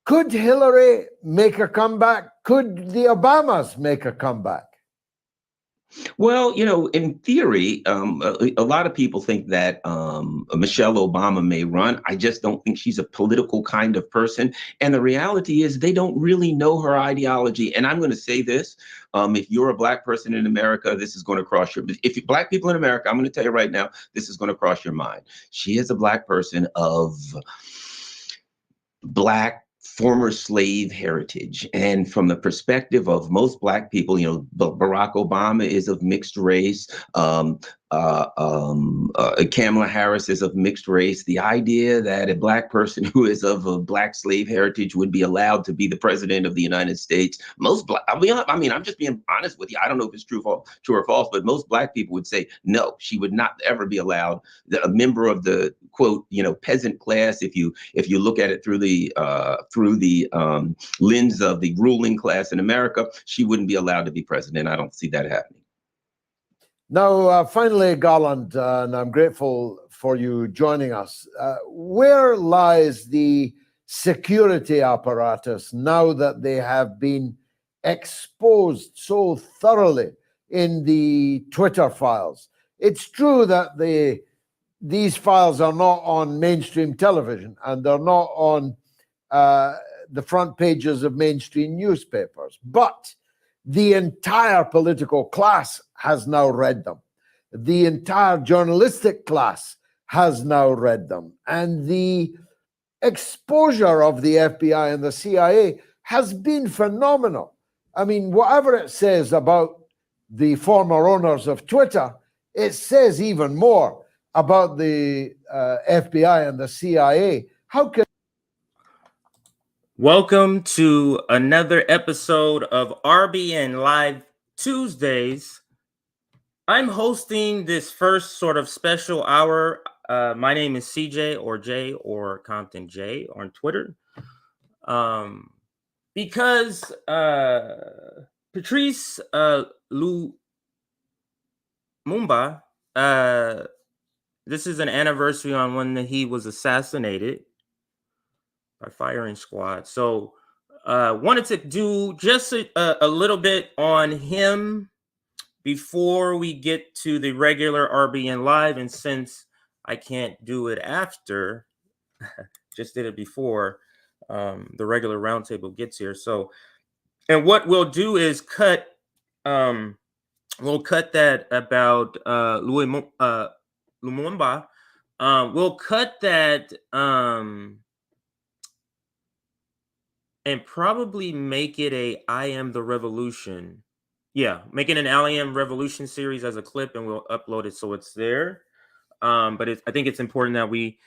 Could Hillary make a comeback? Could the Obamas make a comeback? Well, in theory, a lot of people think that Michelle Obama may run. I just don't think she's a political kind of person. And the reality is they don't really know her ideology. And I'm going to say this. If you're a Black person in America, this is going to cross your, if you Black people in America, I'm going to tell you right now, this is going to cross your mind. She is a Black person of Black former slave heritage. And from the perspective of most Black people, Barack Obama is of mixed race. Kamala Harris is of mixed race. The idea that a Black person who is of a Black slave heritage would be allowed to be the president of the United States. I'm just being honest with you. I don't know if it's true or false, but most Black people would say, no, she would not ever be allowed. A member of the quote, peasant class, if you look at it through the lens of the ruling class in America, she wouldn't be allowed to be president. I don't see that happening. Now, finally, Garland, and I'm grateful for you joining us. Where lies the security apparatus now that they have been exposed so thoroughly in the Twitter files? It's true that these files are not on mainstream television and they're not on the front pages of mainstream newspapers, but the entire political class has now read them. The entire journalistic class has now read them. And the exposure of the FBI and the CIA has been phenomenal. I mean, whatever it says about the former owners of Twitter, it says even more about the FBI and the CIA. How can... Welcome to another episode of RBN Live Tuesdays. I'm hosting this first sort of special hour. My name is CJ or J or Compton J on Twitter. Because Patrice Lumumba, this is an anniversary on when he was assassinated by firing squad. So wanted to do just a little bit on him before we get to the regular RBN Live. And since I can't do it after, just did it before the regular roundtable gets here. So, and what we'll do is we'll cut that about Lumumba. We'll cut that and probably make it a I Am the Revolution. Yeah, making an I Am Revolution series as a clip, and we'll upload it so it's there. But I think it's important that we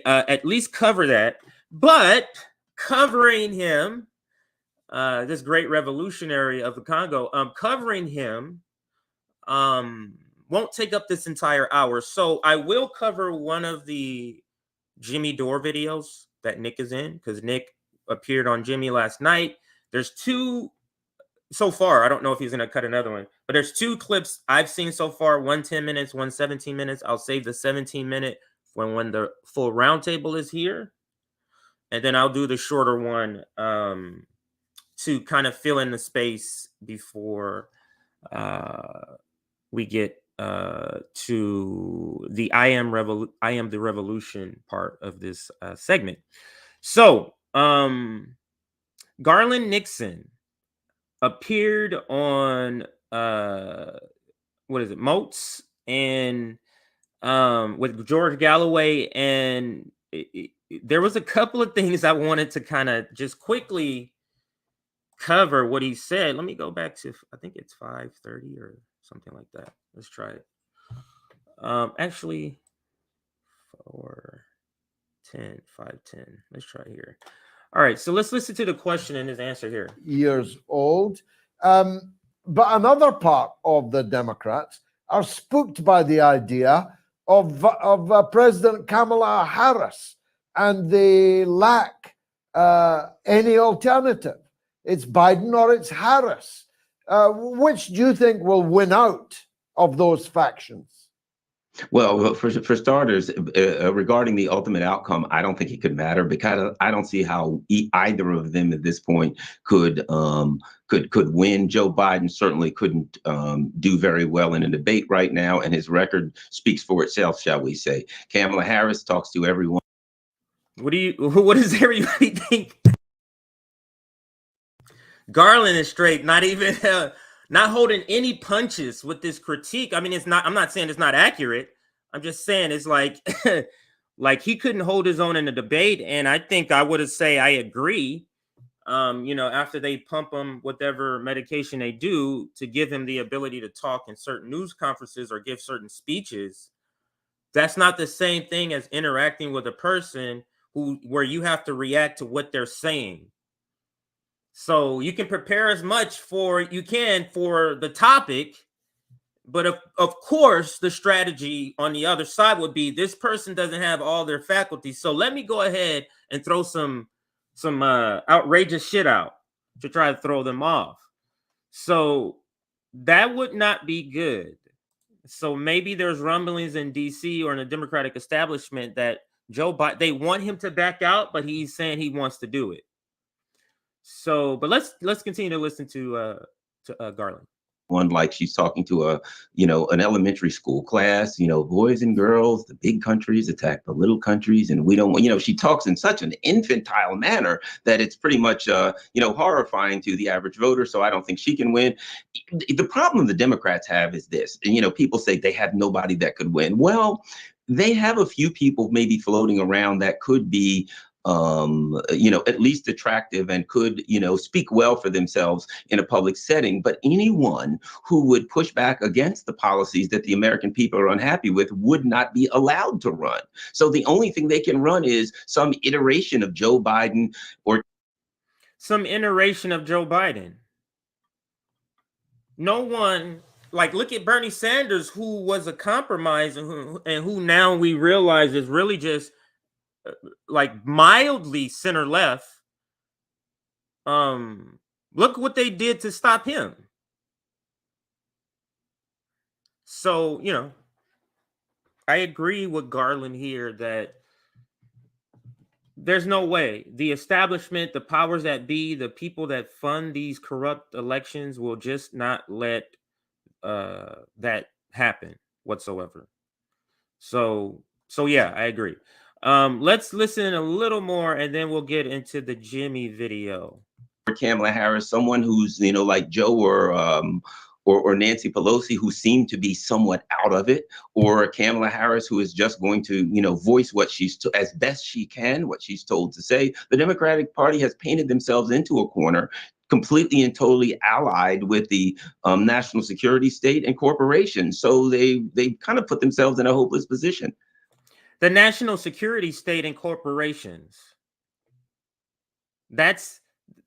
at least cover that. But covering him, this great revolutionary of the Congo, covering him won't take up this entire hour. So I will cover one of the Jimmy Dore videos that Nick is in, because Nick appeared on Jimmy last night. There's two so far. I don't know if he's going to cut another one, but there's two clips I've seen so far, one 10 minutes, one 17 minutes. I'll save the 17-minute when the full roundtable is here. And then I'll do the shorter one to kind of fill in the space before we get to the I Am the Revolution part of this segment. So, Garland Nixon appeared on MOATS and with George Galloway, and there was a couple of things I wanted to kind of just quickly cover what he said. Let me go back to, I think it's 5:30 or something like that. Let's try it. Actually 4:10, 5:10. Let's try here. All right, so let's listen to the question and his answer here. Years old. But another part of the Democrats are spooked by the idea of President Kamala Harris, and they lack any alternative. It's Biden or it's Harris. Which do you think will win out of those factions? Well, for starters, regarding the ultimate outcome, I don't think it could matter because I don't see how either of them at this point could could win. Joe Biden certainly couldn't do very well in a debate right now, and his record speaks for itself, shall we say. Kamala Harris talks to everyone. What does everybody think? Garland is straight, not even not holding any punches with this critique. I mean, I'm not saying it's not accurate. I'm just saying it's like like he couldn't hold his own in a debate. And I think I would say I agree. After they pump him whatever medication they do to give him the ability to talk in certain news conferences or give certain speeches, that's not the same thing as interacting with a person where you have to react to what they're saying. So you can prepare as much you can for the topic, but of course the strategy on the other side would be this person doesn't have all their faculties, so let me go ahead and throw some outrageous shit out to try to throw them off. So that would not be good. So maybe there's rumblings in DC or in the Democratic establishment that Joe Biden, they want him to back out, but he's saying he wants to do it. So, but let's continue to listen to Garland. One, like she's talking to an elementary school class, boys and girls, the big countries attack the little countries, and we don't, she talks in such an infantile manner that it's pretty much, horrifying to the average voter. So I don't think she can win. The problem the Democrats have is this, people say they have nobody that could win. Well, they have a few people maybe floating around that could be at least attractive and could, speak well for themselves in a public setting. But anyone who would push back against the policies that the American people are unhappy with would not be allowed to run. So the only thing they can run is some iteration of Joe Biden or some iteration of Joe Biden. No one, look at Bernie Sanders, who was a compromise and who now we realize is really just mildly center left. Look what they did to stop him. So, I agree with Garland here that there's no way the establishment, the powers that be, the people that fund these corrupt elections will just not let that happen whatsoever. So yeah, I agree. Let's listen a little more and then we'll get into the Jimmy video. Kamala Harris, someone who's, like Joe or Nancy Pelosi, who seem to be somewhat out of it, or Kamala Harris, who is just going to, voice what as best she can, what she's told to say. The Democratic Party has painted themselves into a corner, completely and totally allied with the national security state and corporations. So they kind of put themselves in a hopeless position. The national security state and corporations.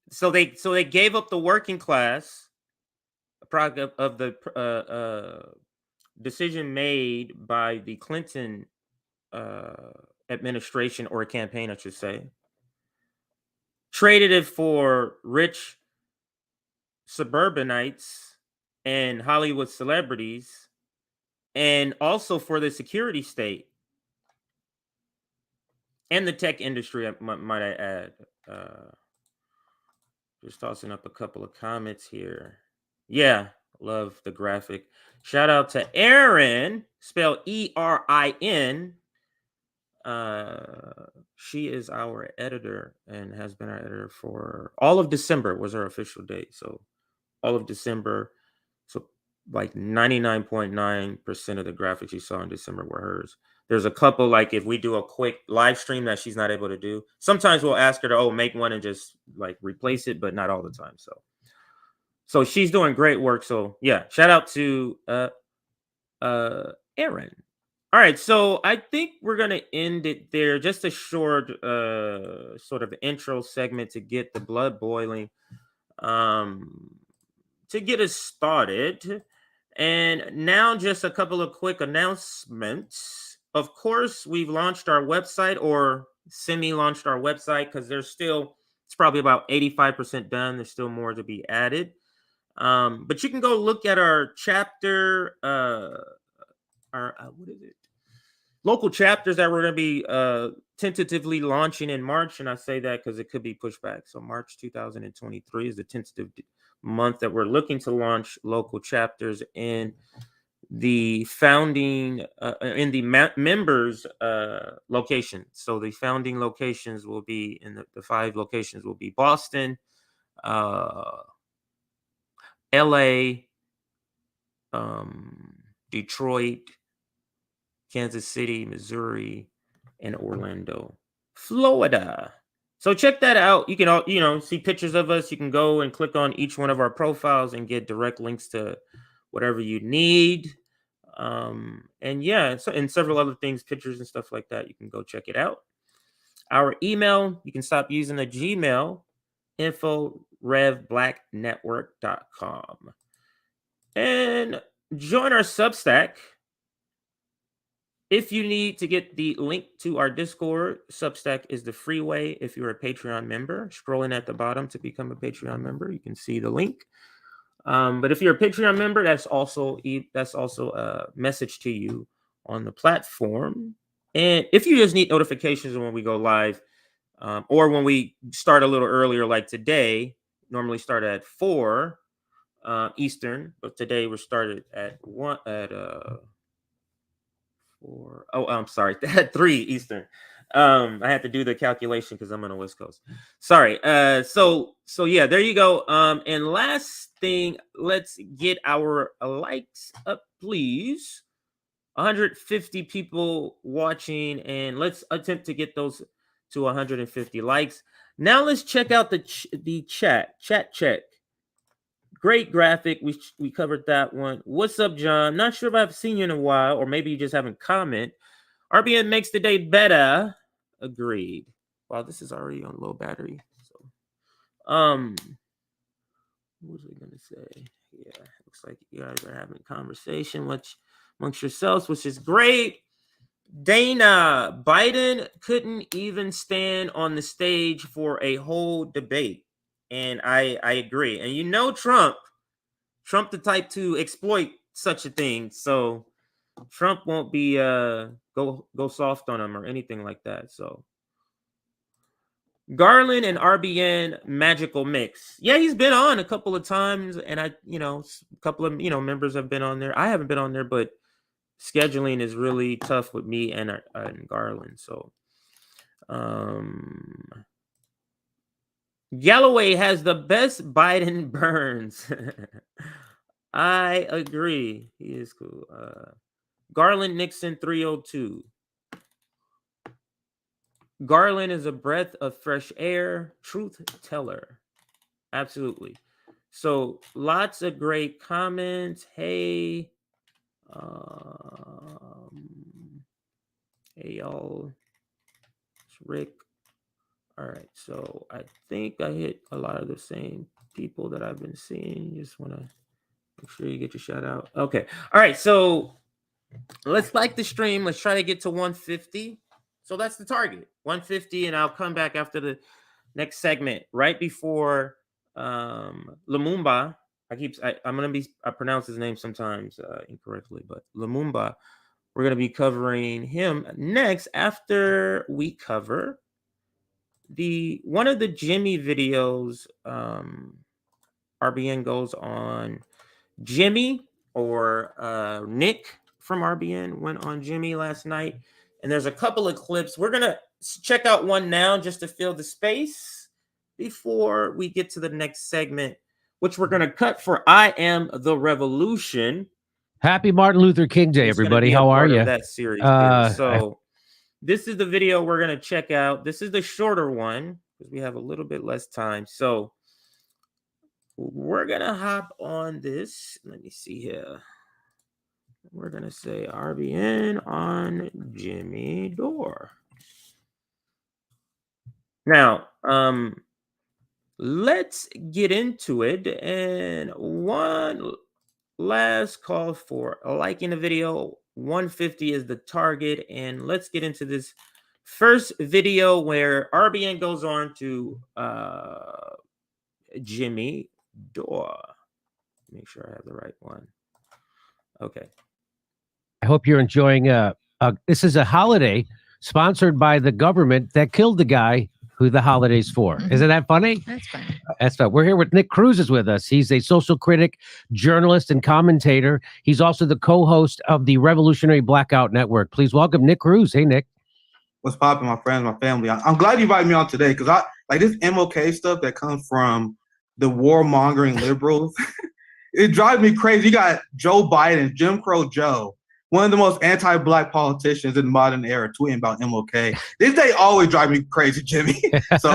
So they gave up the working class, a product of the decision made by the Clinton administration or campaign, I should say. Traded it for rich suburbanites and Hollywood celebrities, and also for the security state and the tech industry, might I add. Just tossing up a couple of comments here. Yeah, love the graphic. Shout out to Erin, spelled E-R-I-N. She is our editor and has been our editor for all of December was her official date. So all of December. So 99.9% of the graphics you saw in December were hers. There's a couple, if we do a quick live stream that she's not able to do, sometimes we'll ask her to make one and just replace it, but not all the time. So she's doing great work. So yeah, shout out to Erin. All right, so I think we're gonna end it there. Just a short sort of intro segment to get the blood boiling, to get us started. And now just a couple of quick announcements. Of course, we've launched our website, or semi-launched our website, because it's probably about 85% done. There's still more to be added. But you can go look at our chapter our what is it? Local chapters that we're going to be tentatively launching in March. And I say that because it could be pushed back. So March 2023 is the tentative month that we're looking to launch local chapters in the founding in the members locations. So the founding locations will be in the 5 locations will be Boston, LA, Detroit, Kansas City, Missouri, and Orlando, Florida. So check that out. You can all, see pictures of us. You can go and click on each one of our profiles and get direct links to whatever you need. And yeah, and several other things, pictures and stuff like that. You can go check it out. Our email, you can stop using the Gmail, info.revblacknetwork.com. And join our Substack. If you need to get the link to our Discord, Substack is the free way. If you're a Patreon member, scrolling at the bottom to become a Patreon member, you can see the link. But if you're a Patreon member, that's also a message to you on the platform. And if you just need notifications when we go live, or when we start a little earlier, like today, normally start at 4 Eastern, but today we're started at 4. Oh, I'm sorry, at 3 Eastern. I had to do the calculation because I'm on the West Coast. Sorry. So yeah, there you go. And last thing, let's get our likes up, please. 150 people watching, and let's attempt to get those to 150 likes. Now let's check out the chat check. Great graphic. We covered that one. What's up, John? Not sure if I've seen you in a while, or maybe you just haven't commented. RBN makes the day better. Agreed. Wow, this is already on low battery. So, what was I gonna say? Yeah, looks like you guys are having a conversation amongst yourselves, which is great. Dana, Biden couldn't even stand on the stage for a whole debate. And I agree. And Trump the type to exploit such a thing. So Trump won't be go soft on him or anything like that. So Garland and RBN magical mix. Yeah, he's been on a couple of times, and a couple of members have been on there. I haven't been on there, but scheduling is really tough with me and Garland. So Galloway has the best Biden burns. I agree. He is cool. Garland Nixon 302. Garland is a breath of fresh air, truth teller. Absolutely. So lots of great comments. Hey, hey y'all. It's Rick. All right. So I think I hit a lot of the same people that I've been seeing. Just want to make sure you get your shout out. Okay. All right. So let's like the stream. Let's try to get to 150. So that's the target, 150. And I'll come back after the next segment, right before Lumumba. I pronounce his name sometimes incorrectly, but Lumumba, we're going to be covering him next after we cover one of the Jimmy videos. RBN goes on Jimmy, or Nick from RBN went on Jimmy last night, and there's a couple of clips. We're gonna check out one now just to fill the space before we get to the next segment, which we're gonna cut for I Am the Revolution. Happy Martin Luther King Day, everybody. How are you? That series here. So this is the video we're gonna check out. This is the shorter one because we have a little bit less time. So we're gonna hop on this. Let me see here. We're gonna say RBN on Jimmy Dore. Now, let's get into it. And one last call for liking the video. 150 is the target. And let's get into this first video where RBN goes on to Jimmy Dore. Make sure I have the right one. Okay. hope you're enjoying. This is a holiday sponsored by the government that killed the guy who the holiday's for. Isn't that funny? That's funny. That's fun. We're here with Nick Cruz is with us. He's a social critic, journalist, and commentator. He's also the co-host of the Revolutionary Blackout Network. Please welcome Nick Cruz. Hey, Nick. What's popping, my friends, my family? I'm glad you invited me on today because I like this MLK stuff that comes from the warmongering liberals. It drives me crazy. You got Joe Biden, Jim Crow Joe, one of the most anti-black politicians in the modern era, tweeting about MLK. This day always drive me crazy, Jimmy. So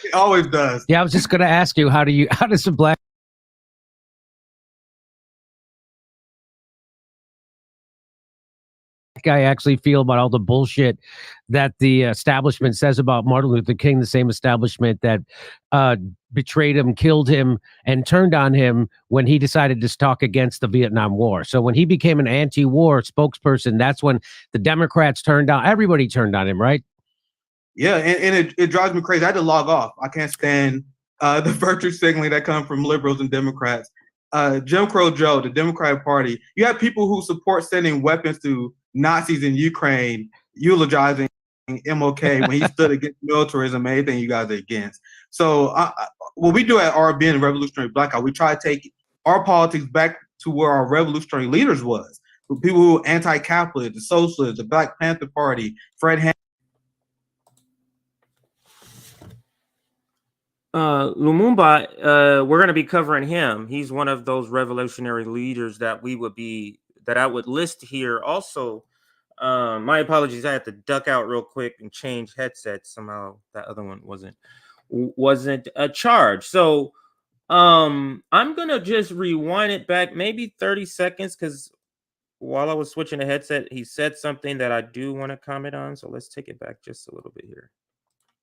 it always does. Yeah, I was just going to ask you, how does the black guy actually feel about all the bullshit that the establishment says about Martin Luther King, the same establishment that betrayed him, killed him, and turned on him when he decided to talk against the Vietnam War? So when he became an anti-war spokesperson, that's when the Democrats turned on, everybody turned on him, right? Yeah, and it drives me crazy. I had to log off. I can't stand the virtue signaling that comes from liberals and Democrats. Jim Crow Joe, the Democratic Party, you have people who support sending weapons to Nazis in Ukraine, eulogizing MLK when he stood against militarism and anything you guys are against. So what we do at RBN, Revolutionary Blackout, we try to take our politics back to where our revolutionary leaders was. People who were anti-capitalist, the socialists, the Black Panther Party, Fred Hampton. Lumumba, we're going to be covering him. He's one of those revolutionary leaders that I would list here. Also, my apologies, I had to duck out real quick and change headsets. Somehow that other one wasn't a charge. So I'm gonna just rewind it back maybe 30 seconds because while I was switching the headset, he said something that I do want to comment on. So let's take it back just a little bit here.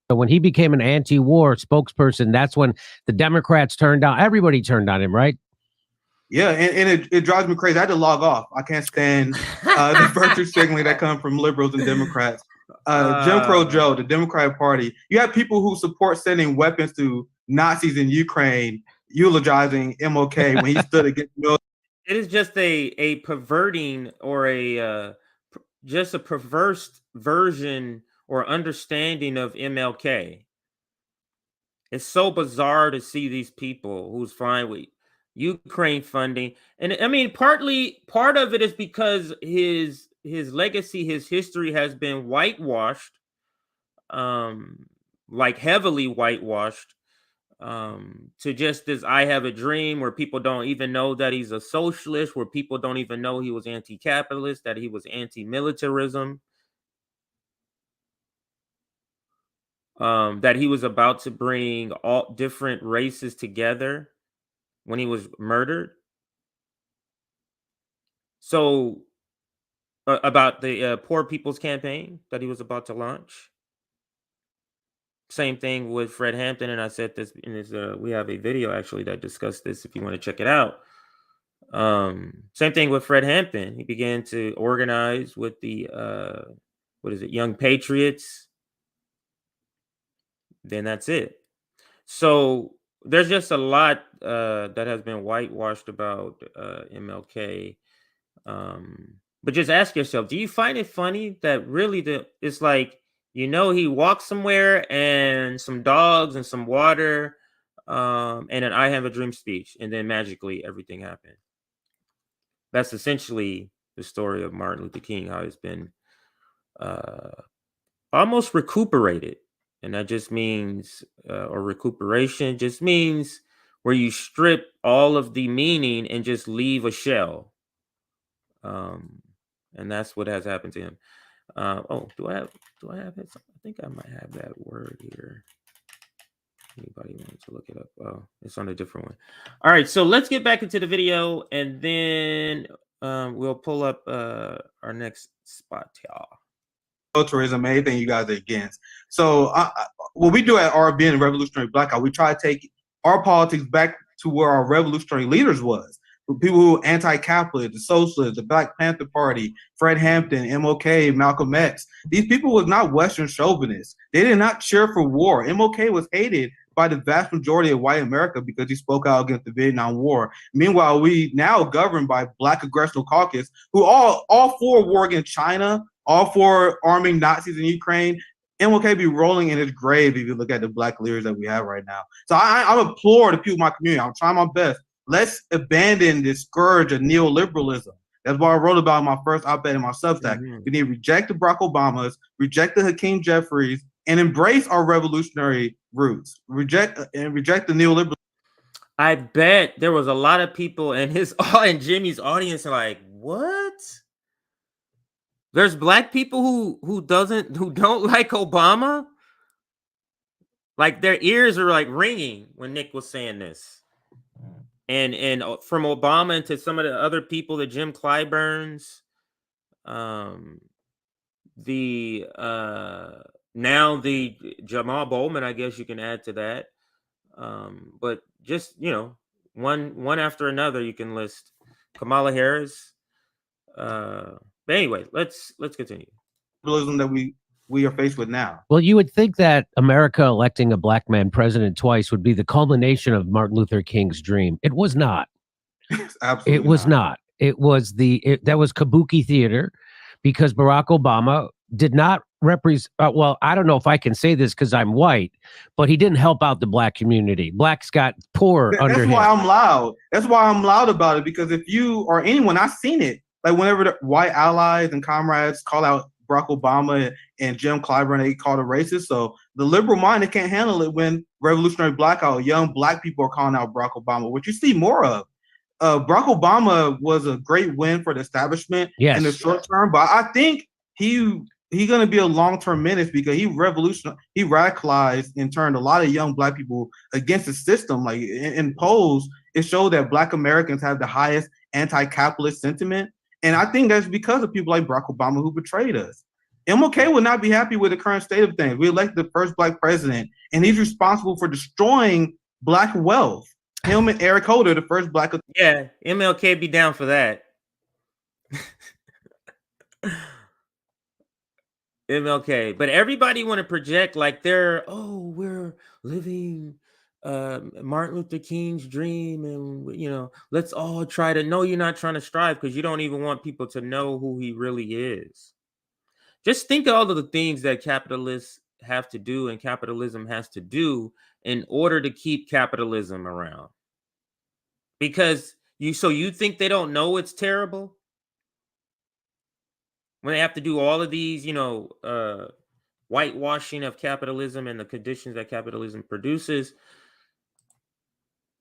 When he became an anti-war spokesperson, that's when the Democrats turned on, everybody turned on him, right? Yeah, and it drives me crazy. I had to log off. I can't stand the virtue signaling that comes from liberals and Democrats. Jim Crow Joe, the Democratic Party, you have people who support sending weapons to Nazis in Ukraine, eulogizing MLK when he stood against military. It is just a perverting or just a perverse version or understanding of MLK. It's so bizarre to see these people who's fine with Ukraine funding. And I mean, part of it is because his legacy, his history has been whitewashed, like heavily whitewashed, to just as I Have a Dream, where people don't even know that he's a socialist, where people don't even know he was anti-capitalist, that he was anti-militarism, that he was about to bring all different races together when he was murdered. So about the Poor People's Campaign that he was about to launch. Same thing with Fred Hampton, and I said this in his, we have a video actually that discussed this if you want to check it out. Same thing with Fred Hampton. He began to organize with the Young Patriots. Then that's it. So there's just a lot that has been whitewashed about MLK. But just ask yourself, do you find it funny that really it's like, he walked somewhere and some dogs and some water and an I Have a Dream speech, and then magically everything happened. That's essentially the story of Martin Luther King, how it's been almost recuperated. And that just means, or recuperation just means where you strip all of the meaning and just leave a shell. And that's what has happened to him. Do I have it? I think I might have that word here. Anybody wants to look it up? Oh, it's on a different one. All right, so let's get back into the video, and then we'll pull up our next spot, y'all. Militarism, anything you guys are against. So what we do at RBN, Revolutionary Blackout, we try to take our politics back to where our revolutionary leaders was. People who were anti-capitalist, the socialists, the Black Panther Party, Fred Hampton, MLK, Malcolm X. These people was not Western chauvinists. They did not cheer for war. MLK was hated by the vast majority of white America because he spoke out against the Vietnam War. Meanwhile, we now governed by Black Congressional Caucus, who all for war against China, all for arming Nazis in Ukraine. MLK be rolling in his grave if you look at the Black leaders that we have right now. So I implore the people in my community, I'm trying my best. Let's abandon this scourge of neoliberalism. That's what I wrote about in my first op-ed in my Substack. We need to reject the Barack Obamas, reject the Hakeem Jeffries, and embrace our revolutionary roots. Reject the neoliberalism. I bet there was a lot of people in Jimmy's audience like, what? There's Black people who don't like Obama? Like their ears are like ringing when Nick was saying this. And from Obama to some of the other people, the Jim Clyburns, now the Jamal Bowman, I guess you can add to that. But just, one after another, you can list Kamala Harris. But anyway, let's continue. That we are faced with now. Well, you would think that America electing a Black man president twice would be the culmination of Martin Luther King's dream. It was not. Absolutely, it was not. It was that was kabuki theater, because Barack Obama did not represent. Well, I don't know if I can say this because I'm white, but he didn't help out the Black community. Blacks got poor under him. That's why I'm loud. That's why I'm loud about it, because if you or anyone, I've seen it. Like whenever the white allies and comrades call out Barack Obama and Jim Clyburn, they called a racist. So the liberal mind, they can't handle it when revolutionary blackout, young Black people are calling out Barack Obama, which you see more of. Barack Obama was a great win for the establishment in the short term, but I think he's going to be a long-term menace because he radicalized and turned a lot of young Black people against the system. Like in polls, it showed that Black Americans have the highest anti-capitalist sentiment. And I think that's because of people like Barack Obama who betrayed us. MLK would not be happy with the current state of things. We elected the first Black president, and he's responsible for destroying Black wealth. Him and Eric Holder, the first Black. Yeah, MLK be down for that. MLK, but everybody want to project like we're living Martin Luther King's dream, and let's all try to. No, you're not trying to strive because you don't even want people to know who he really is. Just think of all of the things that capitalists have to do and capitalism has to do in order to keep capitalism around. Because you think they don't know it's terrible when they have to do all of these, whitewashing of capitalism and the conditions that capitalism produces.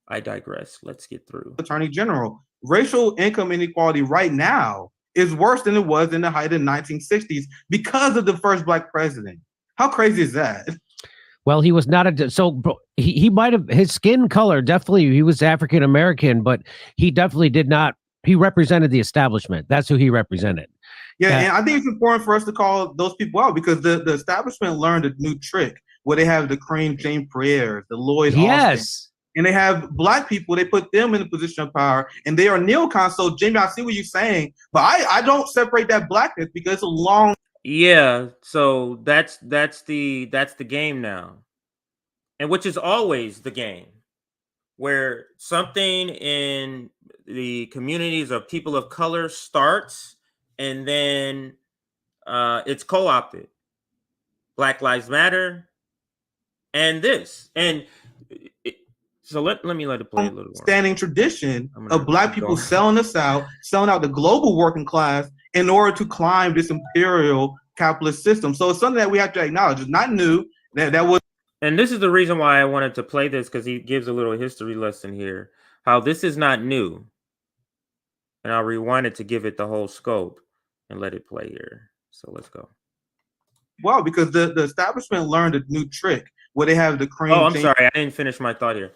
I digress. Let's get through. Attorney General, racial income inequality right now is worse than it was in the height of the 1960s because of the first Black president. How crazy is that? Well, he was not he might have, his skin color, definitely, he was African American, but he definitely did not, he represented the establishment. That's who he represented. Yeah, and I think it's important for us to call those people out because the establishment learned a new trick where they have the Kareem James Pierre, the Lloyd Austin, and they have Black people, they put them in a position of power, and they are neocons. So, Jimmy, I see what you're saying, but I don't separate that Blackness because it's a long. Yeah, so that's the game now, and which is always the game, where something in the communities of people of color starts, and then it's co-opted. Black Lives Matter, and this, and so let me let it play a little more. Standing tradition of Black people selling us out, selling out the global working class in order to climb this imperial capitalist system. So it's something that we have to acknowledge. It's not new. That was, and this is the reason why I wanted to play this, because he gives a little history lesson here, how this is not new. And I'll rewind it to give it the whole scope and let it play here. So let's go. Well, because the establishment learned a new trick where they have the Kareem. Oh, I'm sorry, I didn't finish my thought here.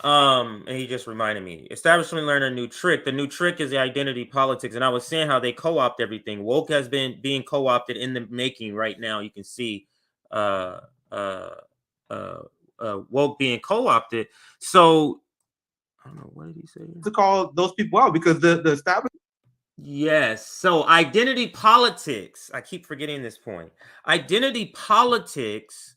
And he just reminded me. Establishment learned a new trick. The new trick is the identity politics. And I was saying how they co-opt everything. Woke has been being co-opted in the making right now. You can see woke being co-opted. So I don't know, what did he say? To call those people out because the establishment. Yes. So identity politics. I keep forgetting this point. Identity politics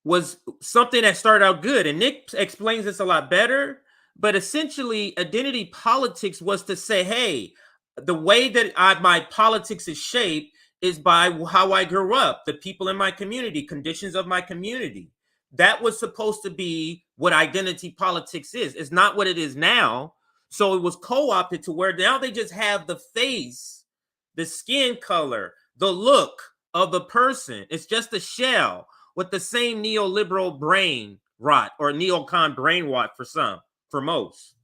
was something that started out good. And Nick explains this a lot better. But essentially, identity politics was to say, hey, the way that my politics is shaped is by how I grew up, the people in my community, conditions of my community. That was supposed to be what identity politics is. It's not what it is now. So it was co-opted to where now they just have the face, the skin color, the look of the person. It's just a shell with the same neoliberal brain rot or neocon brain rot for most.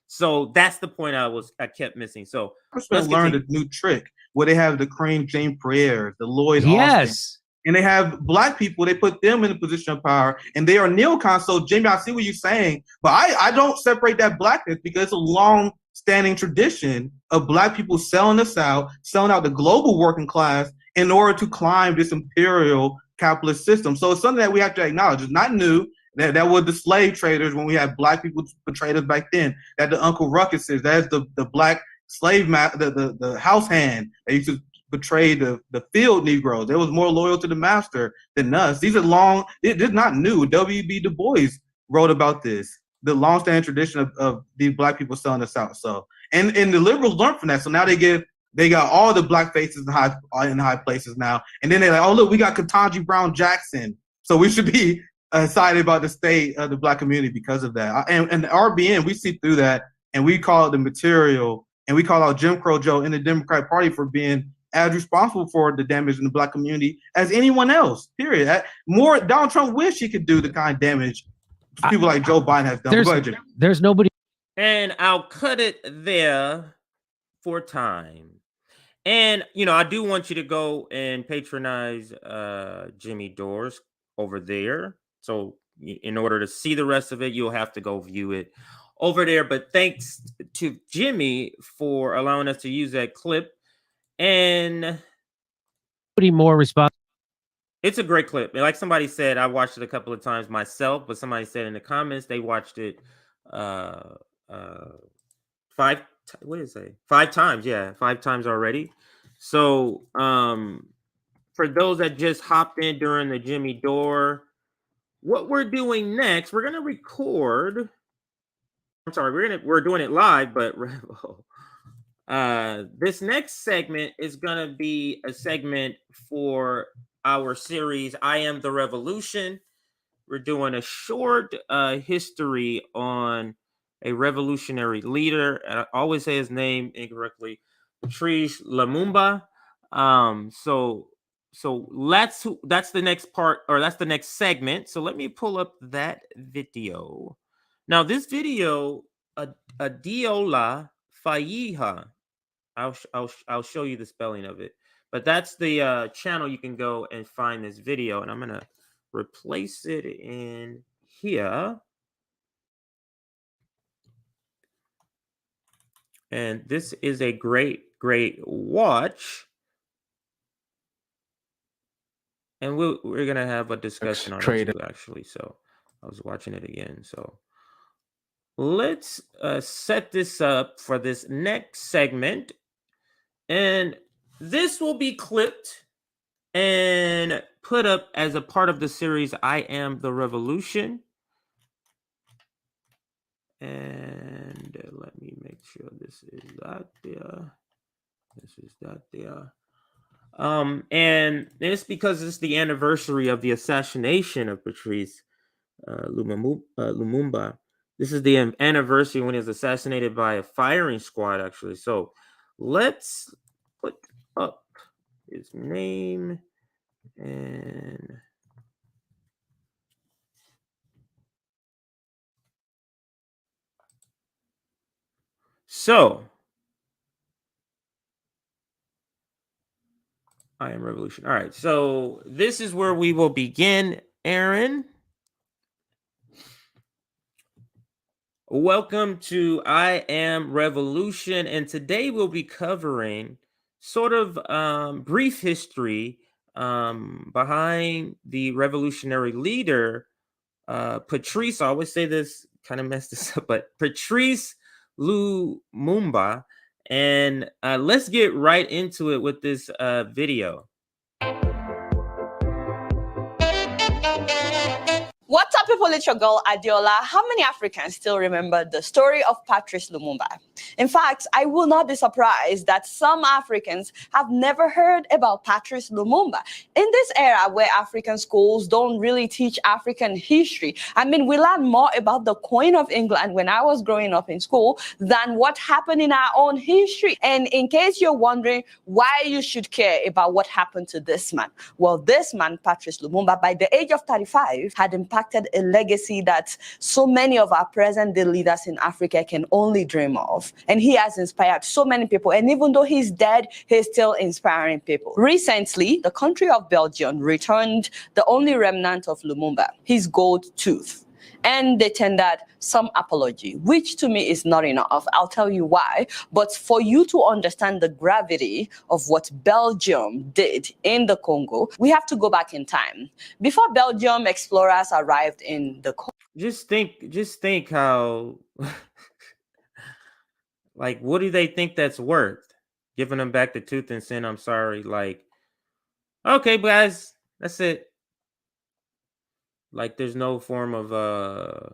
So that's the point I kept missing. So let's learn a new trick where they have the Kareem Jean-Pierre, the Lloyd Yes. Austin, and they have black people. They put them in a position of power, and they are neocons. So Jimmy, I see what you're saying, but I don't separate that blackness because it's a long-standing tradition of black people selling us out, selling out the global working class in order to climb this imperial capitalist system. So it's something that we have to acknowledge. It's not new. That were the slave traders when we had black people portrayed us back then. That the Uncle Ruckuses, that's the black slave the house hand that used to portray the field Negroes. They was more loyal to the master than us. These are this is not new. W.B. Du Bois wrote about this, the long-standing tradition of these black people selling us out. So and the liberals learned from that. So now they got all the black faces in high places now. And then they're like, oh look, we got Ketanji Brown Jackson. So we should be excited about the state of the black community because of that. And the RBN, we see through that, and we call it the material, and we call out Jim Crow Joe in the Democratic Party for being as responsible for the damage in the black community as anyone else, period. More Donald Trump wish he could do the kind of damage people like Joe Biden has done. Go ahead, Jim. There's nobody. And I'll cut it there for time. And, I do want you to go and patronize Jimmy Dore's over there. So in order to see the rest of it, you'll have to go view it over there. But thanks to Jimmy for allowing us to use that clip. And more response. It's a great clip. Like somebody said, I watched it a couple of times myself, but somebody said in the comments they watched it 5 times. Yeah, 5 times already. So for those that just hopped in during the Jimmy Dore, what we're doing next, we're gonna record. I'm sorry, we're doing it live, but this next segment is gonna be a segment for our series I Am the Revolution. We're doing a short history on a revolutionary leader. I always say his name incorrectly, Patrice Lumumba. So that's the next part, or that's the next segment. So let me pull up that video. Now this video, Adiola Fayiha, I'll show you the spelling of it, but that's the channel you can go and find this video, and I'm gonna replace it in here. And this is a great watch. And we're gonna have a discussion on it too, actually. So I was watching it again. So let's set this up for this next segment. And this will be clipped and put up as a part of the series I Am the Revolution. And let me make sure this is that there. This is that there. And it's because it's the anniversary of the assassination of Patrice Lumumba. This is the anniversary when he was assassinated by a firing squad, actually. So let's put up his name and so I Am Revolution. All right, so this is where we will begin, Aaron. Welcome to I Am Revolution, and today we'll be covering sort of brief history behind the revolutionary leader, Patrice. I always say this, kind of messed this up, but Patrice Lumumba. And let's get right into it with this video. What's up, people? It's your girl, Adiola. How many Africans still remember the story of Patrice Lumumba? In fact, I will not be surprised that some Africans have never heard about Patrice Lumumba. In this era where African schools don't really teach African history, I mean, we learn more about the Queen of England when I was growing up in school than what happened in our own history. And in case you're wondering why you should care about what happened to this man, well, this man, Patrice Lumumba, by the age of 35, had impacted a legacy that so many of our present-day leaders in Africa can only dream of. And he has inspired so many people. And even though he's dead, he's still inspiring people. Recently, the country of Belgium returned the only remnant of Lumumba, his gold tooth. And they tendered some apology, which to me is not enough. I'll tell you why. But for you to understand the gravity of what Belgium did in the Congo, we have to go back in time. Before Belgium explorers arrived in the Congo. Just think how, like, what do they think that's worth? Giving them back the tooth and saying, I'm sorry. Like, okay, guys, that's it. Like, there's no form of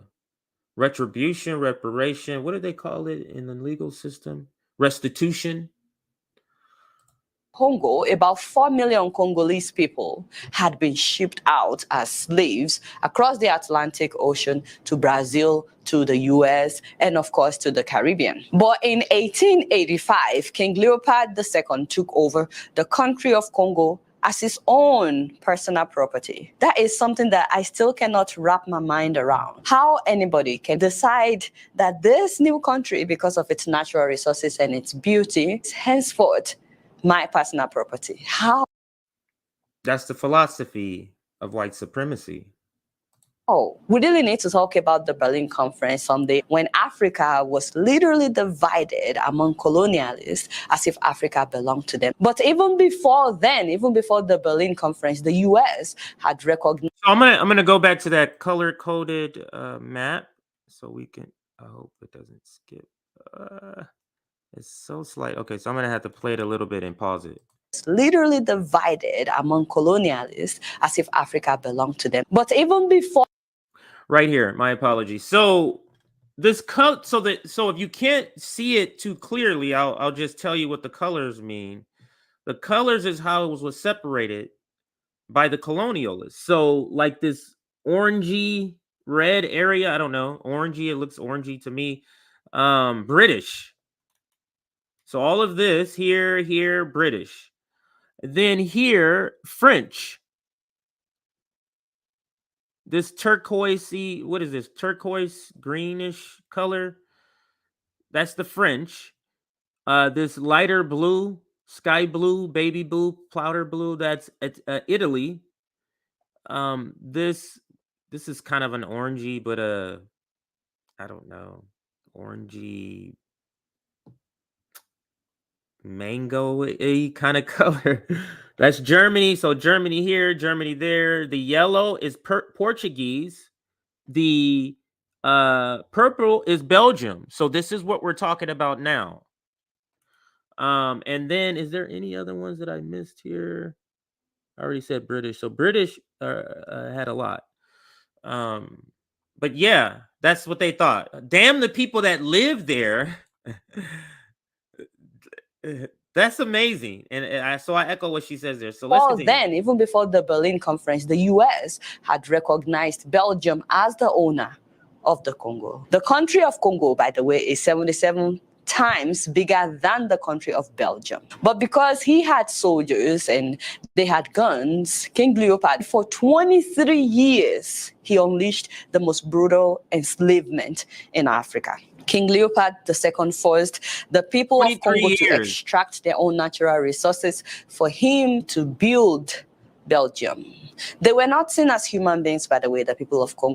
retribution, reparation. What do they call it in the legal system? Restitution. Congo, about 4 million Congolese people had been shipped out as slaves across the Atlantic Ocean to Brazil, to the US, and of course to the Caribbean. But in 1885, King Leopold II took over the country of Congo as his own personal property. That is something that I still cannot wrap my mind around. How anybody can decide that this new country, because of its natural resources and its beauty, is henceforth my personal property. How? That's the philosophy of white supremacy. Oh, we really need to talk about the Berlin Conference someday, when Africa was literally divided among colonialists as if Africa belonged to them. But even before then, even before the Berlin Conference, the US had recognized. So I'm gonna go back to that color-coded map so we can. I hope it doesn't skip. It's so slight. Okay, so I'm gonna have to play it a little bit and pause it. Literally divided among colonialists as if Africa belonged to them. But even before. Right here, my apologies. So this so if you can't see it too clearly, I'll just tell you what the colors mean. The colors is how it was separated by the colonialists. So like this orangey red area, I don't know, orangey, it looks orangey to me. British. So all of this here, British. Then here, French. This turquoisey, what is this? Turquoise greenish color. That's the French. This lighter blue, sky blue, baby blue, powder blue, that's Italy. This is kind of an orangey, but I don't know, orangey mango-y kind of color. That's Germany. So Germany here, Germany there. The yellow is Portuguese. The purple is Belgium. So this is what we're talking about now. And then is there any other ones that I missed here? I already said British. So British had a lot. But yeah, that's what they thought. Damn the people that live there. That's amazing. And so I echo what she says there. So let's continue. Then, even before the Berlin Conference, the US had recognized Belgium as the owner of the Congo. The country of Congo, by the way, is 77 times bigger than the country of Belgium. But because he had soldiers and they had guns, King Leopold, for 23 years, he unleashed the most brutal enslavement in Africa. King Leopold II forced the people of Congo to extract their own natural resources for him to build Belgium. They were not seen as human beings, by the way, the people of Congo.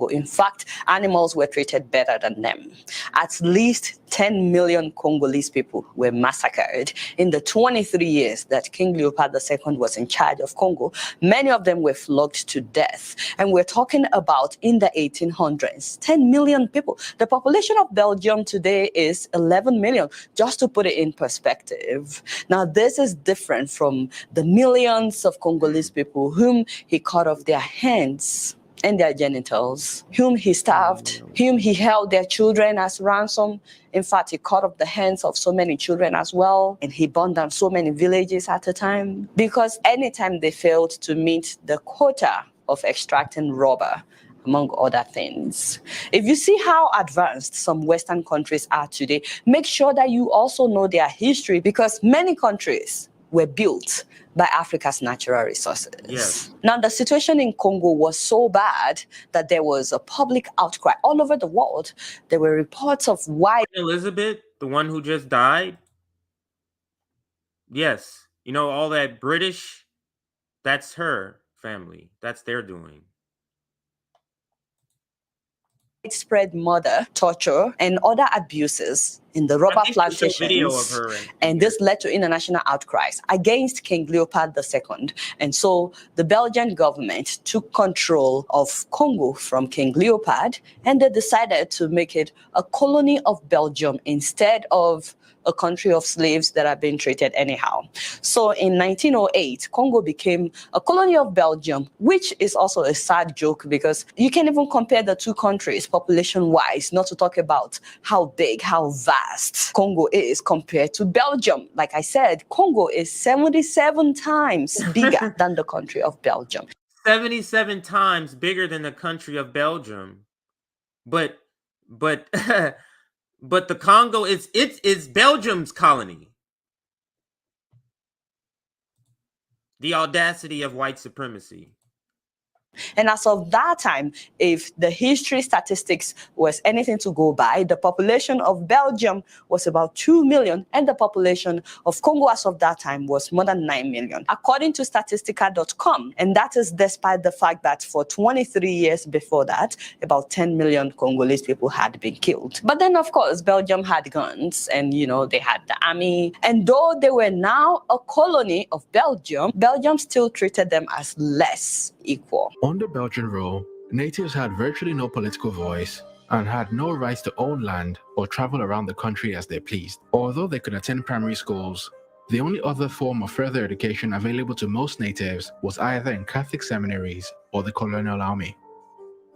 In fact, animals were treated better than them. At least 10 million Congolese people were massacred in the 23 years that King Leopold II was in charge of Congo. Many of them were flogged to death. And we're talking about in the 1800s, 10 million people. The population of Belgium today is 11 million, just to put it in perspective. Now, this is different from the millions of Congolese people whom he cut off their hands and their genitals, whom he starved, whom he held their children as ransom. In fact, he cut off the hands of so many children as well, and he burned down so many villages at a time, because anytime they failed to meet the quota of extracting rubber, among other things. If you see how advanced some Western countries are today, make sure that you also know their history, because many countries were built by Africa's natural resources. Yes. Now, the situation in Congo was so bad that there was a public outcry all over the world. There were reports of why Elizabeth, the one who just died. Yes. You know, all that British, that's her family. That's their doing. widespread murder, torture, and other abuses in the rubber plantations. Video of her and this led to international outcries against King Leopold II. And so the Belgian government took control of Congo from King Leopold, and they decided to make it a colony of Belgium instead of a country of slaves that are being treated anyhow. So in 1908, Congo became a colony of Belgium, which is also a sad joke because you can't even compare the two countries population-wise, not to talk about how big, how vast Congo is compared to Belgium. Like I said, Congo is 77 times bigger than the country of Belgium. 77 times bigger than the country of Belgium. But but the Congo is Belgium's colony. The audacity of white supremacy. And as of that time, if the history statistics was anything to go by, the population of Belgium was about 2 million, and the population of Congo as of that time was more than 9 million, according to Statistica.com. And that is despite the fact that for 23 years before that, about 10 million Congolese people had been killed. But then, of course, Belgium had guns and, they had the army. And though they were now a colony of Belgium, Belgium still treated them as less equal. Under Belgian rule, natives had virtually no political voice and had no rights to own land or travel around the country as they pleased. Although they could attend primary schools, the only other form of further education available to most natives was either in Catholic seminaries or the colonial army.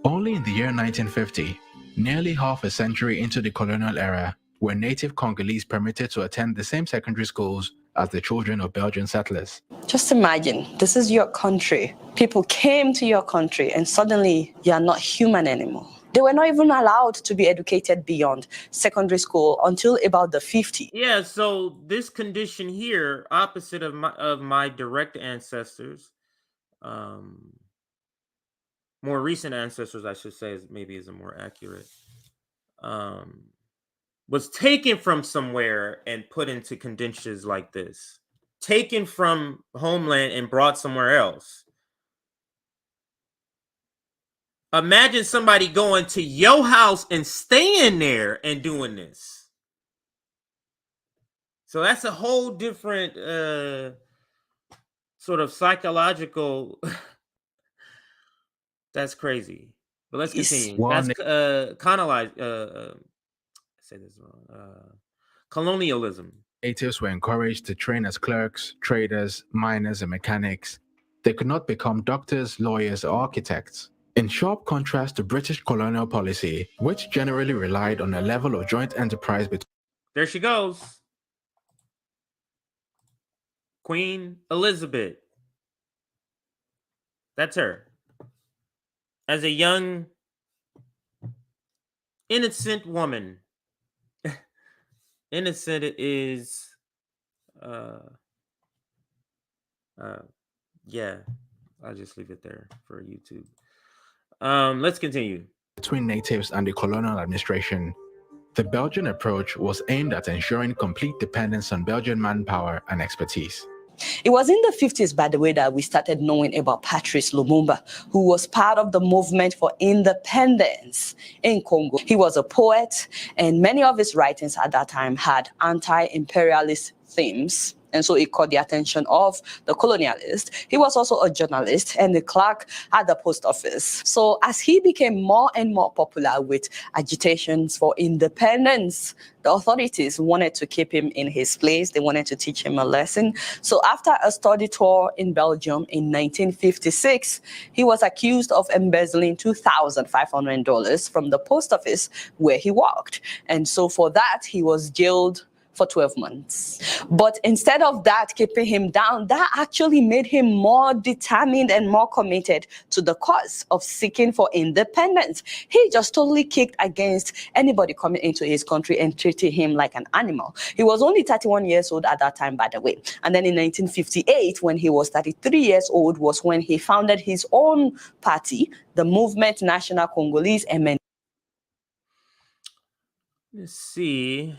Only in the year 1950, nearly half a century into the colonial era, were native Congolese permitted to attend the same secondary schools as the children of Belgian settlers. Just imagine, this is your country. People came to your country and suddenly you are not human anymore. They were not even allowed to be educated beyond secondary school until about the 50s. Yeah, so this condition here, opposite of my direct ancestors, more recent ancestors, I should say, is a more accurate, was taken from somewhere and put into conditions like this. Taken from homeland and brought somewhere else. Imagine somebody going to your house and staying there and doing this. So that's a whole different sort of psychological. That's crazy. But let's continue. That's kind of like say this wrong. Colonialism. Natives were encouraged to train as clerks, traders, miners, and mechanics. They could not become doctors, lawyers, or architects. In sharp contrast to British colonial policy, which generally relied on a level of joint enterprise between... There she goes. Queen Elizabeth. That's her. As a young, innocent woman. Innocent is, yeah, I'll just leave it there for YouTube. Let's continue. Between natives and the colonial administration, the Belgian approach was aimed at ensuring complete dependence on Belgian manpower and expertise. It was in the 50s, by the way, that we started knowing about Patrice Lumumba, who was part of the movement for independence in Congo. He was a poet, and many of his writings at that time had anti-imperialist themes. And so it caught the attention of the colonialist. He was also a journalist and a clerk at the post office. So as he became more and more popular with agitations for independence, the authorities wanted to keep him in his place. They wanted to teach him a lesson. So after a study tour in Belgium in 1956, he was accused of embezzling $2,500 from the post office where he worked. And so for that, he was jailed for 12 months. But instead of that keeping him down, that actually made him more determined and more committed to the cause of seeking for independence. He just totally kicked against anybody coming into his country and treating him like an animal. He was only 31 years old at that time, by the way. And then in 1958, when he was 33 years old, was when he founded his own party, the Movement National Congolese MN. Let's see.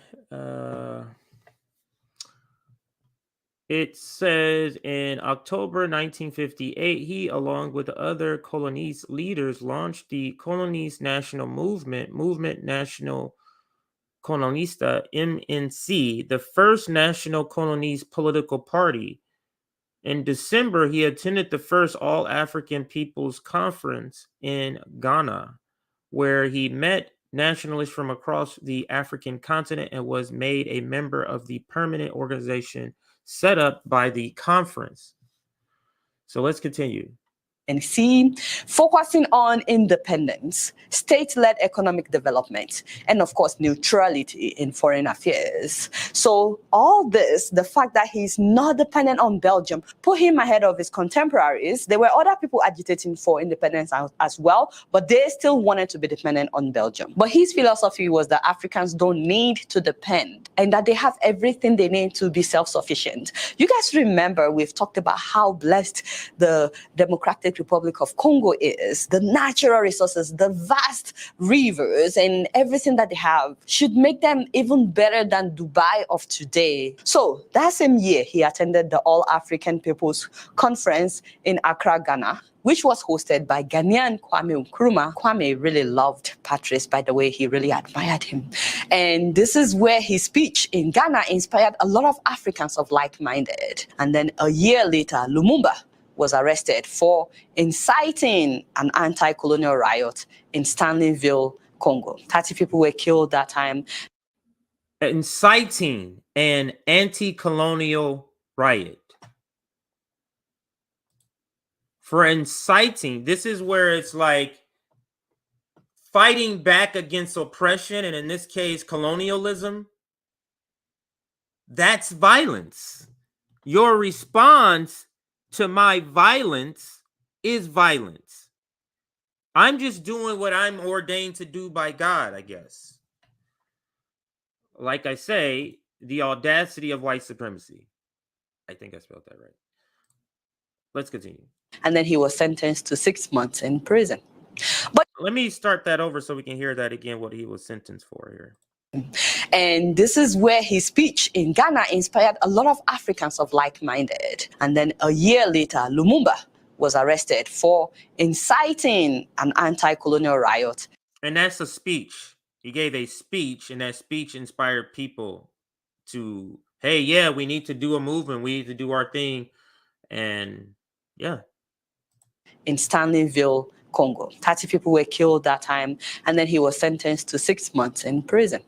It says in October 1958, he, along with other Congolese leaders, launched the Congolese National Movement, Movement National Colonista, MNC, the first national Congolese political party. In December, he attended the first All-African People's Conference in Ghana, where he met nationalists from across the African continent and was made a member of the permanent organization set up by the conference. So let's continue. And see, focusing on independence, state-led economic development, and of course, neutrality in foreign affairs. So all this, the fact that he's not dependent on Belgium, put him ahead of his contemporaries. There were other people agitating for independence as well, but they still wanted to be dependent on Belgium. But his philosophy was that Africans don't need to depend and that they have everything they need to be self-sufficient. You guys remember we've talked about how blessed the Democratic Republic of Congo is. The natural resources, the vast rivers, and everything that they have should make them even better than Dubai of today. So that same year, he attended the All-African People's Conference in Accra, Ghana, which was hosted by Ghanaian Kwame Nkrumah. Kwame really loved Patrice, by the way. He really admired him. And this is where his speech in Ghana inspired a lot of Africans of like-minded. And then a year later, Lumumba was arrested for inciting an anti-colonial riot in Stanleyville, Congo. 30 people were killed that time. Inciting an anti-colonial riot. For inciting, this is where it's like fighting back against oppression, and in this case, colonialism. That's violence. Your response to my violence is violence. I'm just doing what I'm ordained to do by God, I guess. Like I say, the audacity of white supremacy. I think I spelled that right. Let's continue. And then he was sentenced to 6 months in prison. But let me start that over so we can hear that again, what he was sentenced for here. And this is where his speech in Ghana inspired a lot of Africans of like-minded. And then a year later, Lumumba was arrested for inciting an anti-colonial riot. And that's a speech. He gave a speech, and that speech inspired people to, hey, yeah, we need to do a movement. We need to do our thing. And yeah. In Stanleyville, Congo. 30 people were killed that time. And then he was sentenced to 6 months in prison.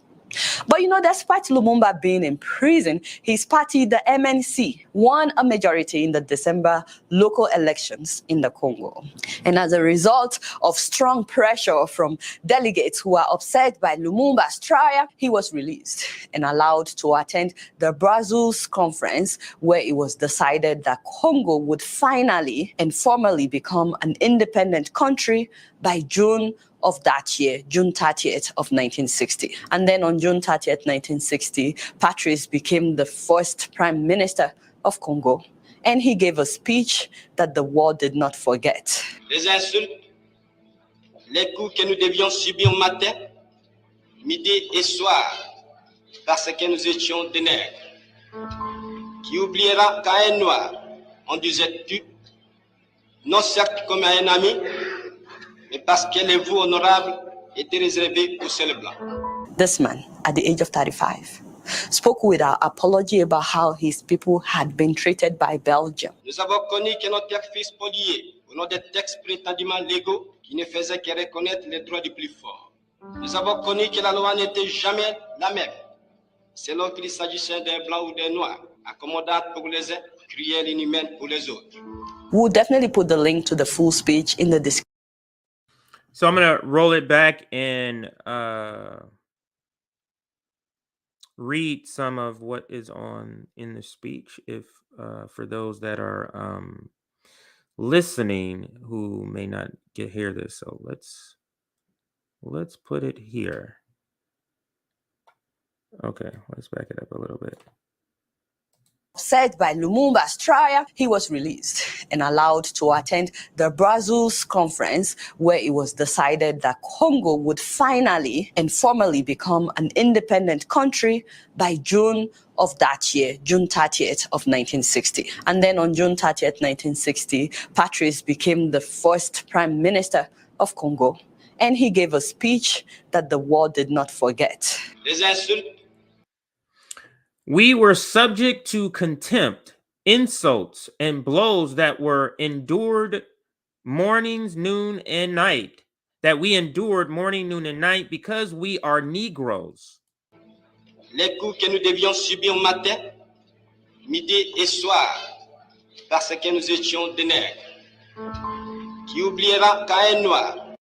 But you know, despite Lumumba being in prison, his party, the MNC, won a majority in the December local elections in the Congo. And as a result of strong pressure from delegates who are upset by Lumumba's trial, he was released and allowed to attend the Brussels conference, where it was decided that Congo would finally and formally become an independent country by June of that year, June 30th of 1960. And then on June 30th, 1960, Patrice became the first prime minister of Congo. And he gave a speech that the world did not forget. Les insultes, les coups que nous devions subir matin, midi et soir, parce que nous étions des nègres. qui oubliera qu'à un noir, on disait tu, non certes comme à un ami, mais parce que les voix honorables étaient réservées aux seuls blancs. This man, at the age of 35, spoke without apology about how his people had been treated by Belgium. Nous avons connu que notre terre fut spoliée au nom des textes prétendument légaux qui ne faisaient que reconnaître les droits du plus fort. Nous avons connu que la loi n'était jamais la même, selon qu'il s'agissait d'un blanc ou d'un noir, accommodante pour les uns, cruelle, inhumaine pour les autres. We'll definitely put the link to the full speech in the description. So I'm going to roll it back and read some of what is in the speech, if for those that are listening who may not hear this. So let's put it here. Okay, let's back it up a little bit. Said by Lumumba's trial, he was released and allowed to attend the Brussels conference, where it was decided that Congo would finally and formally become an independent country by June of that year, June 30th of 1960. And then on June 30th, 1960, Patrice became the first prime minister of Congo. And he gave a speech that the world did not forget. Les insultes. We were subject to contempt, insults, and blows that were endured mornings, noon, and night. That we endured morning, noon, and night because we are Negroes. Les coups que nous devions subir matin, midi et soir, parce que nous étions des nègres. Qui oubliera qu'à un noir.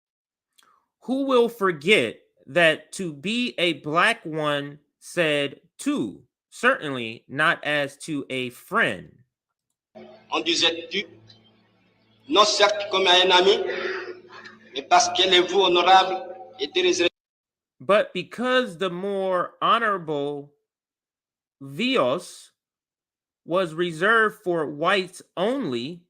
Who will forget that to be a black one said to? Certainly not as to a friend. On disait tu, non certes comme à un ami, mais parce que les voix honorables étaient réservées. But because the more honorable vios was reserved for whites only.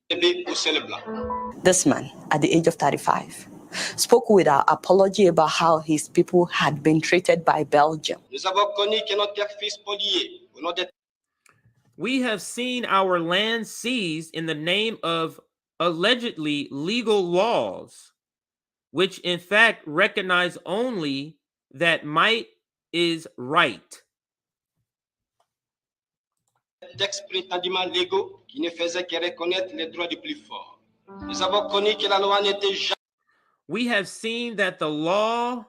This man, at the age of 35, spoke without apology about how his people had been treated by Belgium. We have seen our land seized in the name of allegedly legal laws, which in fact recognize only that might is right. Textes prétendument légaux qui ne faisaient que reconnaître les droits du plus fort. Nous avons connu que la loi n'était jamais. We have seen that the law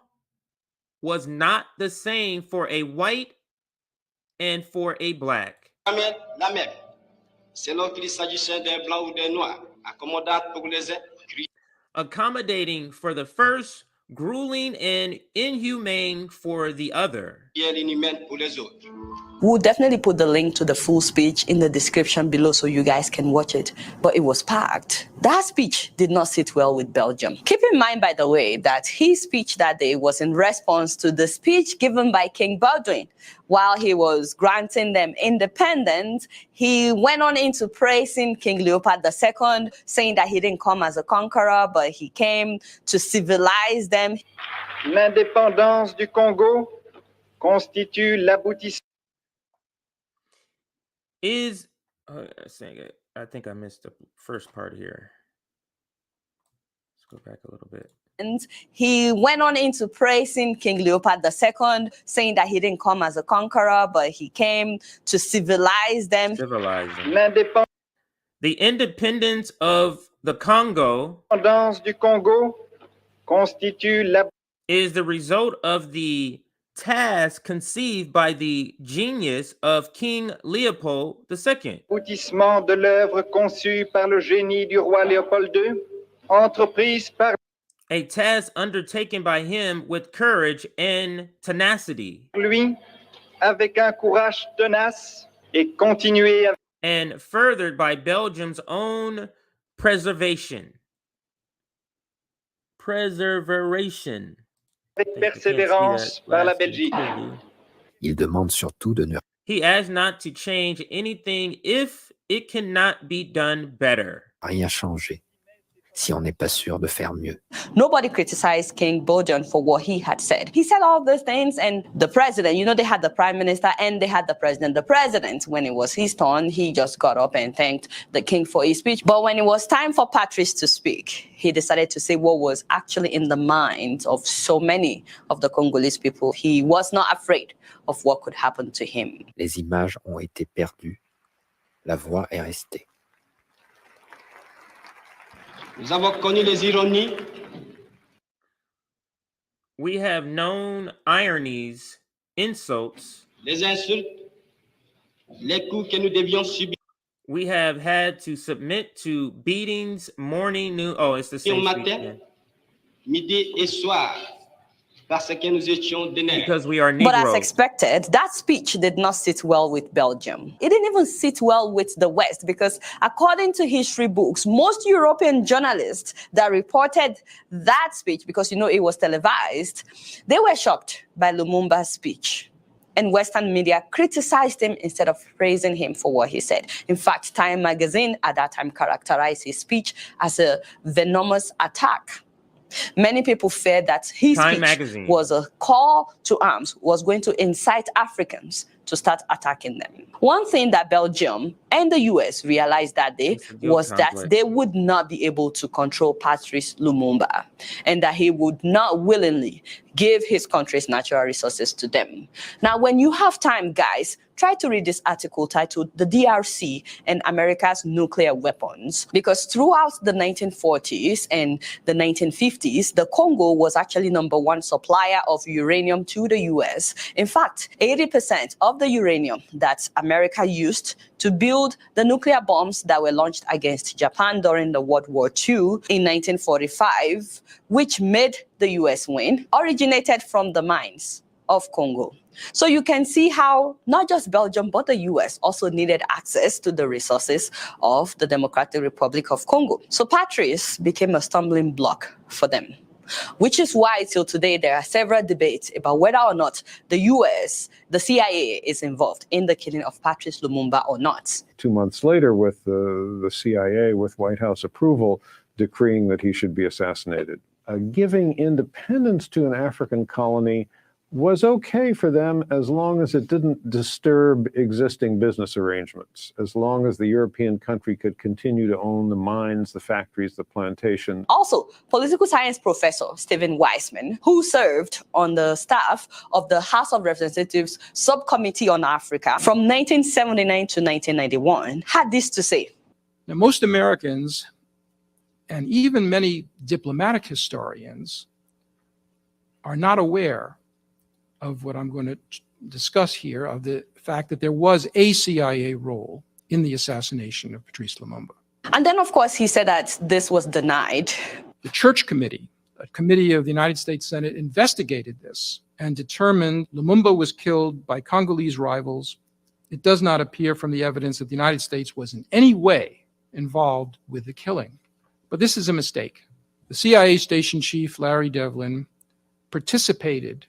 was not the same for a white and for a black. Jamais la même. Selon qu'il s'agissait d'un blanc ou d'un noir, accommodante pour les uns, accommodating for the first, grueling and inhumane for the other. We'll definitely put the link to the full speech in the description below so you guys can watch it, but it was packed. That speech did not sit well with Belgium. Keep in mind, by the way, that his speech that day was in response to the speech given by King Baudouin. While he was granting them independence, he went on into praising King Leopold II, saying that he didn't come as a conqueror, but he came to civilize them. L'indépendance du Congo constitue l'aboutissement. I think I missed the first part here. Let's go back a little bit. And he went on into praising King Leopold II, saying that he didn't come as a conqueror, but he came to civilize them. The independence of the Congo du Congo constitue is the result of the task conceived by the genius of King Leopold II. Aboutissement de l'œuvre conçue par le génie du roi Léopold II, entreprise par a task undertaken by him with courage and tenacity. Lui, avec un courage tenace et continué and furthered by Belgium's own preservation. Avec persévérance par la Belgique. Il demande surtout de ne. He asks not to change anything if it cannot be done better. Rien changer. si on n'est pas sûr de faire mieux. Nobody criticized King Belgium for what he had said. He said all those things, and the president, they had the prime minister and they had the president. The president, when it was his turn, he just got up and thanked the king for his speech. But when it was time for Patrice to speak, he decided to say what was actually in the minds of so many of the Congolese people. He was not afraid of what could happen to him. Les images ont été perdues. La voix est restée. Nous avons connu les ironies. We have known ironies, insults. Les insultes, les coups que nous devions subir. We have had to submit to beatings, morning, noon. Oh, it's the same Matin, speech, midi et soir, parce que nous étions des nègres. because we are But as Negroes. expected, that speech did not sit well with Belgium. It didn't even sit well with the West because according to history books, most European journalists that reported that speech, because it was televised, they were shocked by Lumumba's speech. And Western media criticized him instead of praising him for what he said. In fact, Time magazine at that time characterized his speech as a venomous attack. Many people feared that his Time speech magazine was a call to arms, was going to incite Africans to start attacking them. One thing that Belgium and the US realized that day was that they would not be able to control Patrice Lumumba and that he would not willingly give his country's natural resources to them. Now, when you have time, guys, try to read this article titled The DRC and America's Nuclear Weapons, because throughout the 1940s and the 1950s, the Congo was actually #1 supplier of uranium to the US. In fact, 80% of the uranium that America used to build the nuclear bombs that were launched against Japan during the World War II in 1945, which made the US win, originated from the mines of Congo. So you can see how not just Belgium, but the US also needed access to the resources of the Democratic Republic of Congo. So Patrice became a stumbling block for them, which is why till today there are several debates about whether or not the US, the CIA, is involved in the killing of Patrice Lumumba or not. 2 months later, with the CIA, with White House approval, decreeing that he should be assassinated. Giving independence to an African colony was okay for them as long as it didn't disturb existing business arrangements, as long as the European country could continue to own the mines, the factories, the plantation. Also, political science professor Stephen Weissman, who served on the staff of the House of Representatives Subcommittee on Africa from 1979 to 1991, had this to say. Now, most Americans, and even many diplomatic historians, are not aware of what I'm going to discuss here, of the fact that there was a CIA role in the assassination of Patrice Lumumba. And then, of course, he said that this was denied. The Church Committee, a committee of the United States Senate, investigated this and determined Lumumba was killed by Congolese rivals. It does not appear from the evidence that the United States was in any way involved with the killing. But this is a mistake. The CIA station chief, Larry Devlin, participated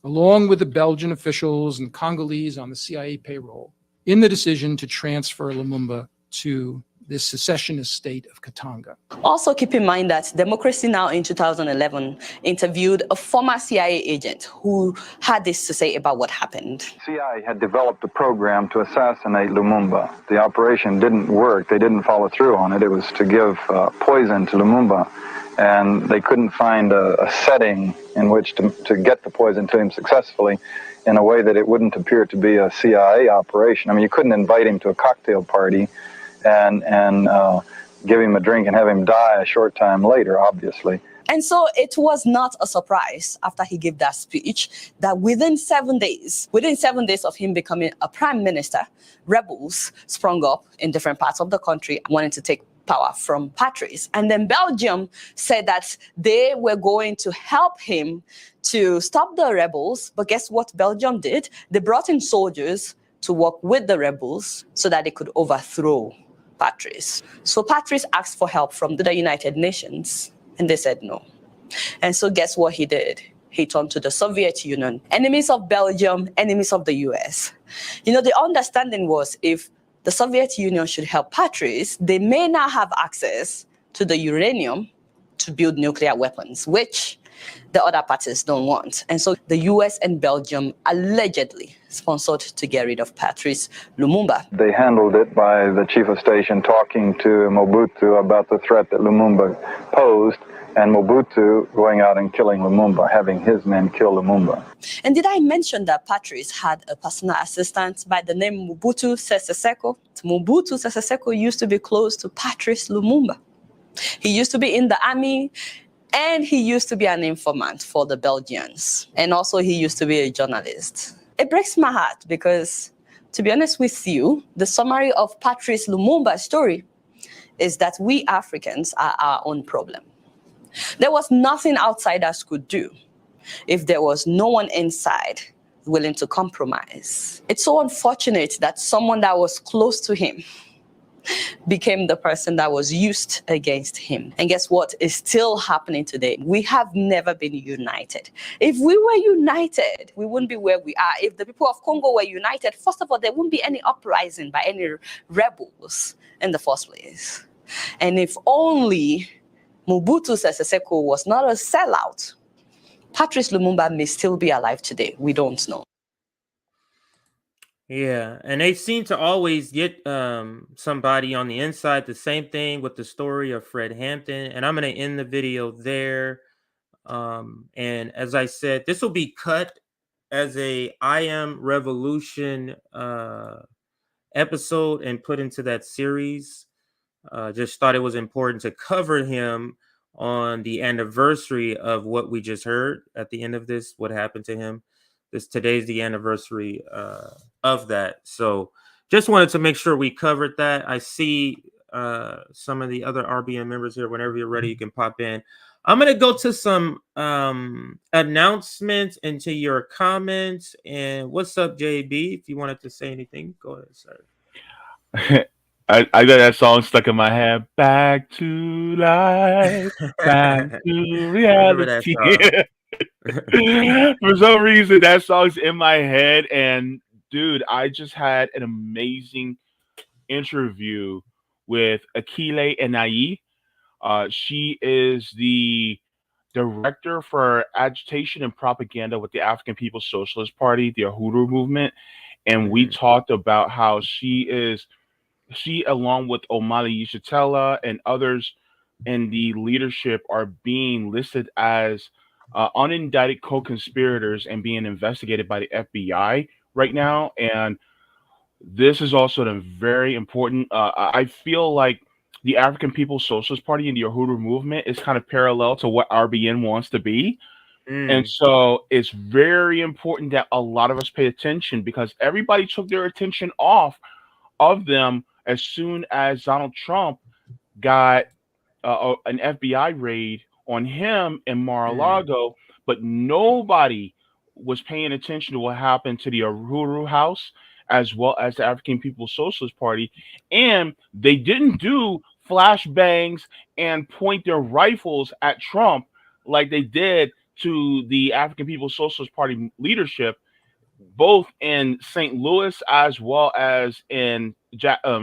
along with the Belgian officials and Congolese on the CIA payroll in the decision to transfer Lumumba to this secessionist state of Katanga. Also keep in mind that Democracy Now! In 2011 interviewed a former CIA agent who had this to say about what happened. CIA had developed a program to assassinate Lumumba. The operation didn't work. They didn't follow through on it. It was to give poison to Lumumba. And they couldn't find a setting in which to get the poison to him successfully in a way that it wouldn't appear to be a CIA operation. I mean, you couldn't invite him to a cocktail party and give him a drink and have him die a short time later, obviously. And so it was not a surprise after he gave that speech that within 7 days of him becoming a prime minister, rebels sprung up in different parts of the country wanting to take power from Partice. And then Belgium said that they were going to help him to stop the rebels. But guess what Belgium did? They brought in soldiers to work with the rebels so that they could overthrow Partice. So Partice asked for help from the United Nations, and they said no. And so guess what he did? He turned to the Soviet Union, enemies of Belgium, enemies of the US. The understanding was if the Soviet Union should help Patrice, they may now have access to the uranium to build nuclear weapons, which the other parties don't want. And so the US and Belgium allegedly sponsored to get rid of Patrice Lumumba. They handled it by the chief of station talking to Mobutu about the threat that Lumumba posed, and Mobutu going out and killing Lumumba, having his men kill Lumumba. And did I mention that Patrice had a personal assistant by the name Mobutu Sese Seko? Mobutu Sese Seko used to be close to Patrice Lumumba. He used to be in the army, and he used to be an informant for the Belgians. And also he used to be a journalist. It breaks my heart because, to be honest with you, the summary of Patrice Lumumba's story is that we Africans are our own problem. There was nothing outsiders could do if there was no one inside willing to compromise. It's so unfortunate that someone that was close to him became the person that was used against him. And guess what? It's still happening today. We have never been united. If we were united, we wouldn't be where we are. If the people of Congo were united, first of all, there wouldn't be any uprising by any rebels in the first place. And if only Mobutu Sese Seko was not a sellout, Patrice Lumumba may still be alive today. We don't know. Yeah, and they seem to always get somebody on the inside. The same thing with the story of Fred Hampton. And I'm going to end the video there. And as I said, this will be cut as a I Am Revolution episode and put into that series. Just thought it was important to cover him on the anniversary of what we just heard at the end of this, what happened to him. Today's the anniversary of that. So just wanted to make sure we covered that. I see some of the other RBN members here. Whenever you're ready, you can pop in. I'm going to go to some announcements and to your comments. And what's up, JB? If you wanted to say anything, go ahead, sir. I got that song stuck in my head. Back to life, back to reality. For some reason, that song's in my head. And dude, I just had an amazing interview with Akile Enayi. She is the director for agitation and propaganda with the African People's Socialist Party, the Uhuru movement. And we talked about how she, along with Omali Yeshitela and others in the leadership, are being listed as unindicted co-conspirators and being investigated by the FBI right now. And this is also very important. I feel like the African People's Socialist Party and the Uhuru movement is kind of parallel to what RBN wants to be. And so it's very important that a lot of us pay attention, because everybody took their attention off of them as soon as Donald Trump got an FBI raid on him in Mar-a-Lago, but nobody was paying attention to what happened to the Uhuru House as well as the African People's Socialist Party. And they didn't do flashbangs and point their rifles at Trump like they did to the African People's Socialist Party leadership, both in St. Louis as well as in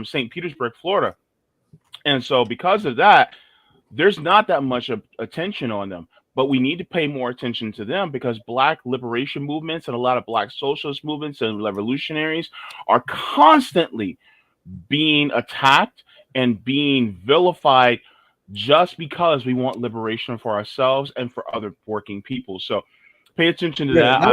St. Petersburg, Florida. And so because of that, there's not that much attention on them, but we need to pay more attention to them, because Black liberation movements and a lot of Black socialist movements and revolutionaries are constantly being attacked and being vilified just because we want liberation for ourselves and for other working people. So pay attention to that. I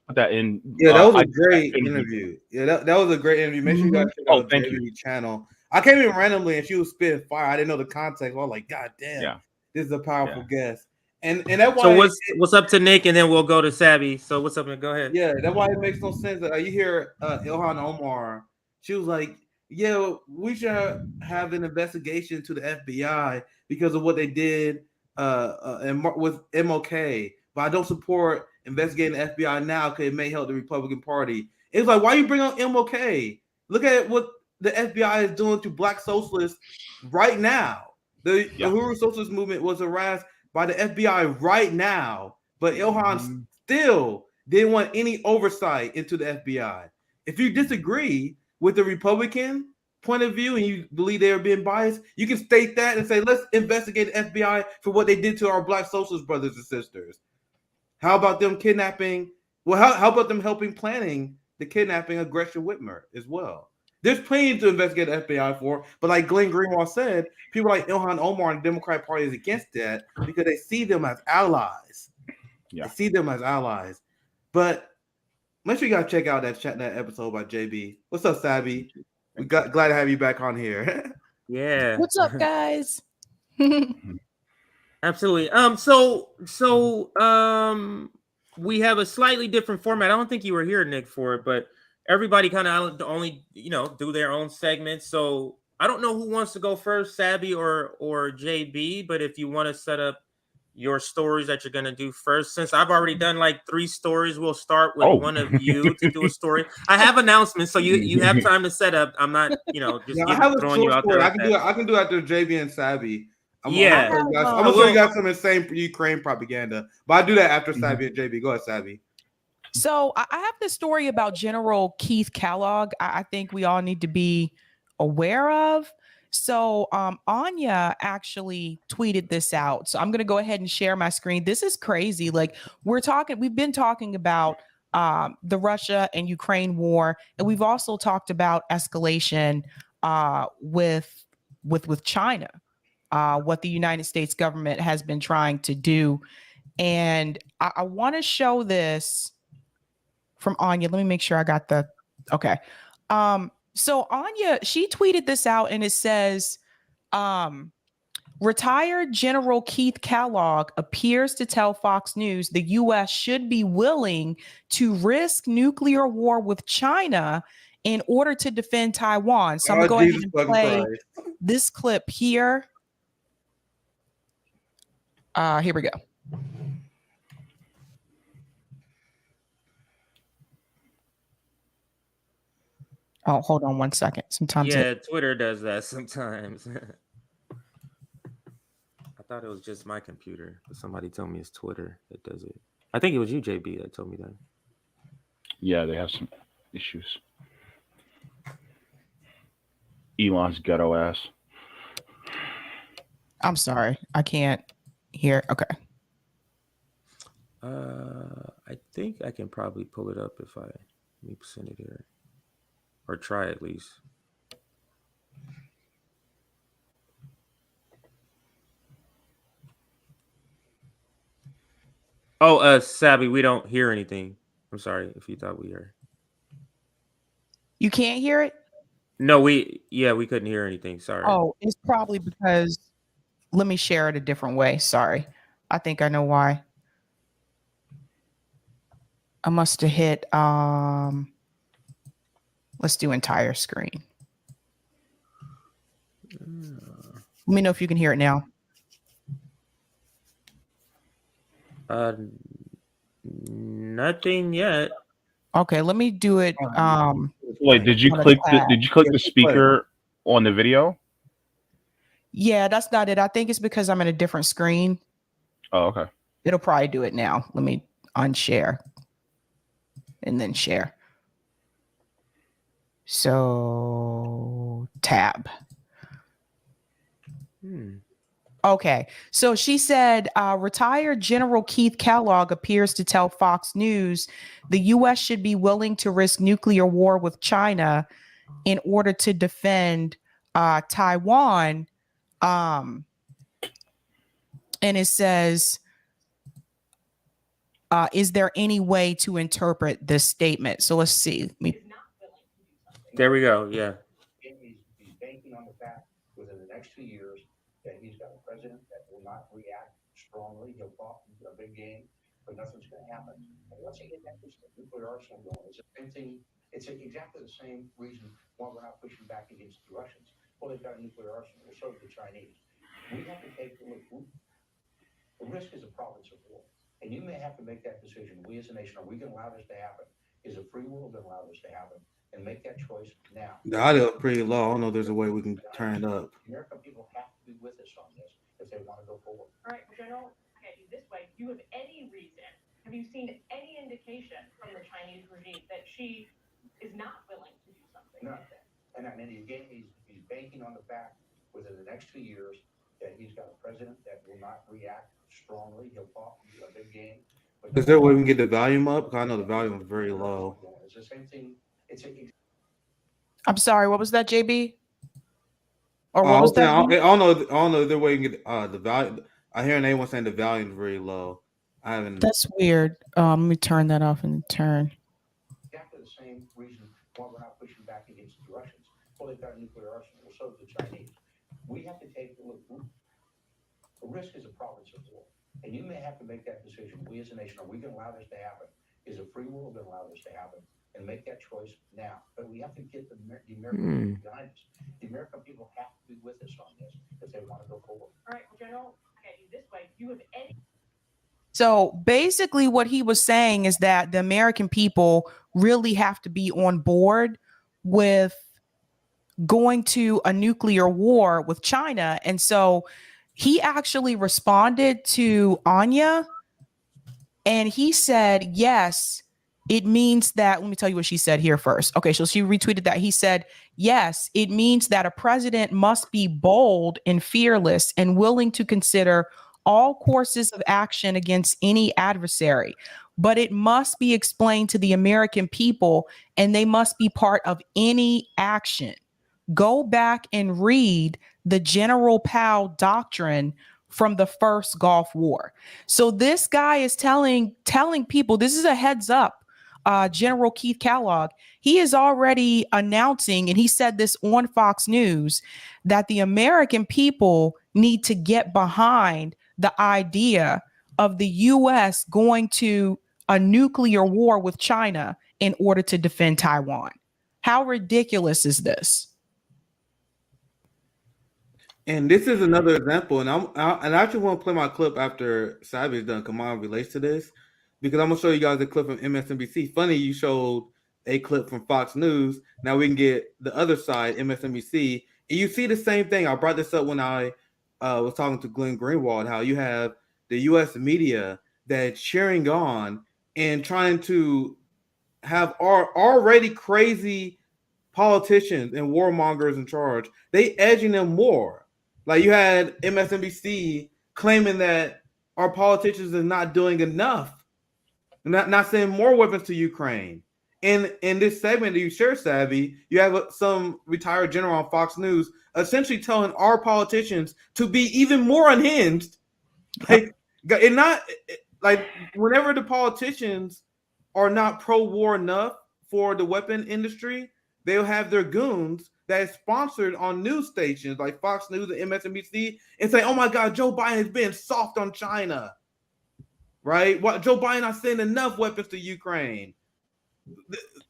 put that in. Yeah, that was a great interview. Yeah, that was a great interview. Make sure you guys check out the channel. I came in randomly and she was spitting fire. I didn't know the context. I was like, God damn, this is a powerful guest. And that's why. So what's up to Nick, and then we'll go to Savvy. So what's up, Nick? Go ahead. Yeah, that's why it makes no sense that you hear Ilhan Omar. She was like, yeah, we should have an investigation to the FBI because of what they did with MLK. But I don't support investigating the FBI now because it may help the Republican Party. It's like, why you bring up MLK? Look at what the FBI is doing to Black socialists right now. The Uhuru Socialist Movement was harassed by the FBI right now, but Ilhan still didn't want any oversight into the FBI. If you disagree with the Republican point of view and you believe they are being biased, you can state that and say, let's investigate the FBI for what they did to our black socialist brothers and sisters. How about them kidnapping? Well, how about them planning the kidnapping of Gretchen Whitmer as well? There's plenty to investigate the FBI for, but like Glenn Greenwald said, people like Ilhan Omar and the Democratic Party is against that because they see them as allies. Yeah. They see them as allies. But make sure you guys check out that episode by JB. What's up, Sabby? Glad to have you back on here. Yeah. What's up, guys? Absolutely. We have a slightly different format. I don't think you were here, Nick, for it, but everybody kind of only, do their own segments. So I don't know who wants to go first, Sabby or JB, but if you want to set up your stories that you're going to do first, since I've already done like 3 stories, we'll start with one of you to do a story. I have announcements, so you have time to set up. I'm not, just throwing you out there. I can do after JB and Sabby. I'm Yeah. gonna show you guys some insane Ukraine propaganda, but I do that after Sabby and JB. Go ahead, Sabby. So I have this story about General Keith Kellogg. I think we all need to be aware of. So Anya actually tweeted this out. So I'm going to go ahead and share my screen. This is crazy. Like we've been talking about the Russia and Ukraine war, and we've also talked about escalation with China, what the United States government has been trying to do. And I want to show this from Anya. Let me make sure I got okay. So Anya, she tweeted this out and it says, retired General Keith Kellogg appears to tell Fox News the U.S. should be willing to risk nuclear war with China in order to defend Taiwan. So I'm going to go ahead and play this clip here. Here we go. Oh, hold on one second. Sometimes Twitter does that sometimes. I thought it was just my computer, but somebody told me it's Twitter that does it. I think it was you, JB, that told me that. Yeah, they have some issues. Elon's ghetto ass. I'm sorry. I can't hear. Okay. I think I can probably pull it up if let me send it here. Or try at least. Oh, Sabby, we don't hear anything. I'm sorry if you thought we heard. You can't hear it? No, we couldn't hear anything. Sorry. Oh, it's probably because let me share it a different way. Sorry. I think I know why. I must have hit let's do entire screen. Let me know if you can hear it now. Nothing yet. Okay, let me do it. Wait, did you click the speaker on the video? Yeah, that's not it. I think it's because I'm in a different screen. Oh, okay. It'll probably do it now. Let me unshare and then share. So tab. Okay. So she said, retired General Keith Kellogg appears to tell Fox News the U.S. should be willing to risk nuclear war with China in order to defend Taiwan. And it says, is there any way to interpret this statement? So let's see. There we go. Yeah. He's banking on the fact within the next 2 years that he's got a president that will not react strongly. He'll talk a big game, but nothing's going to happen. And once you get that nuclear arsenal going, it's the same thing. It's exactly the same reason why we're not pushing back against the Russians. Well, they've got a nuclear arsenal. So do the Chinese. We have to take the risk is a province of war. And you may have to make that decision. We as a nation, are we going to allow this to happen? Is the free world going to allow this to happen? And make that choice now. The audio is pretty low. I don't know if there's a way we can turn it up. American people have to be with us on this if they want to go forward. All right, General, okay, this way, do you have any reason, have you seen any indication from the Chinese regime that she is not willing to do something like that? And I mean, you gave me years that he's got a president that will not react strongly. He'll talk a big game. Is there a way we can get the volume up? 'Cause I know the volume is very low. It's the same thing. I'm sorry, what was that, JB? Or I what was was saying, that? I don't know. I don't know if there way we can get the volume. I hear anyone saying the volume is very low. I haven't. That's weird. Let me turn that off and turn. Exactly the same reason why we're not pushing back against the Russians. Well, they've got a nuclear arsenal. Well, so do the Chinese. We have to take a look. The risk is a province of war, and you may have to make that decision. We as a nation, are we going to allow this to happen? Is a free world going to allow this to happen? And make that choice now. But we have to get the American people behind us. The American people have to be with us on this if they want to go forward. All right, well, General, okay, this way, do you have any? So basically what he was saying is that the American people really have to be on board with going to a nuclear war with China. And so he actually responded to Anya and he said, yes, it means that, let me tell you what she said here first. Okay, so she retweeted that. He said, yes, it means that a president must be bold and fearless and willing to consider all courses of action against any adversary, but it must be explained to the American people and they must be part of any action. Go back and read the General Powell Doctrine from the first Gulf War. So this guy is telling people, this is a heads up. General Keith Kellogg, he is already announcing, and he said this on Fox News, that the American people need to get behind the idea of the U.S. going to a nuclear war with China in order to defend Taiwan. How ridiculous is this? And this is another example, and I actually want to play my clip after Savvy is done. Kamal relates to this because I'm gonna show you guys a clip from MSNBC. Funny you showed a clip from Fox News. Now we can get the other side, MSNBC, and you see the same thing. I brought this up when I was talking to Glenn Greenwald, how you have the U.S. media that's cheering on and trying to have our already crazy politicians and warmongers in charge. They edging them more. Like you had MSNBC claiming that our politicians are not doing enough, not sending more weapons to Ukraine. In this segment that you share, Savvy, you have some retired general on Fox News essentially telling our politicians to be even more unhinged. Like, and not like whenever the politicians are not pro-war enough for the weapon industry, they'll have their goons that is sponsored on news stations like Fox News and MSNBC and say, oh my God, Joe Biden has been soft on China, right? Joe Biden not sending enough weapons to Ukraine.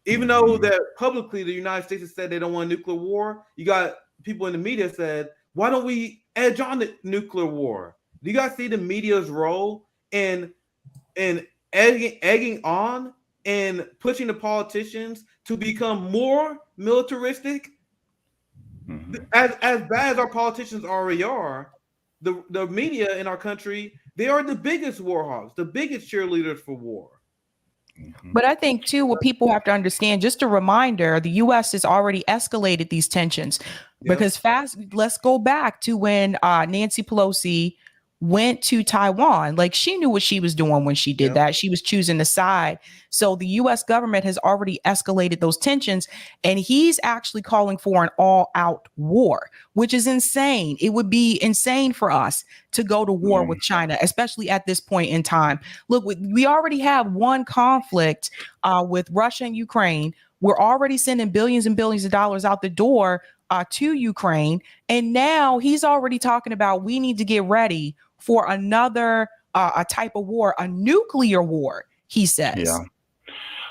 Even though that publicly the United States has said they don't want a nuclear war, you got people in the media said, why don't we edge on the nuclear war? Do you guys see the media's role in egging on and pushing the politicians to become more militaristic? As bad as our politicians already are, the media in our country, they are the biggest war hawks, the biggest cheerleaders for war. But I think, too, what people have to understand, just a reminder, the U.S. has already escalated these tensions because let's go back to when Nancy Pelosi went to Taiwan. Like she knew what she was doing when she did that. She was choosing the side. So the U.S. government has already escalated those tensions, and he's actually calling for an all-out war, which is insane. It would be insane for us to go to war with China, especially at this point in time. Look, we already have one conflict with Russia and Ukraine. We're already sending billions and billions of dollars out the door to Ukraine. And now he's already talking about we need to get ready for another a type of war, a nuclear war, he says. Yeah.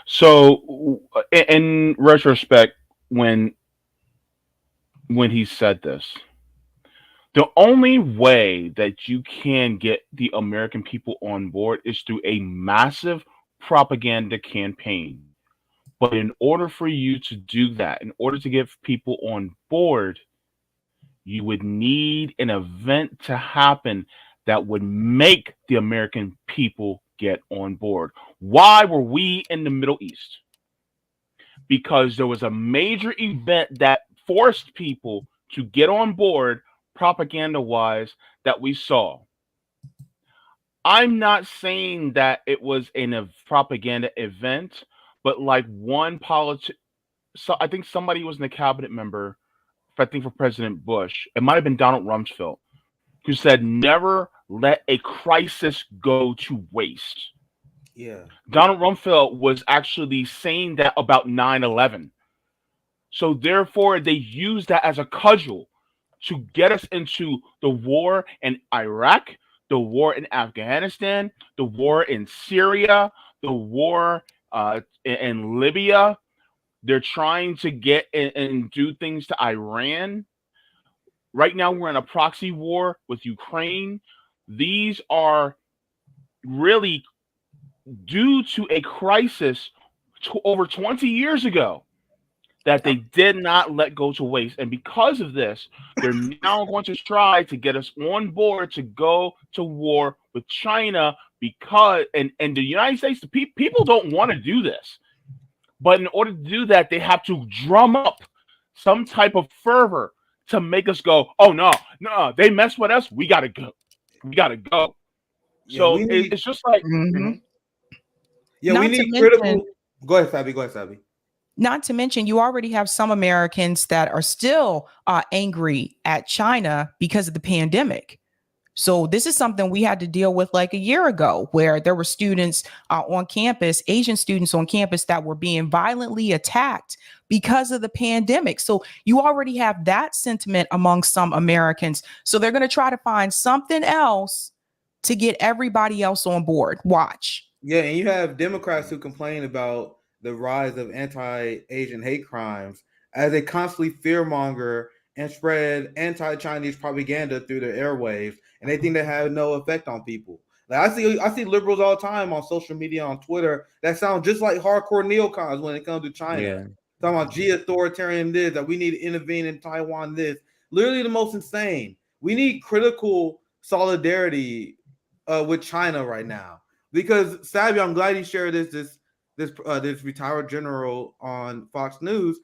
So in retrospect, when he said this, the only way that you can get the American people on board is through a massive propaganda campaign. But in order for you to do that, in order to get people on board, you would need an event to happen that would make the American people get on board. Why were we in the Middle East? Because there was a major event that forced people to get on board propaganda-wise that we saw. I'm not saying that it was in a propaganda event, but like one so I think somebody was in the cabinet member, I think for President Bush. It might have been Donald Rumsfeld, who said, "Never let a crisis go to waste." Yeah. Donald Rumsfeld was actually saying that about 9/11. So therefore, they used that as a cudgel to get us into the war in Iraq, the war in Afghanistan, the war in Syria, the war in Libya. They're trying to get and do things to Iran. Right now, we're in a proxy war with Ukraine. These are really due to a crisis over 20 years ago that they did not let go to waste. And because of this, they're now going to try to get us on board to go to war with China because, and the United States, people don't want to do this. But in order to do that, they have to drum up some type of fervor to make us go, oh, no, they mess with us. We got to go. We got to go. Yeah, So it's just like. Yeah, Not we to need mention- critical. Go ahead, Fabi. Go ahead, Fabi. Not to mention, you already have some Americans that are still angry at China because of the pandemic. So this is something we had to deal with like a year ago, where there were students on campus, Asian students on campus, that were being violently attacked because of the pandemic. So you already have that sentiment among some Americans. So they're going to try to find something else to get everybody else on board. Watch. Yeah, and you have Democrats who complain about the rise of anti-Asian hate crimes as they constantly fearmonger and spread anti-Chinese propaganda through their airwaves, and they think they have no effect on people. Like I see liberals all the time on social media, on Twitter, that sound just like hardcore neocons when it comes to China. Yeah. Talking about authoritarian this, that we need to intervene in Taiwan this. Literally the most insane. We need critical solidarity with China right now. Because Savvy, I'm glad you shared this retired general on Fox News,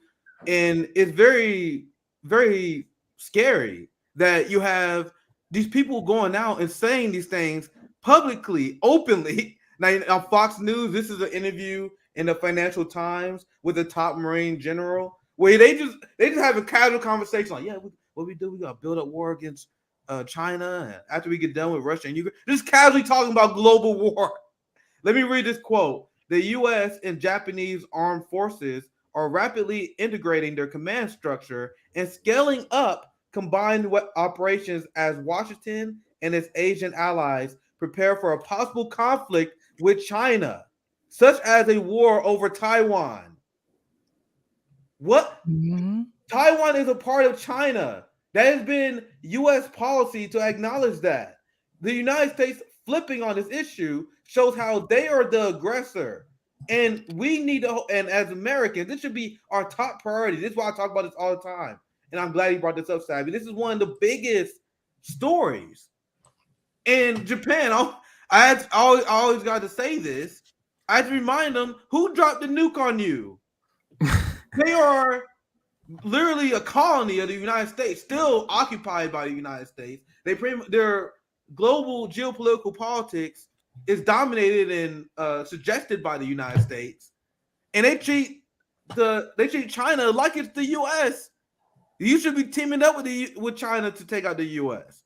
and it's very, very scary that you have these people going out and saying these things publicly, openly. Now on Fox News, this is an interview in the Financial Times with a top Marine general, where they just have a casual conversation like, yeah, what we do, we gotta build up war against China, and after we get done with Russia and Ukraine, just casually talking about global war. Let me read this quote. The U.S. and Japanese armed forces are rapidly integrating their command structure and scaling up combined operations as Washington and its Asian allies prepare for a possible conflict with China, such as a war over Taiwan. What? Mm-hmm. Taiwan is a part of China. That has been U.S. policy to acknowledge that. The United States flipping on this issue shows how they are the aggressor. And we need to, and as Americans, this should be our top priority. This is why I talk about this all the time. And I'm glad you brought this up, Savvy. This is one of the biggest stories. In Japan, I always got to say this. I had to remind them, who dropped the nuke on you? They are literally a colony of the United States, still occupied by the United States. Their global geopolitical politics is dominated and suggested by the United States, and they treat China like it's the U.S. You should be teaming up with China to take out the U.S.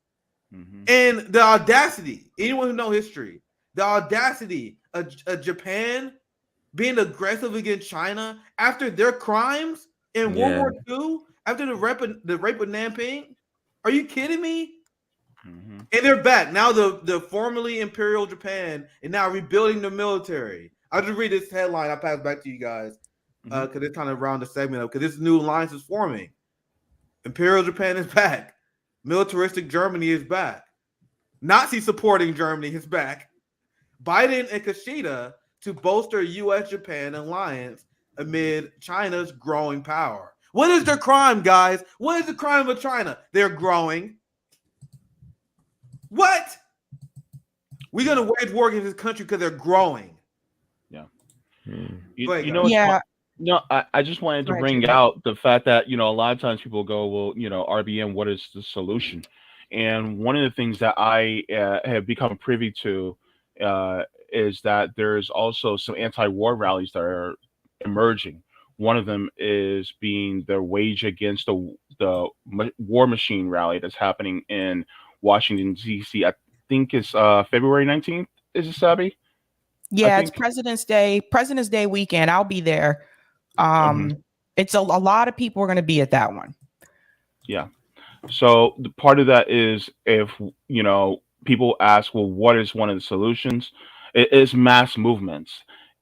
Mm-hmm. And the audacity, anyone who knows history, the audacity of Japan being aggressive against China after their crimes in World War II, after the rape of Nanping. Are you kidding me? Mm-hmm. And they're back now. The formerly imperial Japan is now rebuilding the military. I'll just read this headline. I'll pass back to you guys because it's kind of round the segment up because this new alliance is forming. Imperial Japan is back. Militaristic Germany is back. Nazi supporting Germany is back. Biden and Kishida to bolster U.S.-Japan alliance amid China's growing power. What is their crime, guys? What is the crime of China? They're growing. What? We're gonna wage war against this country because they're growing. Yeah. Go ahead, you know, Yeah. No, I just wanted to Go ahead, bring Julie. out the fact that, a lot of times people go, well, RBN, what is the solution? And one of the things that I have become privy to is that there's also some anti-war rallies that are emerging. One of them is being the Wage Against the War Machine rally that's happening in Washington, D.C. I think it's February 19th. Is it, Sabi? Yeah, it's President's Day weekend. I'll be there. It's a lot of people are going to be at that one. Yeah. So the part of that is if, people ask, well, what is one of the solutions? It is mass movements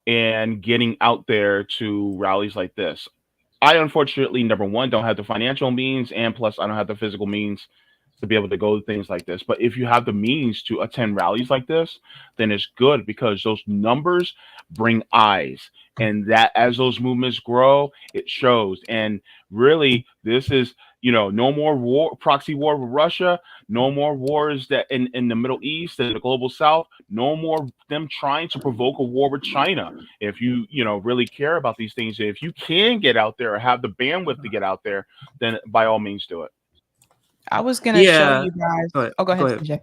and getting out there to rallies like this. I unfortunately, number one, don't have the financial means, and plus I don't have the physical means to be able to go to things like this. But if you have the means to attend rallies like this, then it's good because those numbers bring eyes. And that as those movements grow, it shows. And really, this is, no more war, proxy war with Russia, no more wars that in the Middle East and the global South, no more them trying to provoke a war with China. If you, really care about these things, if you can get out there or have the bandwidth to get out there, then by all means do it. I was going to show Yeah. you guys. Go ahead. Oh, go ahead, Go ahead. CJ.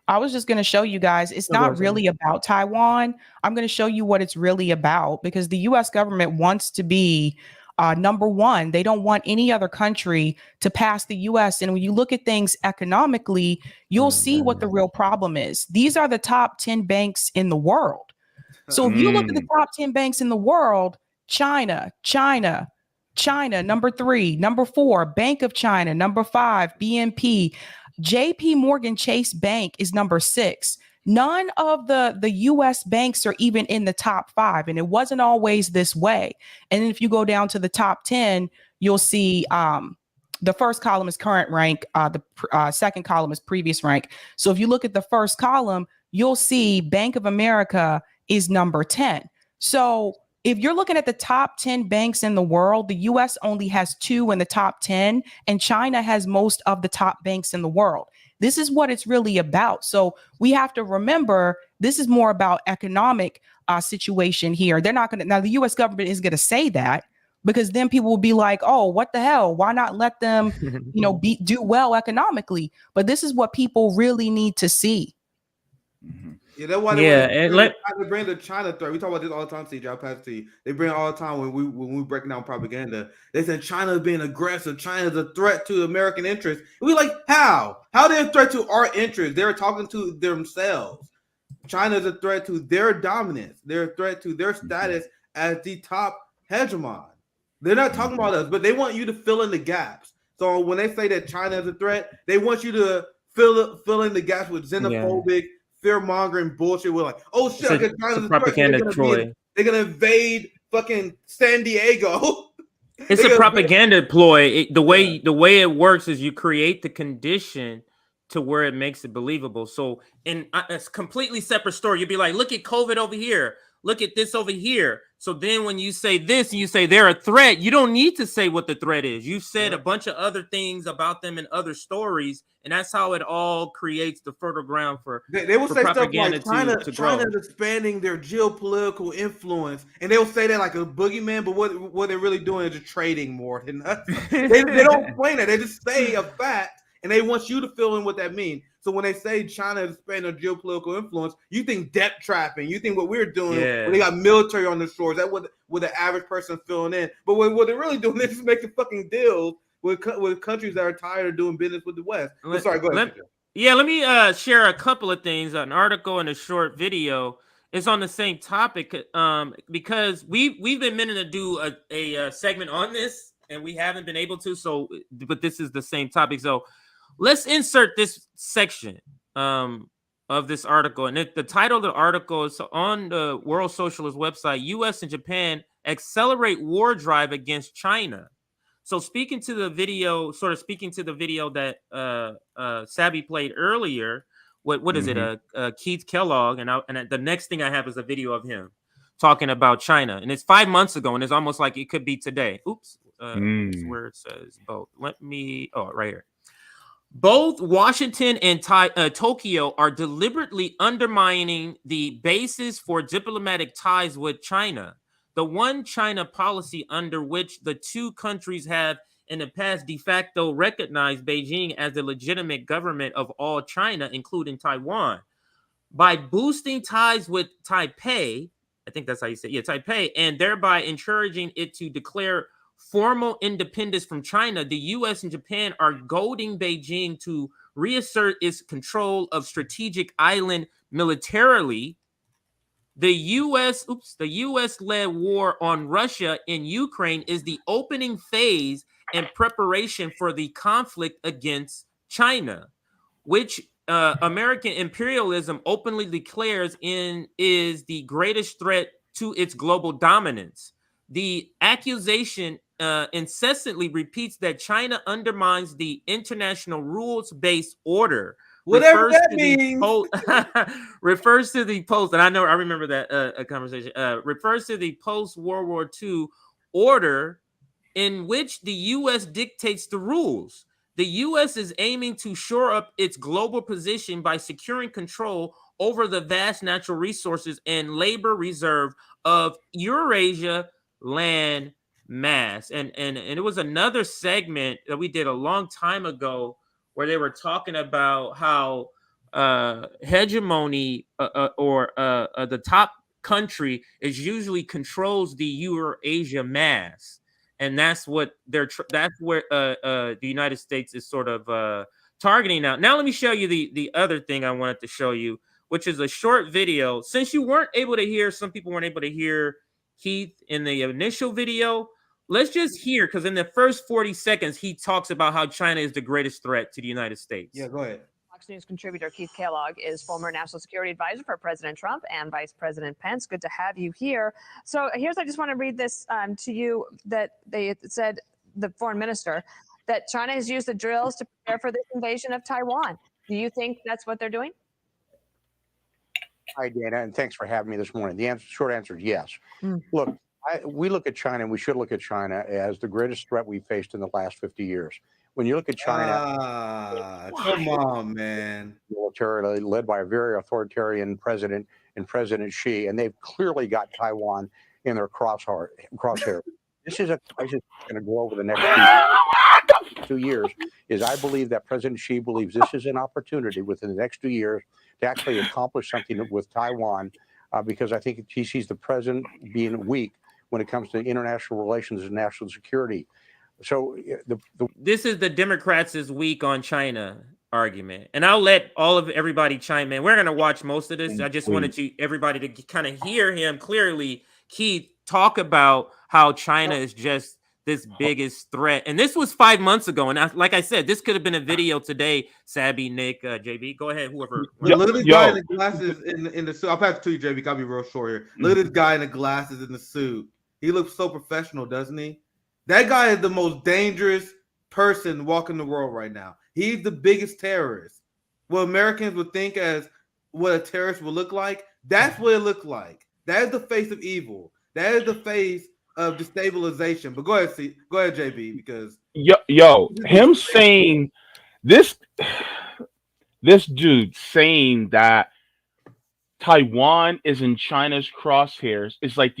I was just going to show you guys. It's No, go not ahead, really about Taiwan. I'm going to show you what it's really about because the U.S. government wants to be number one. They don't want any other country to pass the U.S. And when you look at things economically, you'll see what the real problem is. These are the top 10 banks in the world. So if you look at the top 10 banks in the world, China, number 3, number 4, Bank of China, number 5, BNP, JP Morgan Chase Bank is number 6. None of the US banks are even in the top 5, and it wasn't always this way. And then if you go down to the top 10, you'll see the first column is current rank, the second column is previous rank. So if you look at the first column, you'll see Bank of America is number 10. So if you're looking at the top 10 banks in the world, the US only has 2 in the top 10, and China has most of the top banks in the world. This is what it's really about. So we have to remember this is more about economic situation here. They're not going to, now the US government is going to say that because then people will be like, oh, what the hell? Why not let them, do well economically? But this is what people really need to see. Yeah, that's why they bring the China threat. We talk about this all the time, CJ. I'll pass it to you. They bring it all the time when we break down propaganda. They said China's being aggressive. China's a threat to American interests. And we like, how? How they a threat to our interests? They're talking to themselves. China's a threat to their dominance. They're a threat to their status as the top hegemon. They're not talking about us, but they want you to fill in the gaps. So when they say that China is a threat, they want you to fill in the gaps with xenophobic, fear-mongering bullshit. We're like, oh shit, it's a propaganda ploy. They're gonna invade fucking San Diego. It's a propaganda ploy. The way it works is you create the condition to where it makes it believable. So it's a completely separate story. You'd be like, look at COVID over here. Look at this over here. So then when you say this and you say they're a threat, you don't need to say what the threat is. You've said a bunch of other things about them in other stories, and that's how it all creates the fertile ground for they will say stuff like to grow. China's expanding their geopolitical influence, and they'll say that like a boogeyman, but what they're really doing is just trading more than us. They don't explain that. They just say a fact, and they want you to fill in what that means. So when they say China is expanding their geopolitical influence, you think debt trapping. You think what we're doing, when they got military on the shores, that's what the average person filling in. But what they're really doing is just making fucking deals with countries that are tired of doing business with the West. Sorry, go ahead. Let me share a couple of things. An article and a short video is on the same topic because we've been meaning to do a segment on this, and we haven't been able to. So, but this is the same topic. So let's insert this section of this article. And the title of the article is on the World Socialist website, U.S. and Japan accelerate war drive against China. So speaking to the video that Sabby played earlier, what is it? Keith Kellogg. And the next thing I have is a video of him talking about China. And it's 5 months ago, and it's almost like it could be today. Oops. That's where it says both. Right here. Both Washington and Tokyo are deliberately undermining the basis for diplomatic ties with China. the one China policy under which the two countries have in the past de facto recognized Beijing as the legitimate government of all China, including Taiwan. By boosting ties with Taipei, I think that's how you say it, yeah, Taipei, and thereby encouraging it to declare formal independence from China, the U.S. and Japan are goading Beijing to reassert its control of strategic island militarily. The U.S.-led war on Russia in Ukraine is the opening phase and preparation for the conflict against China, which American imperialism openly declares is the greatest threat to its global dominance. The accusation incessantly repeats that China undermines the international rules-based order. Whatever that means. Refers to the post, and I remember that conversation. Refers to the post-World War II order in which the U.S. dictates the rules. The U.S. is aiming to shore up its global position by securing control over the vast natural resources and labor reserve of Eurasia land mass. And it was another segment that we did a long time ago where they were talking about how hegemony or the top country is usually controls the Eurasia mass. And that's what that's where the United States is sort of targeting now. Now, let me show you the other thing I wanted to show you, which is a short video. Since you weren't able to hear, some people weren't able to hear Keith in the initial video, let's just hear, because in the first 40 seconds, he talks about how China is the greatest threat to the United States. Yeah, go ahead. Fox News contributor Keith Kellogg is former national security advisor for President Trump and Vice President Pence. Good to have you here. So I just want to read this to you, that they said, the foreign minister, that China has used the drills to prepare for this invasion of Taiwan. Do you think that's what they're doing? Hi, Dana, and thanks for having me this morning. The short answer is yes. Look, we look at China, and we should look at China as the greatest threat we faced in the last 50 years. When you look at China, come on, man, militarily led by a very authoritarian president and President Xi, and they've clearly got Taiwan in their crosshair. This is a crisis that's going to go over the next 2 years. I believe that President Xi believes this is an opportunity within the next 2 years to actually accomplish something with Taiwan, because I think he sees the president being weak when it comes to international relations and national security. So this is the Democrats is weak on China argument, and I'll let everybody chime in. We're going to watch most of this. I just wanted everybody to kind of hear him clearly, Keith, talk about how China is just this biggest threat. And this was 5 months ago. And like I said, this could have been a video today. Sabby, Nick, JB, go ahead, whoever. Look at this guy in the glasses in the suit. I'll pass it to you, JB. Gotta be real short here. Look at this guy in the glasses in the suit. He looks so professional, doesn't he? That guy is the most dangerous person walking the world right now. He's the biggest terrorist. What Americans would think as what a terrorist would look like, that's what it looked like. That is the face of evil. That is the face of destabilization. But go ahead, JB, because him saying this dude saying that Taiwan is in China's crosshairs is like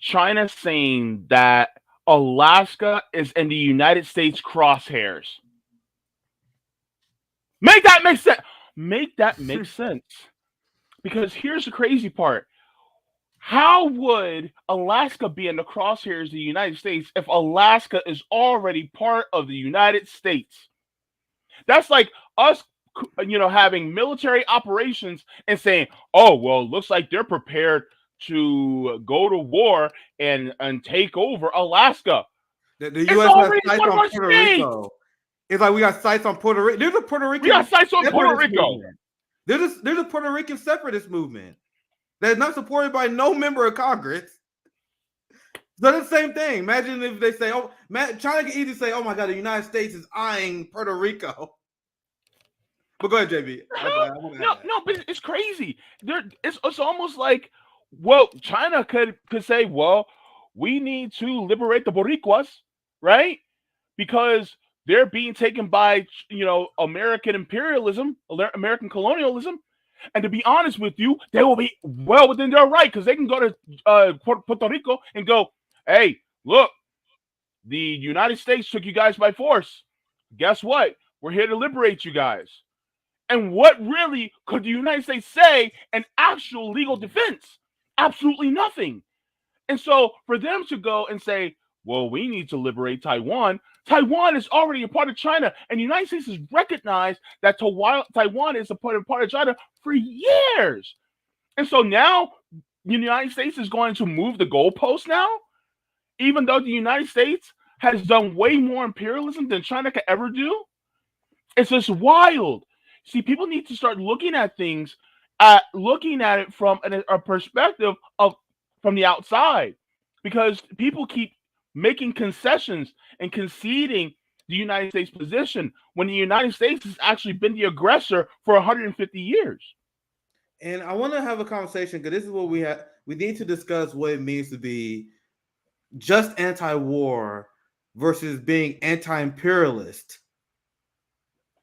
China saying that Alaska is in the United States crosshairs. Make that make sense. Make that make sense. Because here's the crazy part. How would Alaska be in the crosshairs of the United States if Alaska is already part of the United States? That's like us, having military operations and saying, oh, well, it looks like they're prepared to go to war and take over Alaska. The U.S. has sites on Puerto Rico. It's like we got sites on Puerto Rico. There's a Puerto Rican. We got sites on Puerto Rico. There's a Puerto Rican separatist movement that is not supported by no member of Congress. So it's the same thing. Imagine if they say, "Oh, China can easily say, oh my God, the United States is eyeing Puerto Rico." But go ahead, JB. No, but it's crazy. It's almost like, well, China could say, well, we need to liberate the Boricuas, right? Because they're being taken by, American imperialism, American colonialism. And to be honest with you, they will be well within their right because they can go to Puerto Rico and go, hey, look, the United States took you guys by force. Guess what? We're here to liberate you guys. And what really could the United States say in actual legal defense? Absolutely nothing. And so for them to go and say, well, we need to liberate Taiwan. Taiwan is already a part of China, and the United States has recognized that Taiwan is a part of China for years. And so now the United States is going to move the goalpost now, even though the United States has done way more imperialism than China could ever do. It's just wild. See, people need to start looking at things, looking at it from a perspective of from the outside, because people keep making concessions and conceding the United States position when the United States has actually been the aggressor for 150 years. And I want to have a conversation because this is what we have. We need to discuss what it means to be just anti-war versus being anti-imperialist.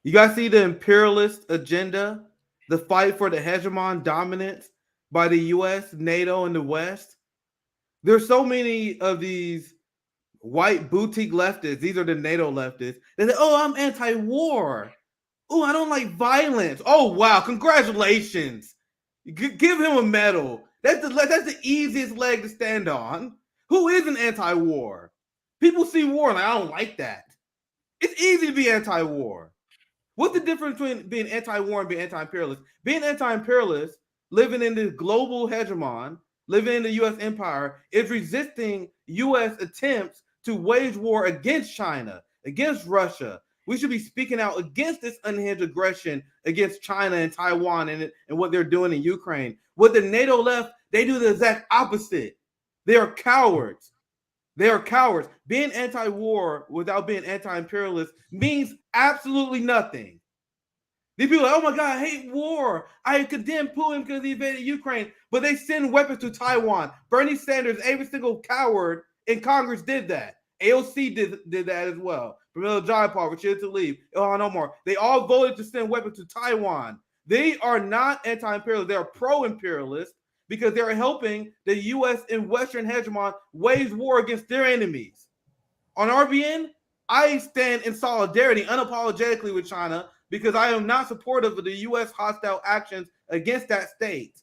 You guys see the imperialist agenda, the fight for the hegemon dominance by the US, NATO, and the West. There's so many of these white boutique leftists. These are the NATO leftists. They say, oh, I'm anti-war. Oh, I don't like violence. Oh, wow. Congratulations. Give him a medal. That's the easiest leg to stand on. Who isn't anti-war? People see war and I don't like that. It's easy to be anti-war. What's the difference between being anti-war and being anti-imperialist? Being anti-imperialist, living in the global hegemon, living in the U.S. empire, is resisting U.S. attempts to wage war against China, against Russia. We should be speaking out against this unhinged aggression against China and Taiwan and what they're doing in Ukraine. With the NATO left, they do the exact opposite. They are cowards. They are cowards. Being anti-war without being anti-imperialist means absolutely nothing. These people are like, oh my God, I hate war. I condemn Putin because he invaded Ukraine, but they send weapons to Taiwan. Bernie Sanders, every single coward in Congress did that. AOC did that as well. Pramila Jayapal, Rashida Tlaib, Ilhan Omar. They all voted to send weapons to Taiwan. They are not anti-imperialist. They are pro-imperialist because they're helping the U.S. and Western hegemon wage war against their enemies. On RBN, I stand in solidarity unapologetically with China because I am not supportive of the U.S. hostile actions against that state.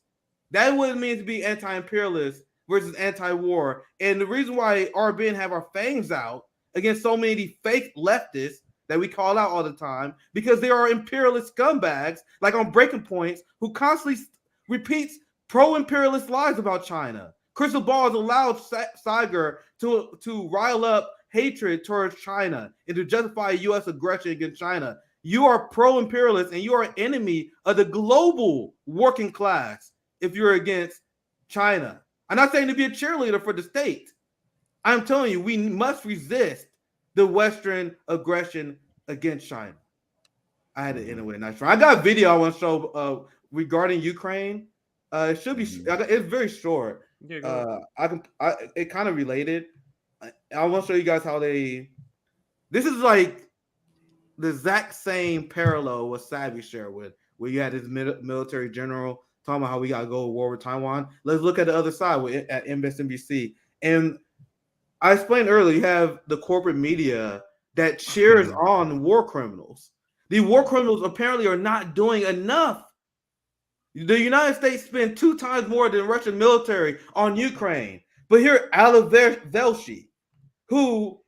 That's what it means to be anti-imperialist versus anti-war. And the reason why RBN have our fangs out against so many fake leftists that we call out all the time, because they are imperialist scumbags, like on Breaking Points, who constantly repeats pro-imperialist lies about China. Crystal Ball has allowed Saiger to rile up hatred towards China and to justify U.S. aggression against China. You are pro-imperialist and you are an enemy of the global working class if you're against China. I'm not saying to be a cheerleader for the state. I'm telling you, we must resist the Western aggression against China. I had to end it with a nice try. I got a video I want to show regarding Ukraine. It should be. It's very short. It kind of related. I want to show you guys how they. This is like the exact same parallel what Savvy shared with, where you had this military general talking about how we got to go to war with Taiwan. Let's look at the other side at MSNBC. And I explained earlier, you have the corporate media that cheers on war criminals. The war criminals apparently are not doing enough. The United States spent 2 times more than Russian military on Ukraine. But here, Ala Velshi, who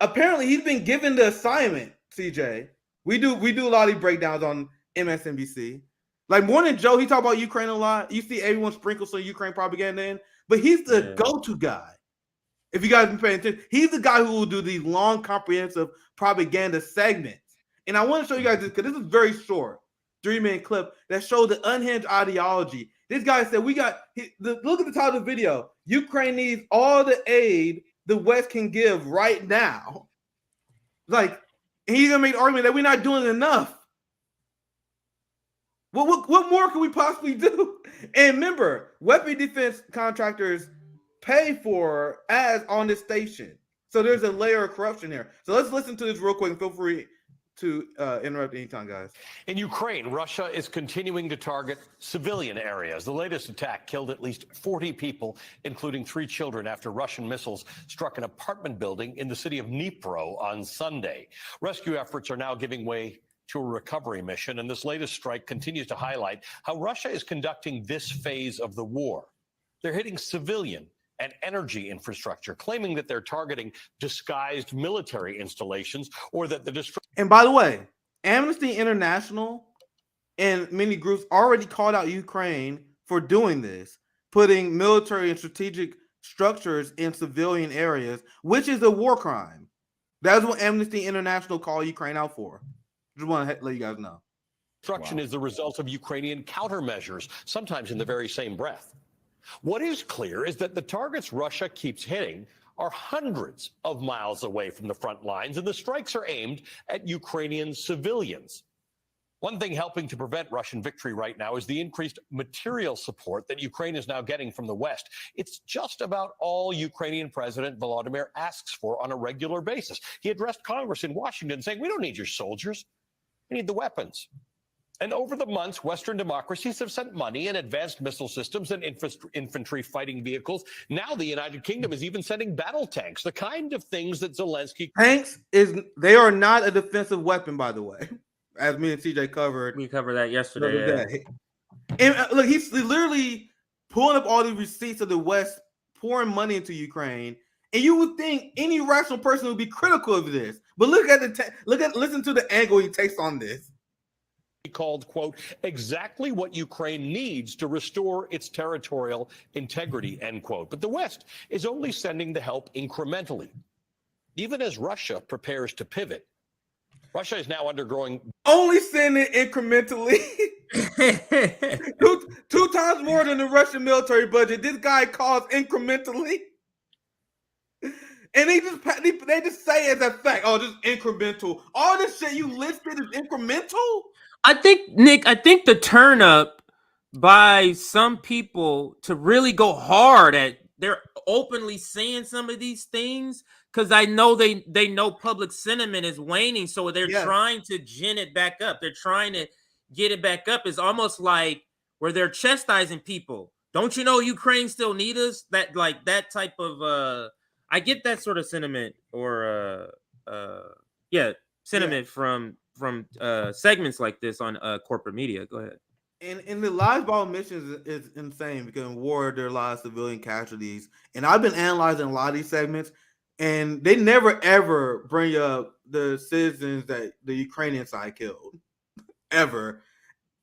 apparently he's been given the assignment, CJ. We do a lot of these breakdowns on MSNBC. Like Morning Joe, he talk about Ukraine a lot. You see everyone sprinkle some Ukraine propaganda in, but he's the go-to guy. If you guys been paying attention, he's the guy who will do these long, comprehensive propaganda segments. And I want to show you guys this because this is very short, 3-minute clip that shows the unhinged ideology. This guy said, look at the title of the video. Ukraine needs all the aid the West can give right now. Like, and he's gonna make the argument that we're not doing enough. What more can we possibly do? And remember, weapon defense contractors pay for ads on this station. So there's a layer of corruption here. So let's listen to this real quick and feel free to interrupt anytime, guys. In Ukraine, Russia is continuing to target civilian areas. The latest attack killed at least 40 people, including 3 children, after Russian missiles struck an apartment building in the city of Dnipro on Sunday. Rescue efforts are now giving way to a recovery mission, and this latest strike continues to highlight how Russia is conducting this phase of the war. They're hitting civilian and energy infrastructure, claiming that they're targeting disguised military installations or that the destruction. And by the way, Amnesty International and many groups already called out Ukraine for doing this, putting military and strategic structures in civilian areas, which is a war crime. That's what Amnesty International called Ukraine out for. Just want to let you guys know. Destruction is the result of Ukrainian countermeasures, sometimes in the very same breath. What is clear is that the targets Russia keeps hitting are hundreds of miles away from the front lines, and the strikes are aimed at Ukrainian civilians. One thing helping to prevent Russian victory right now is the increased material support that Ukraine is now getting from the West. It's just about all Ukrainian President Volodymyr asks for on a regular basis. He addressed Congress in Washington saying, "We don't need your soldiers. We need the weapons." And over the months, Western democracies have sent money and advanced missile systems and infantry fighting vehicles. Now the United Kingdom is even sending battle tanks, the kind of things that Zelensky... Tanks, they are not a defensive weapon, by the way, as me and TJ covered. We covered that yesterday. And look, he's literally pulling up all these receipts of the West, pouring money into Ukraine. And you would think any rational person would be critical of this. But listen to the angle he takes on this. Called, quote, exactly what Ukraine needs to restore its territorial integrity, end quote. But the West is only sending the help incrementally. Even as Russia prepares to pivot, Russia is now undergoing... Only sending incrementally. two times more than the Russian military budget. This guy calls incrementally. And they just say as a fact, oh, just incremental. All this shit you listed is incremental? I think, Nick, the turn up by some people to really go hard at, they're openly saying some of these things because I know they know public sentiment is waning. So they're trying to gin it back up. They're trying to get it back up. It's almost like where they're chastising people. Don't you know Ukraine still need us? That like that type of I get that sort of sentiment or sentiment from segments like this on corporate media. Go ahead. And the lives by omission is insane because in war there are a lot of civilian casualties. And I've been analyzing a lot of these segments, and they never ever bring up the citizens that the Ukrainian side killed. Ever.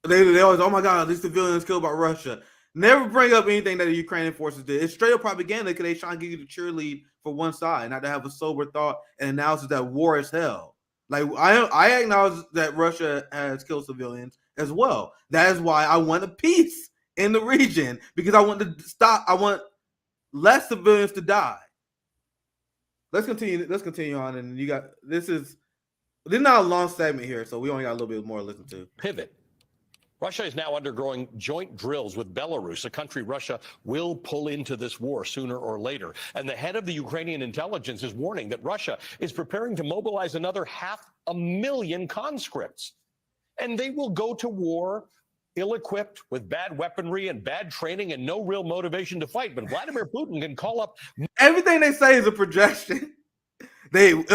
They always, oh my God, these civilians killed by Russia. Never bring up anything that the Ukrainian forces did. It's straight up propaganda because they try to get you to cheerlead for one side, not to have a sober thought and analysis that war is hell. Like I acknowledge that Russia has killed civilians as well. That is why I want a peace in the region, because I want to stop. I want less civilians to die. Let's continue on. And this is not a long segment here, so we only got a little bit more to listen to. Pivot. Russia is now undergoing joint drills with Belarus, a country Russia will pull into this war sooner or later. And the head of the Ukrainian intelligence is warning that Russia is preparing to mobilize another 500,000 conscripts. And they will go to war ill-equipped with bad weaponry and bad training and no real motivation to fight. But Vladimir Putin can call up... Everything they say is a projection. There was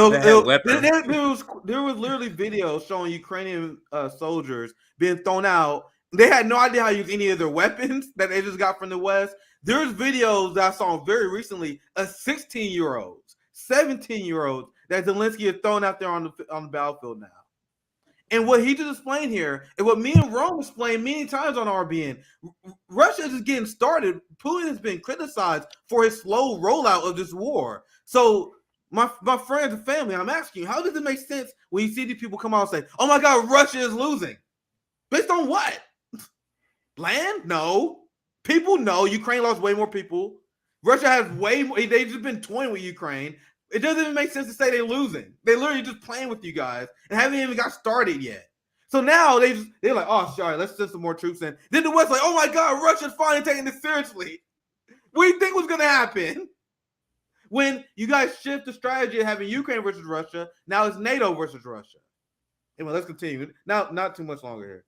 literally videos showing Ukrainian soldiers being thrown out. They had no idea how to use any of their weapons that they just got from the West. There's videos that I saw very recently of 16-year-olds, 17-year-olds that Zelensky has thrown out there on the battlefield now. And what he just explained here, and what me and Rome explained many times on RBN, Russia is just getting started. Putin has been criticized for his slow rollout of this war. So my friends and family, I'm asking you, how does it make sense when you see these people come out and say, oh my God, Russia is losing? Based on what? Land? No. People? No. Ukraine lost way more people. Russia has way more. They've just been toying with Ukraine. It doesn't even make sense to say they're losing. They're literally just playing with you guys and haven't even got started yet. So now they're like, oh, sorry, let's send some more troops in. Then the West like, oh my God, Russia's finally taking this seriously. What do you think was going to happen? When you guys shift the strategy of having Ukraine versus Russia, now it's NATO versus Russia. Anyway, let's continue. Now, not too much longer here.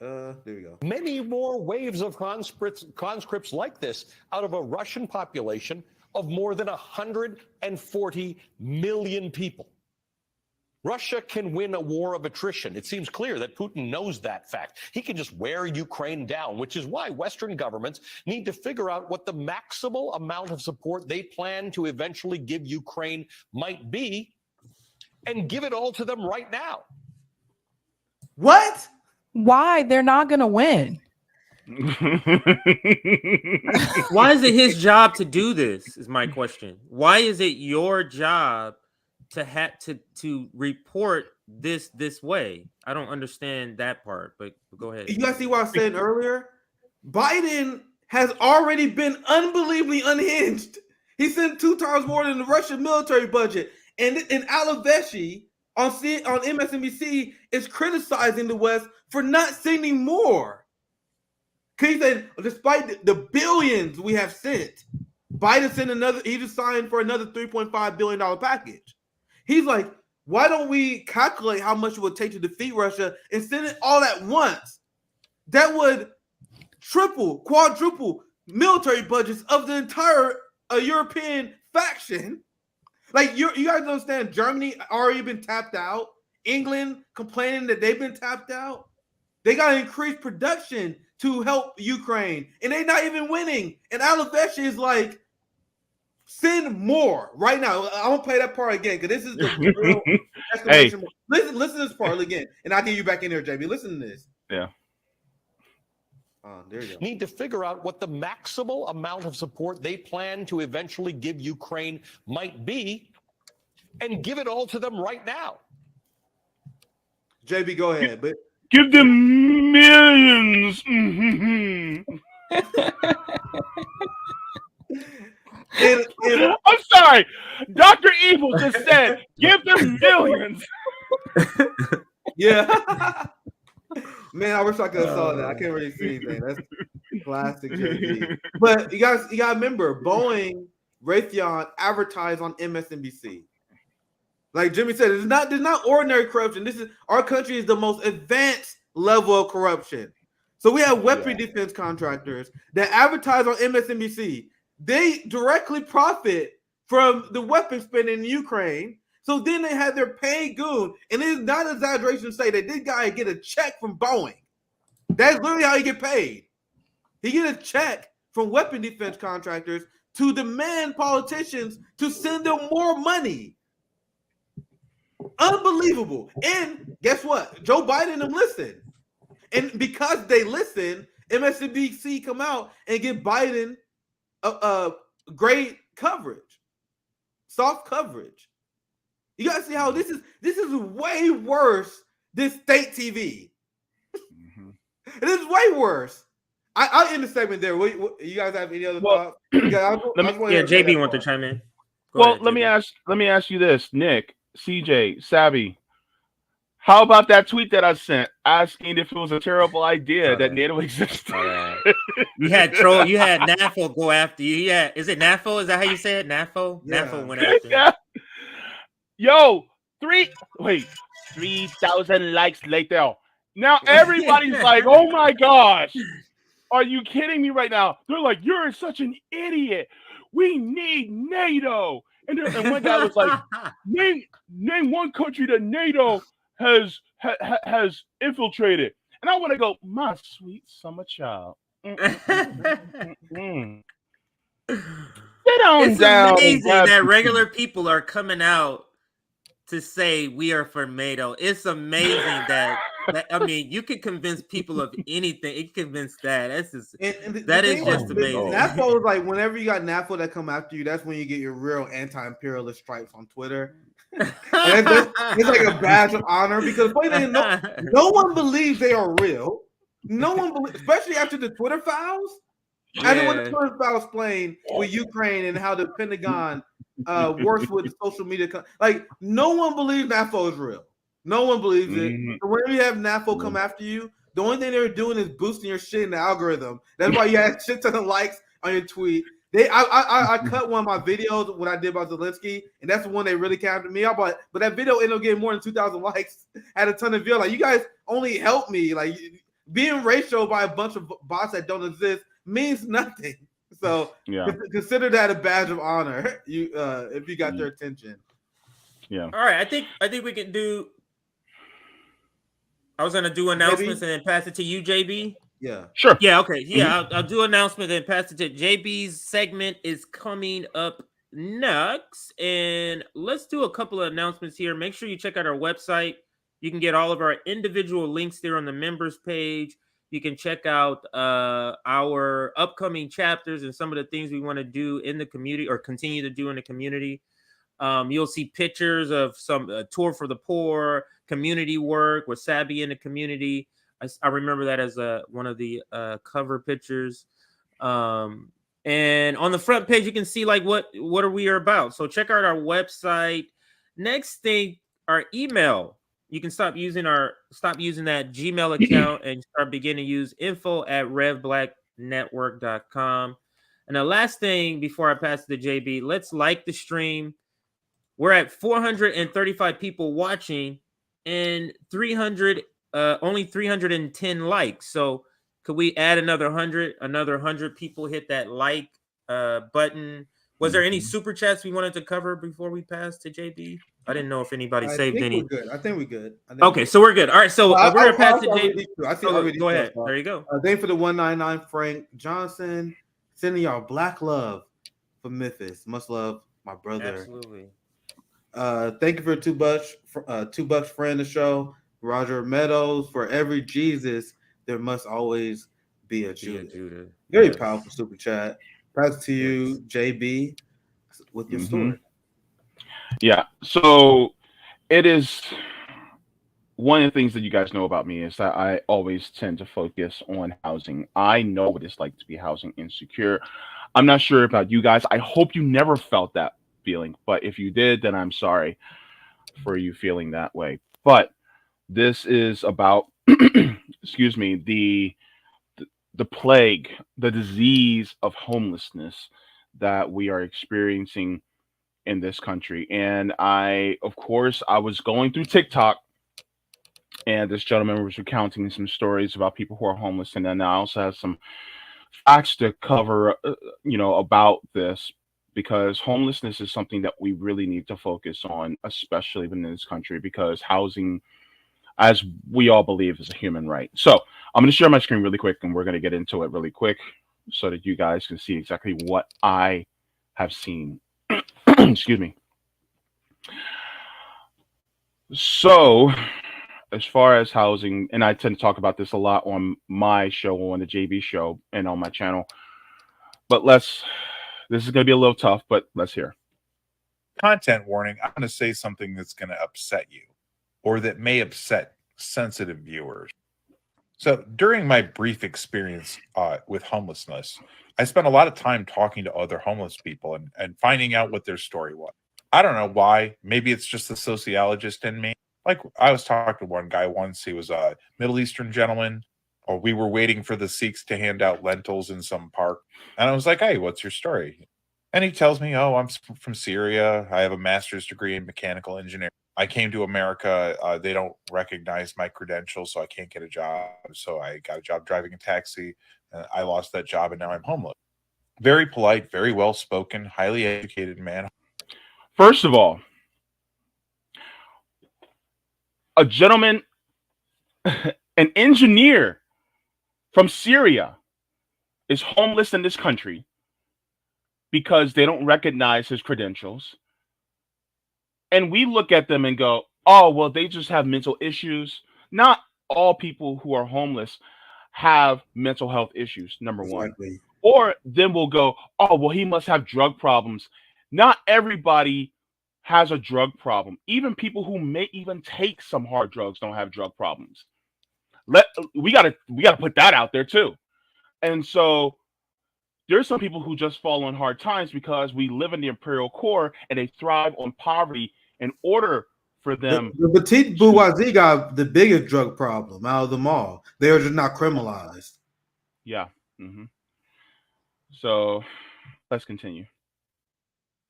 There we go. Many more waves of conscripts like this out of a Russian population of more than 140 million people. Russia can win a war of attrition. It seems clear that Putin knows that fact. He can just wear Ukraine down, which is why Western governments need to figure out what the maximal amount of support they plan to eventually give Ukraine might be and give it all to them right now. What? Why? They're not going to win. Why is it his job to do this? Is my question. Why is it your job to have to report this way? I don't understand that part, but go ahead. You guys see what I was saying earlier? Biden has already been unbelievably unhinged. He sent 2 times more than the Russian military budget. And Alaveshi on MSNBC is criticizing the West for not sending more. Because he said, despite the billions we have sent, Biden sent he just signed for another $3.5 billion package. He's like, why don't we calculate how much it would take to defeat Russia and send it all at once? That would triple, quadruple military budgets of the entire European faction. Like, you guys understand, Germany already been tapped out. England complaining that they've been tapped out. They got to increase production to help Ukraine, and they're not even winning. And Alaveshi is like, send more right now. I won't play that part again because this is the real exclamation. Listen to this part again, and I'll get you back in there, JB. Listen to this. Yeah. There you go. Need to figure out what the maximal amount of support they plan to eventually give Ukraine might be and give it all to them right now. JB, go ahead. But give them millions. I'm sorry. Dr. Evil just said, give them millions. Yeah. Man, I wish I could have saw that. I can't really see anything. That's classic JB. But you gotta remember, Boeing, Raytheon advertise on MSNBC. Like Jimmy said, there's not ordinary corruption. Our country is the most advanced level of corruption. So we have weapon defense contractors that advertise on MSNBC. They directly profit from the weapon spending in Ukraine. So then they had their paid goon. And it is not an exaggeration to say that this guy get a check from Boeing. That's literally how he get paid. He get a check from weapon defense contractors to demand politicians to send them more money. Unbelievable. And guess what? Joe Biden and them listen. And because they listen, MSNBC come out and give Biden great coverage, soft coverage. You gotta see how this is way worse than state TV. It is way worse. I'll end the segment there. You guys have any other thoughts? JB want to chime in. Let me ask you this, Nick, CJ, Savvy. How about that tweet that I sent asking if it was a terrible idea that NATO existed? You had NAFO go after you. Yeah, is it NAFO? Is that how you say it? NAFO? Yeah. NAFO went after you. Yeah. Yo, 3,000 likes later. Now everybody's like, oh my gosh, are you kidding me right now? They're like, you're such an idiot. We need NATO. And one guy was like, name one country that NATO has infiltrated. And I want to go, my sweet summer child. It's amazing that regular people are coming out to say we are for NATO. It's amazing that I mean, you can convince people of anything. You can convince that. That's just that is just amazing. NAFO is like whenever you got NAFO that come after you, that's when you get your real anti-imperialist stripes on Twitter. It's like a badge of honor because no one believes they are real. No one believes, especially after the Twitter files. After what the Twitter files explained with Ukraine and how the Pentagon works with the social media. Like, no one believes NAFO is real. No one believes it. So whenever you have NAFO come after you, the only thing they're doing is boosting your shit in the algorithm. That's why you have shit ton of likes on your tweet. I cut one of my videos when I did about Zelensky, and that's the one they really captured me up. But that video ended up getting more than 2,000 likes, had a ton of views. Like, you guys only helped me. Like, being racial by a bunch of bots that don't exist means nothing. So consider that a badge of honor. You if you got their attention. Yeah. All right. I think we can do. I was gonna do announcements and then pass it to you, JB. Yeah. Sure. Yeah. Okay. Yeah. I'll do announcement and pass it to JB's segment is coming up next, and let's do a couple of announcements here. Make sure you check out our website. You can get all of our individual links there on the members page. You can check out our upcoming chapters and some of the things we want to do in the community or continue to do in the community. You'll see pictures of some tour for the poor, community work with Sabby in the community. I remember that as one of the cover pictures. And on the front page, you can see like what are we about. So check out our website. Next thing, our email. You can stop using that Gmail account and start beginning to use info@revblacknetwork.com. And the last thing before I pass it to JB, let's like the stream. We're at 435 people watching and only 310 likes. So could we add another 100 people hit that like button? Was there any super chats we wanted to cover before we pass to JB? I didn't know if anybody saved any. We're good. I think we're good. Okay, so we're good. All right, so we're gonna pass to JB. Go ahead. There you go. Thank you for the 199, Frank Johnson. Sending y'all black love for Memphis. Much love, my brother. Absolutely. Thank you for $2 friend of the show, Roger Meadows. For every Jesus, there must always be a Judah. Very powerful super chat. Pass to you, JB, with your story. Yeah. So it is one of the things that you guys know about me is that I always tend to focus on housing. I know what it's like to be housing insecure. I'm not sure about you guys. I hope you never felt that feeling, but if you did, then I'm sorry for you feeling that way. But this is about excuse me, the plague, the disease of homelessness that we are experiencing in this country. And I was going through TikTok, and this gentleman was recounting some stories about people who are homeless, and then I also have some facts to cover about this, because homelessness is something that we really need to focus on, especially in this country, because housing, as we all believe, is a human right. So I'm going to share my screen really quick, and we're going to get into it really quick so that you guys can see exactly what I have seen. Excuse me. So as far as housing, and I tend to talk about this a lot on my show, on the JB show, and on my channel, but this is going to be a little tough, but let's hear. Content warning. I'm going to say something that's going to upset you, or that may upset sensitive viewers. So during my brief experience with homelessness, I spent a lot of time talking to other homeless people and finding out what their story was. I don't know why. Maybe it's just the sociologist in me. Like, I was talking to one guy once. He was a Middle Eastern gentleman, or we were waiting for the Sikhs to hand out lentils in some park. And I was like, hey, what's your story? And he tells me, oh, I'm from Syria. I have a master's degree in mechanical engineering. I came to America. They don't recognize my credentials, so I can't get a job. So I got a job driving a taxi. I lost that job, and now I'm homeless. Very polite, very well-spoken, highly educated man. First of all, a gentleman, an engineer from Syria, is homeless in this country because they don't recognize his credentials. And we look at them and go, oh, well, they just have mental issues. Not all people who are homeless have mental health issues, number one. Or then we'll go, oh, well, he must have drug problems. Not everybody has a drug problem. Even people who may even take some hard drugs don't have drug problems. We gotta put that out there too. And so there's some people who just fall on hard times because we live in the imperial core and they thrive on poverty in order for them. The petite bourgeoisie got the biggest drug problem out of them all. They are just not criminalized. Yeah. Mm-hmm. So Let's continue.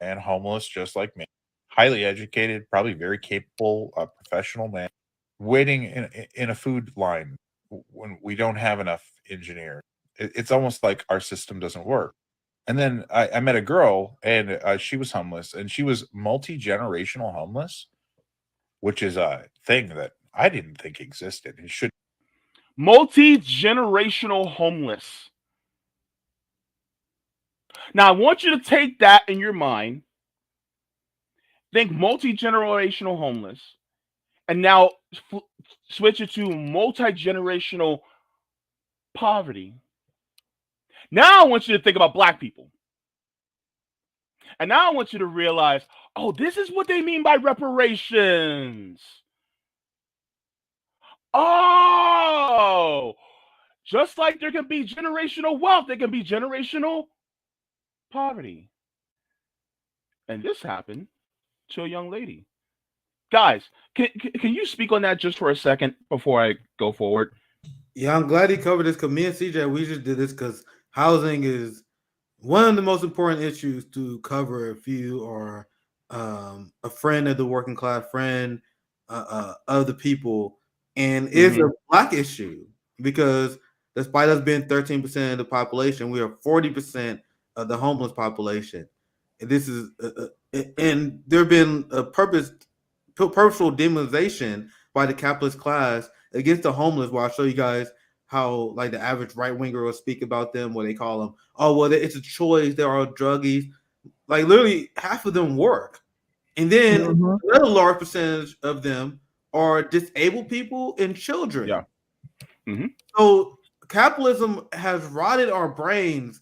And homeless, just like me. Highly educated, probably very capable, professional man, waiting in a food line when we don't have enough engineers. It's almost like our system doesn't work. And then I met a girl, and she was homeless, and she was multi-generational homeless, which is a thing that I didn't think existed. It should. Multi-generational homeless. Now, I want you to take that in your mind. Think multi-generational homeless, and now switch it to multi-generational poverty. Now I want you to think about Black people. And now I want you to realize, oh, this is what they mean by reparations. Oh, just like there can be generational wealth, there can be generational poverty. And this happened to a young lady. Guys, can you speak on that just for a second before I go forward? Yeah, I'm glad he covered this because me and CJ, we just did this because housing is one of the most important issues to cover if you are a friend of the working class, friend of the people. And it's a Black issue because despite us being 13% of the population, we are 40% of the homeless population. And this is and there have been a purposeful demonization by the capitalist class against the homeless. Where I'll show you guys how, like, the average right winger will speak about them, where they call them, oh, well, it's a choice. There are druggies. Like, literally, half of them work, and then another large percentage of them are disabled people and children. Yeah. So capitalism has rotted our brains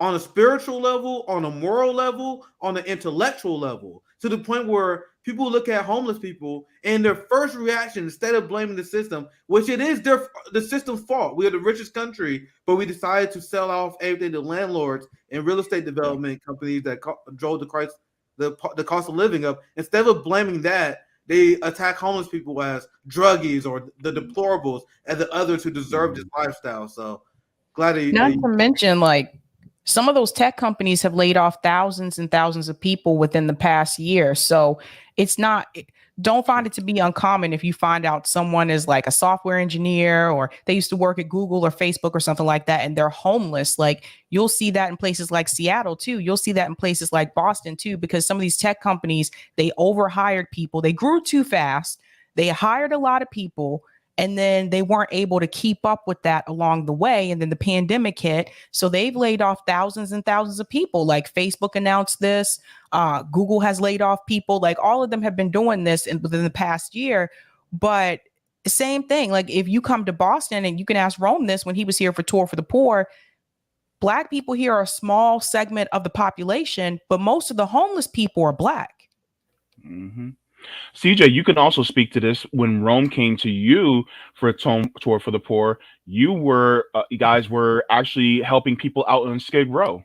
on a spiritual level, on a moral level, on an intellectual level, to the point where people look at homeless people and their first reaction, instead of blaming the system, which it is the system's fault. We are the richest country, but we decided to sell off everything to landlords and real estate development companies that drove the cost of living up. Instead of blaming that, they attack homeless people as druggies or the deplorables and the others who deserve this lifestyle. So glad that Not to mention, like, some of those tech companies have laid off thousands and thousands of people within the past year. So it's not, don't find it to be uncommon if you find out someone is like a software engineer or they used to work at Google or Facebook or something like that, and they're homeless. Like, you'll see that in places like Seattle too. You'll see that in places like Boston too, because some of these tech companies, they overhired people. They grew too fast. They hired a lot of people, and then they weren't able to keep up with that along the way. And then the pandemic hit. So they've laid off thousands and thousands of people. Like, Facebook announced this. Google has laid off people. Like, all of them have been doing this within the past year. But same thing. Like, if you come to Boston, and you can ask Rome this when he was here for Tour for the Poor, Black people here are a small segment of the population, but most of the homeless people are Black. CJ, you can also speak to this. When Rome came to you for a Tour for the Poor, you guys were actually helping people out on Skid Row.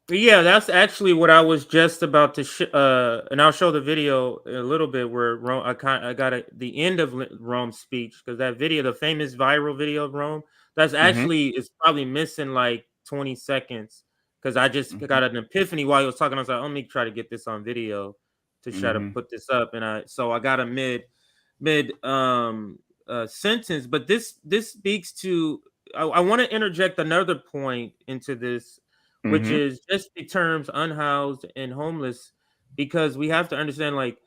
Yeah, that's actually what I was just about to and I'll show the video in a little bit where Rome, I got the end of Rome's speech, because that video, the famous viral video of Rome, that's actually is probably missing like 20 seconds, because I just got an epiphany while he was talking. I was like, let me try to get this on video to try to put this up, and I got a mid sentence, but this speaks to. I want to interject another point into this, which is just the terms unhoused and homeless, because we have to understand, like,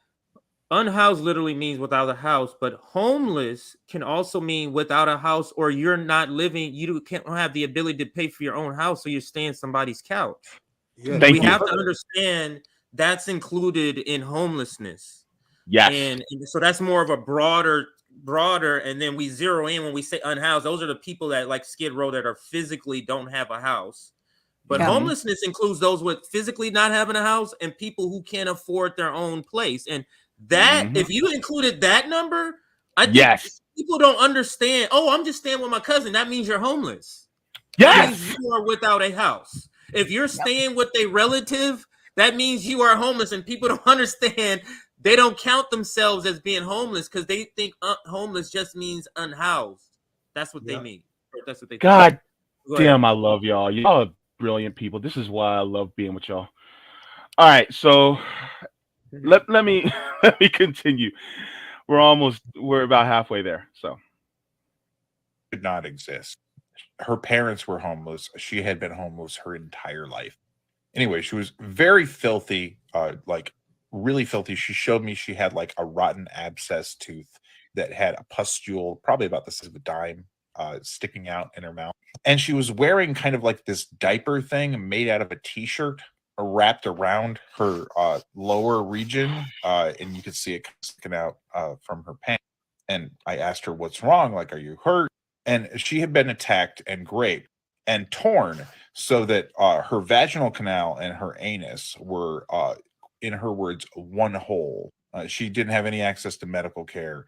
unhoused literally means without a house, but homeless can also mean without a house, or you're not living, you can't have the ability to pay for your own house, so you're staying somebody's couch. Yeah, we have to understand that's included in homelessness. Yes. And so that's more of a broader, and then we zero in when we say unhoused. Those are the people that, like Skid Row, that are physically don't have a house. But homelessness includes those with physically not having a house and people who can't afford their own place. And that, if you included that number, I think people don't understand. Oh, I'm just staying with my cousin. That means you're homeless. That means you are without a house. If you're staying with a relative, that means you are homeless. And people don't understand. They don't count themselves as being homeless because they think homeless just means unhoused. That's what they mean. That's what they God think. damn, I love y'all. Y'all are brilliant people. This is why I love being with y'all. All right, so let me let me continue. We're about halfway there. So Did not exist. Her parents were homeless. She had been homeless her entire life. Anyway, she was very filthy, like really filthy. She showed me she had like a rotten abscess tooth that had a pustule, probably about the size of a dime, sticking out in her mouth. And she was wearing kind of like this diaper thing made out of a t-shirt wrapped around her lower region, and you could see it sticking out from her pants. And I asked her, "What's wrong? Like, are you hurt?" And she had been attacked and raped and torn so that her vaginal canal and her anus were, in her words, one hole. She didn't have any access to medical care.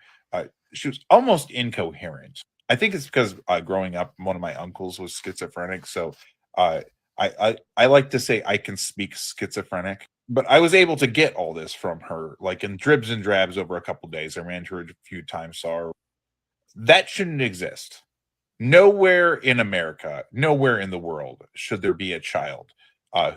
She was almost incoherent. I think it's because growing up, one of my uncles was schizophrenic. So I like to say I can speak schizophrenic. But I was able to get all this from her, like in dribs and drabs over a couple days. I ran to her a few times, saw her. That shouldn't exist. Nowhere in America, nowhere in the world should there be a child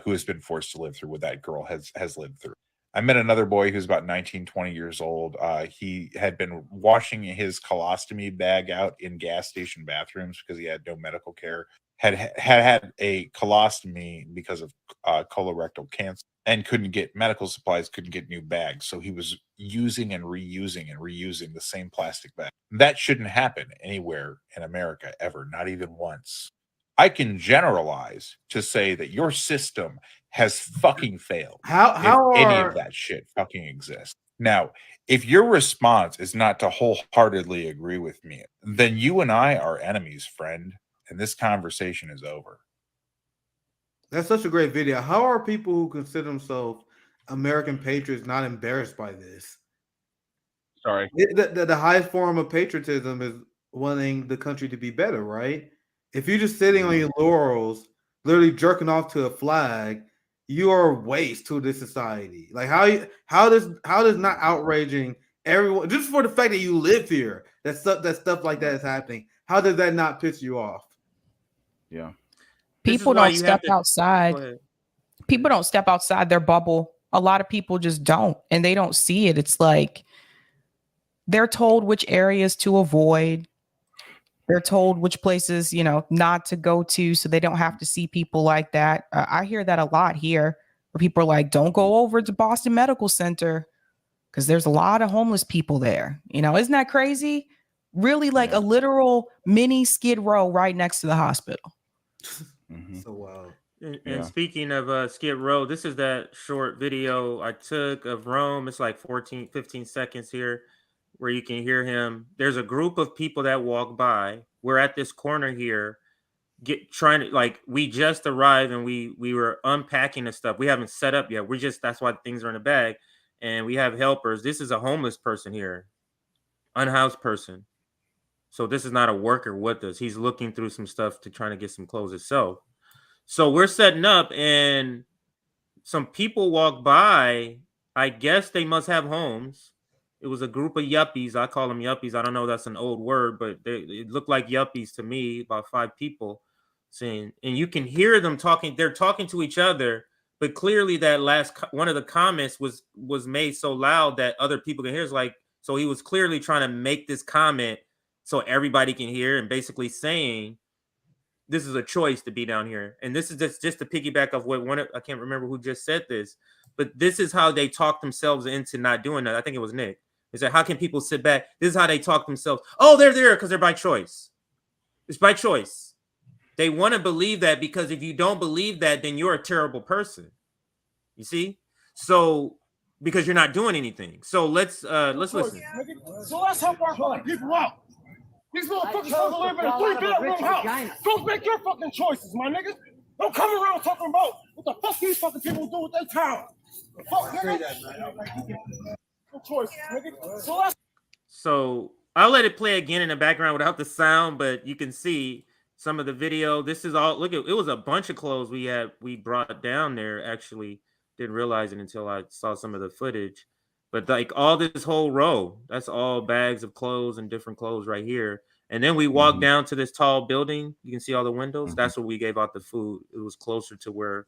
who has been forced to live through what that girl has lived through. I met another boy who's about 19, 20 years old. He had been washing his colostomy bag out in gas station bathrooms because he had no medical care. Had a colostomy because of colorectal cancer and couldn't get medical supplies, couldn't get new bags. So he was using and reusing the same plastic bag. That shouldn't happen anywhere in America ever, not even once. I can generalize to say that your system has fucking failed. How if any are of that shit fucking exists. Now, if your response is not to wholeheartedly agree with me, then you and I are enemies, friend, and this conversation is over. That's such a great video. How are people who consider themselves American patriots not embarrassed by this? Sorry. The highest form of patriotism is wanting the country to be better, right? If you're just sitting on your laurels, literally jerking off to a flag, you are a waste to this society. Like how does not outraging everyone just for the fact that you live here, that stuff like that is happening? How does that not piss you off? Yeah. People don't step outside. People don't step outside their bubble. A lot of people just don't, and they don't see it. It's like they're told which areas to avoid. They're told which places, not to go to so they don't have to see people like that. I hear that a lot here where people are like, don't go over to Boston Medical Center because there's a lot of homeless people there. Isn't that crazy? Really like a literal mini Skid Row right next to the hospital. So wow. And speaking of Skid Row, this is that short video I took of Rome. It's like 15 seconds here where you can hear him. There's a group of people that walk by. We're at this corner here, we just arrived and we were unpacking the stuff. We haven't set up yet. That's why things are in a bag. And we have helpers. This is a homeless person here, unhoused person. So this is not a worker with us. He's looking through some stuff to try to get some clothes himself. So we're setting up and some people walk by. I guess they must have homes. It was a group of yuppies. I call them yuppies. I don't know if that's an old word, but it looked like yuppies to me, about 5 people saying, and you can hear them talking. They're talking to each other, but clearly that one of the comments was made so loud that other people can hear. It's like, so he was clearly trying to make this comment so everybody can hear and basically saying, this is a choice to be down here. And this is just to piggyback off what I can't remember who just said this, but this is how they talk themselves into not doing that. I think it was Nick. He said, how can people sit back? This is how they talk themselves. Oh, they're there because they're by choice. It's by choice. They want to believe that because if you don't believe that, then you're a terrible person. You see? So because you're not doing anything. So let's listen. So let's help our fucking people out. These motherfuckers supposed to live in a 3-bedroom house. Go make your fucking choices, my niggas. Don't come around talking about what the fuck these fucking people do with their time. Fuck, nigga. No choices, nigga. So I'll let it play again in the background without the sound, but you can see some of the video. This is all, look at, it was a bunch of clothes we brought down there. Actually, didn't realize it until I saw some of the footage. But like all this whole row, that's all bags of clothes and different clothes right here. And then we walk down to this tall building. You can see all the windows. That's where we gave out the food. It was closer to where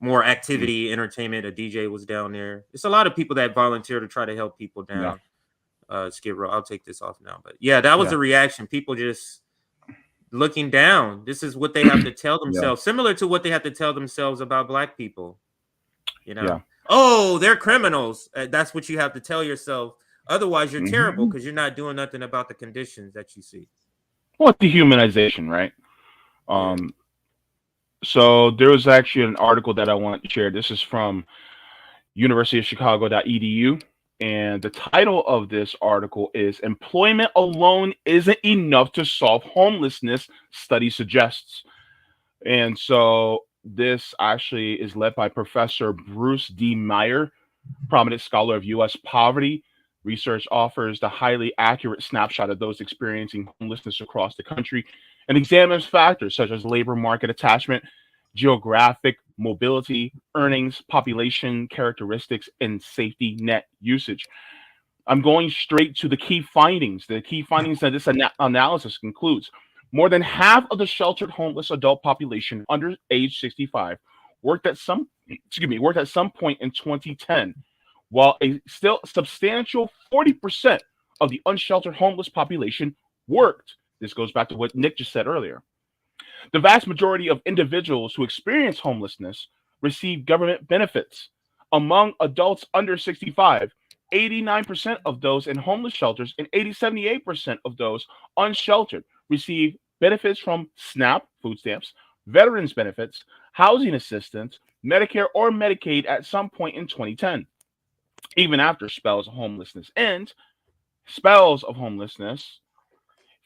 more activity, entertainment. A DJ was down there. It's a lot of people that volunteer to try to help people down. Skid Row. I'll take this off now. But yeah, that was the reaction. People just looking down. This is what they have to tell themselves. Similar to what they have to tell themselves about Black people. You know, oh, they're criminals. That's what you have to tell yourself. Otherwise, you're terrible because you're not doing nothing about the conditions that you see. Well, dehumanization, right? So there was actually an article that I wanted to share. This is from universityofchicago.edu. And the title of this article is "Employment Alone Isn't Enough to Solve Homelessness, Study Suggests." And so this actually is led by Professor Bruce D. Meyer, prominent scholar of U.S. poverty. Research offers the highly accurate snapshot of those experiencing homelessness across the country and examines factors such as labor market attachment, geographic mobility, earnings, population characteristics, and safety net usage. I'm going straight to the key findings. The key findings that this analysis concludes: more than half of the sheltered homeless adult population under age 65 worked at some point in 2010, while a still substantial 40% of the unsheltered homeless population worked. This goes back to what Nick just said earlier. The vast majority of individuals who experience homelessness receive government benefits. Among adults under 65, 89% of those in homeless shelters and 78% of those unsheltered receive benefits from SNAP, food stamps, veterans benefits, housing assistance, Medicare or Medicaid at some point in 2010. Even after spells of homelessness end,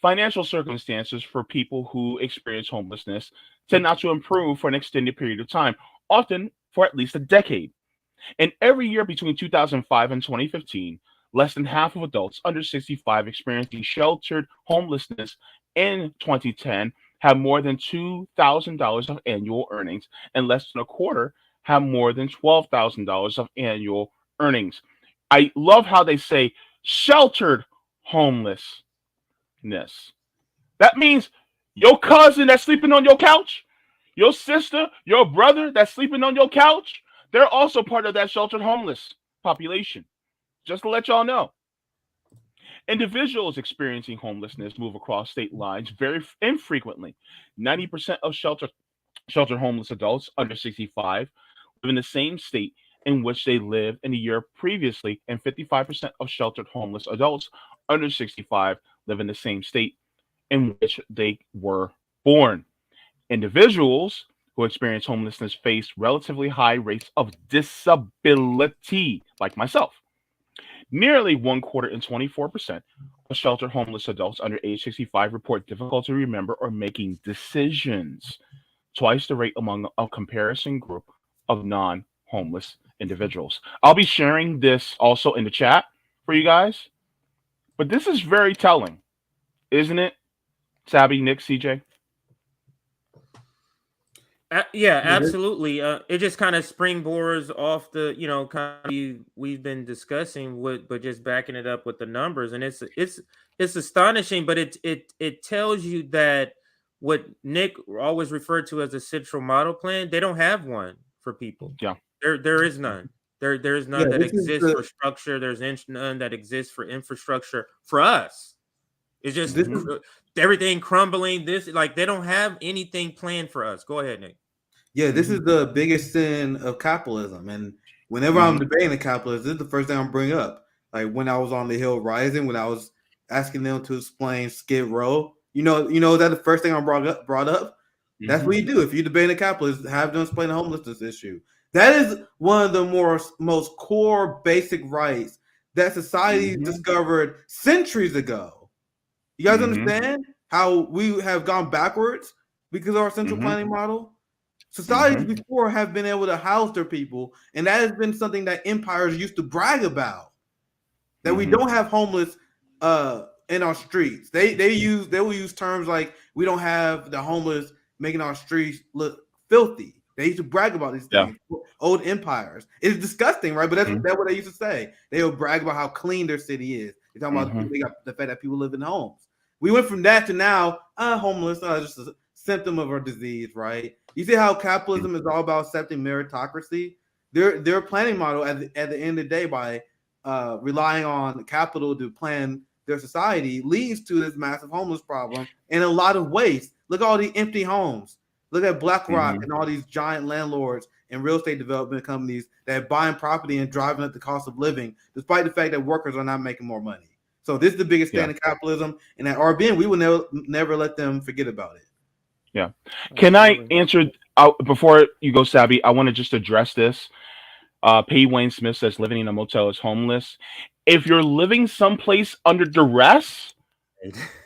financial circumstances for people who experience homelessness tend not to improve for an extended period of time, often for at least a decade. And every year between 2005 and 2015, less than half of adults under 65 experiencing sheltered homelessness in 2010 have more than $2,000 of annual earnings, and less than a quarter have more than $12,000 of annual earnings. I love how they say sheltered homelessness. That means your cousin that's sleeping on your couch, your sister, your brother that's sleeping on your couch, they're also part of that sheltered homeless population. Just to let y'all know. Individuals experiencing homelessness move across state lines very infrequently. 90% of sheltered homeless adults under 65 live in the same state in which they lived in the year previously, and 55% of sheltered homeless adults under 65 live in the same state in which they were born. Individuals who experience homelessness face relatively high rates of disability, like myself. Nearly 1/4 and 24% of sheltered homeless adults under age 65 report difficulty remember or making decisions, twice the rate among a comparison group of non-homeless individuals. I'll be sharing this also in the chat for you guys, but this is very telling, isn't it? Sabby, Nick, CJ? Yeah, absolutely. It just kind of springboards off the, kind of we've been discussing with, but just backing it up with the numbers, and it's astonishing. But it tells you that what Nick always referred to as a central model plan, they don't have one for people. Yeah, there is none. There's none that exists for structure. There's none that exists for infrastructure for us. It's just everything crumbling. They don't have anything planned for us. Go ahead, Nick. Yeah, this is the biggest sin of capitalism. And whenever I'm debating capitalism, this is the first thing I'm bring up. Like when I was on the Hill Rising, when I was asking them to explain Skid Row, that the first thing I brought up. That's what you do. If you debate a capitalist, have them explain the homelessness issue. That is one of the most core basic rights that society discovered centuries ago. You guys understand how we have gone backwards because of our central planning model? Societies before have been able to house their people, and that has been something that empires used to brag about. That we don't have homeless in our streets. They will use terms like we don't have the homeless making our streets look filthy. They used to brag about these Yeah. things. Old empires. It's disgusting, right? But that's what they used to say. They would brag about how clean their city is. They're talking about the fact that people live in homes. We went from that to now homeless, just a symptom of our disease, right? You see how capitalism is all about accepting meritocracy? Their planning model at the end of the day, by relying on capital to plan their society, leads to this massive homeless problem and a lot of waste. Look at all the empty homes. Look at BlackRock and all these giant landlords and real estate development companies that are buying property and driving up the cost of living, despite the fact that workers are not making more money. So this is the biggest stand of capitalism, and at RBN, we will never let them forget about it. Yeah. Can I answer before you go, Sabby? I want to just address this. P. Wayne Smith says living in a motel is homeless. If you're living someplace under duress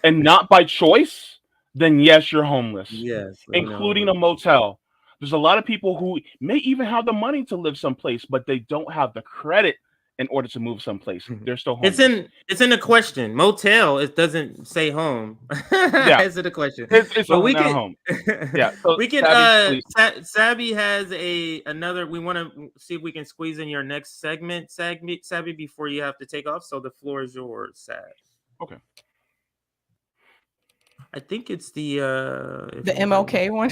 and not by choice, then yes, you're homeless. Yes, including a motel. There's a lot of people who may even have the money to live someplace, but they don't have the credit in order to move someplace. They're still homeless. It's in the question. Motel, it doesn't say home. Yeah. It's in the question. It's but we can home. Yeah. So we can Sabby has another. We want to see if we can squeeze in your next segment, Sabby, before you have to take off. So the floor is yours, Sab. Okay. I think it's the MLK one.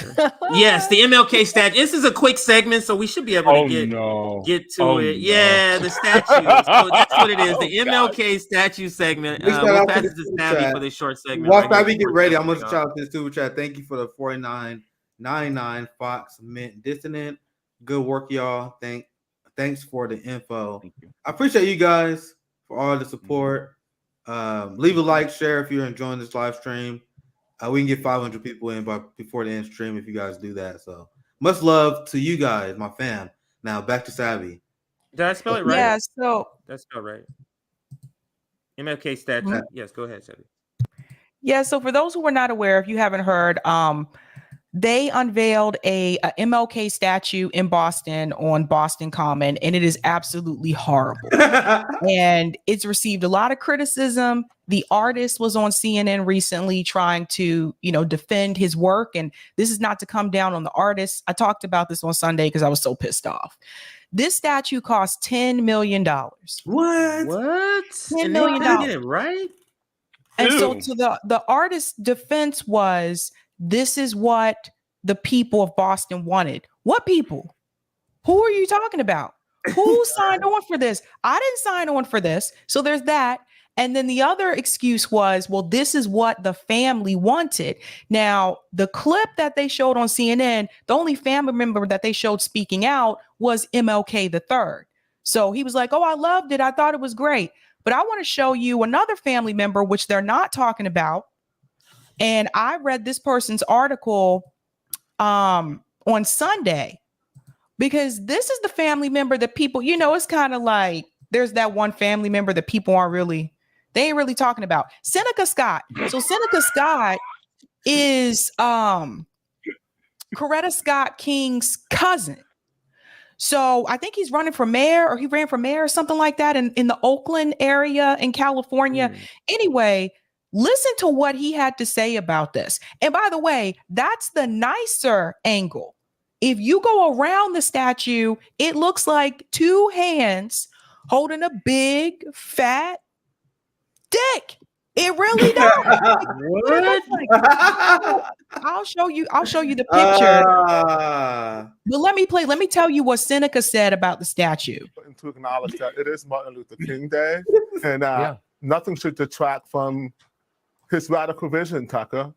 Yes, the MLK statue. This is a quick segment, so we should be able to get to it. Yeah, the statue. So that's what it is. The MLK statue segment. We'll pass it to Sabby for this short segment. While Sabby get ready, I'm gonna shout out to the super chat. Thank you for the 49.99 Fox Mint Dissonant. Good work, y'all. Thanks for the info. I appreciate you guys for all the support. Leave a like, share if you're enjoying this live stream. We can get 500 people in before the end stream if you guys do that. So much love to you guys, my fam. Now back to Sabby. Did I spell it right? Yeah, so that's spelled right. MLK statue. Yes, go ahead, Sabby. Yeah, so for those who are not aware, if you haven't heard, they unveiled a MLK statue in Boston on Boston Common, and it is absolutely horrible. And it's received a lot of criticism. The artist was on CNN recently trying to, defend his work. And this is not to come down on the artist. I talked about this on Sunday because I was so pissed off. This statue cost $10 million. What? $10 million. Get it right? And so to the artist's defense was, this is what the people of Boston wanted. What people? Who are you talking about? Who signed on for this? I didn't sign on for this. So there's that. And then the other excuse was, well, this is what the family wanted. Now, the clip that they showed on CNN, the only family member that they showed speaking out was MLK III. So he was like, oh, I loved it. I thought it was great. But I want to show you another family member, which they're not talking about. And I read this person's article on Sunday, because this is the family member that people, it's kind of like there's that one family member that people they ain't really talking about. Seneca Scott. So Seneca Scott is Coretta Scott King's cousin. So I think he's running for mayor, or he ran for mayor or something like that in the Oakland area in California. Anyway, listen to what he had to say about this. And by the way, that's the nicer angle. If you go around the statue, it looks like two hands holding a big, fat dick. It really does. What? I'll show you the picture. But let me tell you what Seneca said about the statue. To acknowledge that it is Martin Luther King Day, and nothing should detract from his radical vision, Tucker.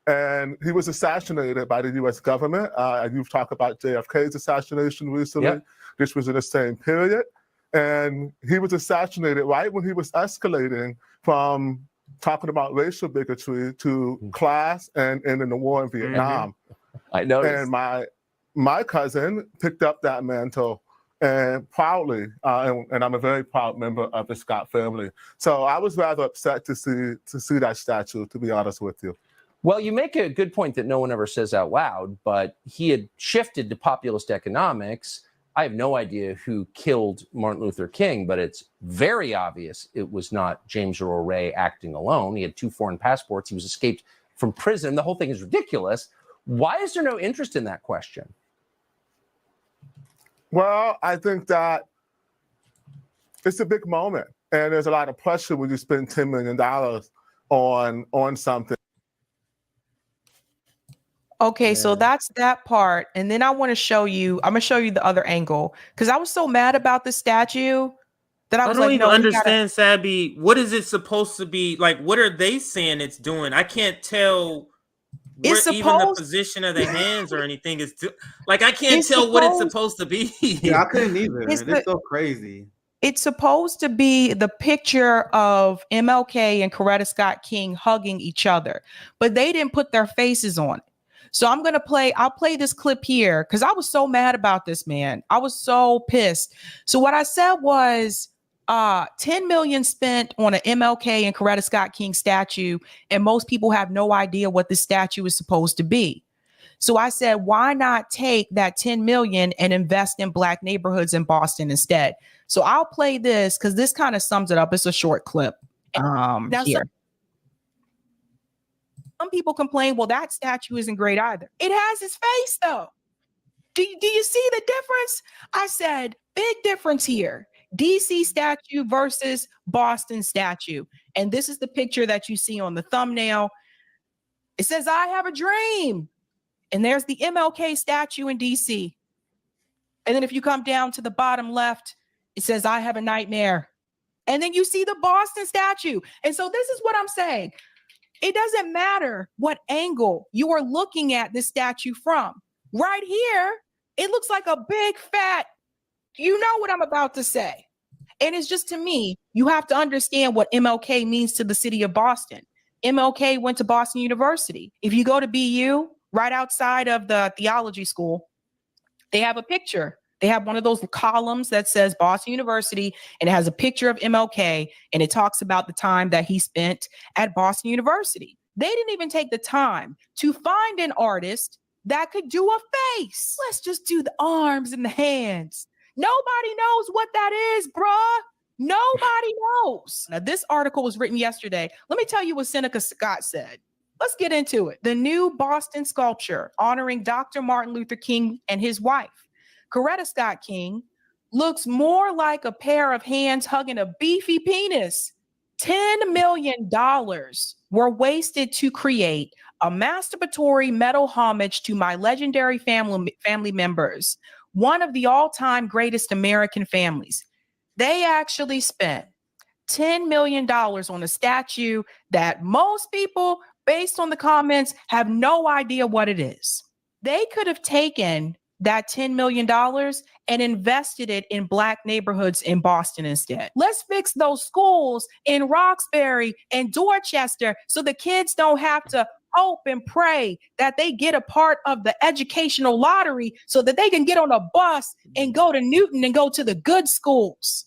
And he was assassinated by the U.S. government. You've talked about JFK's assassination recently. Yep. This was in the same period. And he was assassinated right when he was escalating from talking about racial bigotry to class and in the war in Vietnam. I noticed. And my cousin picked up that mantle and proudly, and I'm a very proud member of the Scott family. So I was rather upset to see that statue, to be honest with you. Well, you make a good point that no one ever says out loud, but he had shifted to populist economics. I have no idea who killed Martin Luther King, but it's very obvious it was not James Earl Ray acting alone. He had 2 foreign passports. He was escaped from prison. The whole thing is ridiculous. Why is there no interest in that question? Well, I think that it's a big moment, and there's a lot of pressure when you spend $10 million on something. Okay, so that's that part. And then I want to show you, I'm going to show you the other angle because I was so mad about the statue that I was don't like, even no, we gotta. understand, Sabby. What is it supposed to be? Like, what are they saying it's doing? I can't tell where It's even the supposed- position of the hands or anything is. Like, I can't It's tell what it's supposed- supposed to be. Yeah, I couldn't either. It's It's so crazy. It's supposed to be the picture of MLK and Coretta Scott King hugging each other, but they didn't put their faces on it. So I'll play this clip here because I was so mad about this, man. I was so pissed. So what I said was 10 million spent on an MLK and Coretta Scott King statue, and most people have no idea what the statue is supposed to be. So I said, why not take that 10 million and invest in Black neighborhoods in Boston instead? So I'll play this because this kind of sums it up. It's a short clip. Here. Some people complain, well, that statue isn't great either. It has his face, though. Do you see the difference? I said, big difference here. DC statue versus Boston statue. And this is the picture that you see on the thumbnail. It says, I have a dream. And there's the MLK statue in DC. And then if you come down to the bottom left, it says, I have a nightmare. And then you see the Boston statue. And so this is what I'm saying. It doesn't matter what angle you are looking at this statue from. Right here, it looks like a big fat, you know what I'm about to say. And it's just, to me, you have to understand what MLK means to the city of Boston. MLK went to Boston University. If you go to BU, right outside of the theology school, they have a picture. They have one of those columns that says Boston University, and it has a picture of MLK, and it talks about the time that he spent at Boston University. They didn't even take the time to find an artist that could do a face. Let's just do the arms and the hands. Nobody knows what that is, bruh. Nobody knows. Now, this article was written yesterday. Let me tell you what Seneca Scott said. Let's get into it. The new Boston sculpture honoring Dr. Martin Luther King and his wife, Coretta Scott King, looks more like a pair of hands hugging a beefy penis. $10 million were wasted to create a masturbatory metal homage to my legendary family members, one of the all-time greatest American families. They actually spent $10 million on a statue that most people, based on the comments, have no idea what it is. They could have taken that $10 million and invested it in Black neighborhoods in Boston instead. Let's fix those schools in Roxbury and Dorchester so the kids don't have to hope and pray that they get a part of the educational lottery so that they can get on a bus and go to Newton and go to the good schools.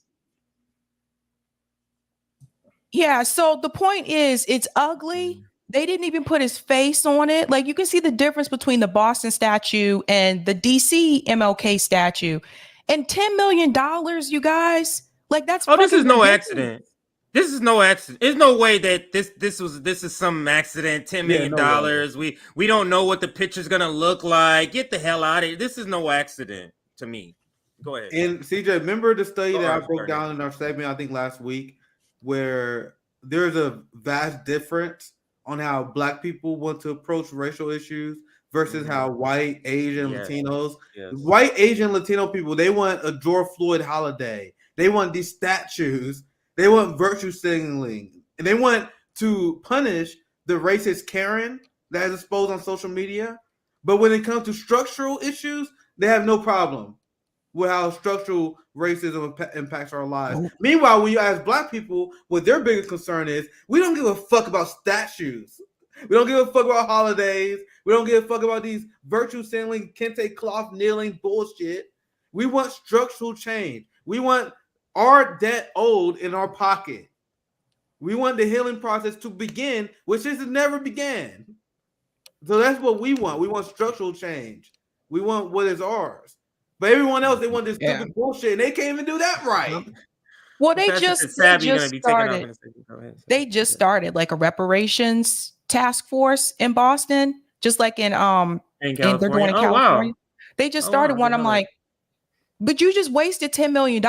Yeah, so the point is, it's ugly. They didn't even put his face on it. Like, you can see the difference between the Boston statue and the DC MLK statue. And $10 million, you guys, like, that's this is no ridiculous. accident. This is no accident. There's no way that this is some accident. $10 million. No, we don't know what the picture's gonna look like. Get the hell out of here. This is no accident to me. Go ahead. And CJ, remember the study that I broke down in our segment, I think last week, where there's a vast difference on how Black people want to approach racial issues versus how white, Asian, Latinos, white, Asian, Latino people, they want a George Floyd holiday. They want these statues. They want virtue signaling. And they want to punish the racist Karen that is exposed on social media. But when it comes to structural issues, they have no problem with how structural racism impacts our lives. Meanwhile, when you ask Black people what their biggest concern is, we don't give a fuck about statues. We don't give a fuck about holidays. We don't give a fuck about these virtue signaling, kente cloth kneeling bullshit. We want structural change. We want our debt owed in our pocket. We want the healing process to begin, which has never began. So that's what we want. We want structural change. We want what is ours. But everyone else, they want this stupid bullshit, and they can't even do that right. Well, they just started. They just started like a reparations task force in Boston, just like in they're going to California. They just started one. I'm like, but you just wasted $10 million.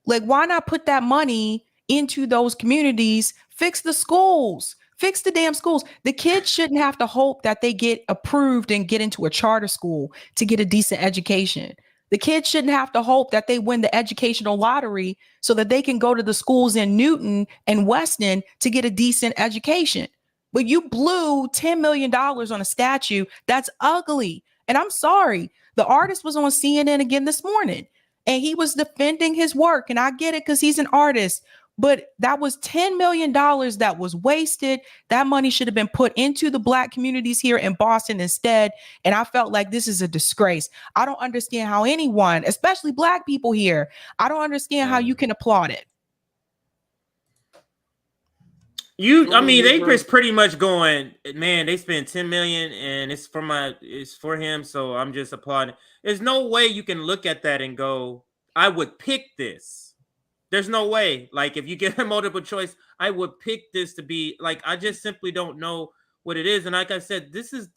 Like, why not put that money into those communities? Fix the schools, fix the damn schools. The kids shouldn't have to hope that they get approved and get into a charter school to get a decent education. The kids shouldn't have to hope that they win the educational lottery so that they can go to the schools in Newton and Weston to get a decent education. But you blew $10 million on a statue. That's ugly. And I'm sorry. The artist was on CNN again this morning and he was defending his work. And I get it because he's an artist. But that was $10 million that was wasted. That money should have been put into the Black communities here in Boston instead. And I felt like this is a disgrace. I don't understand how anyone, especially Black people here, I don't understand how you can applaud it. I mean, they just pretty much going, man, they spent 10 million and it's for him. So I'm just applauding. There's no way you can look at that and go, I would pick this. There's no way. Like, if you get a multiple choice, I would pick this to be like, I just simply don't know what it is. And like I said, this is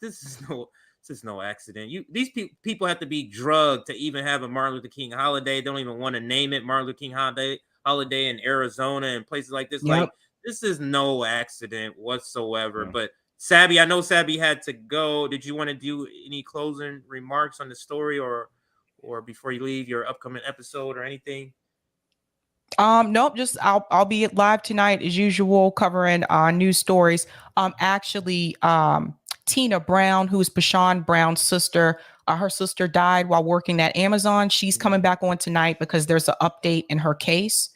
no accident. These people have to be drugged to even have a Martin Luther King holiday. They don't even want to name it Martin Luther King holiday in Arizona and places like this. Yep. Like, this is no accident whatsoever. But Sabby, I know Sabby had to go. Did you want to do any closing remarks on the story or before you leave your upcoming episode or anything? Nope, just I'll be live tonight as usual, covering news stories. Tina Brown, who's Pashawn Brown's sister, her sister died while working at Amazon. She's coming back on tonight because there's an update in her case.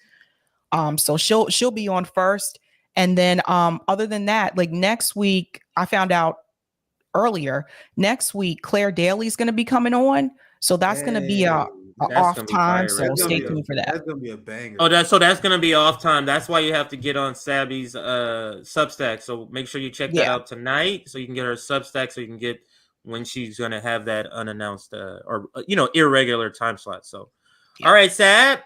So she'll be on first. And then other than that, like next week, I found out earlier, next week, Claire Daly's going to be coming on. So that's going to be a off time. So stay tuned for that. That's going to be a banger. Oh, that's going to be off time. That's why you have to get on Sabby's Substack. So make sure you check that out tonight so you can get her Substack so you can get when she's going to have that unannounced or irregular time slot. So, all right, Sab,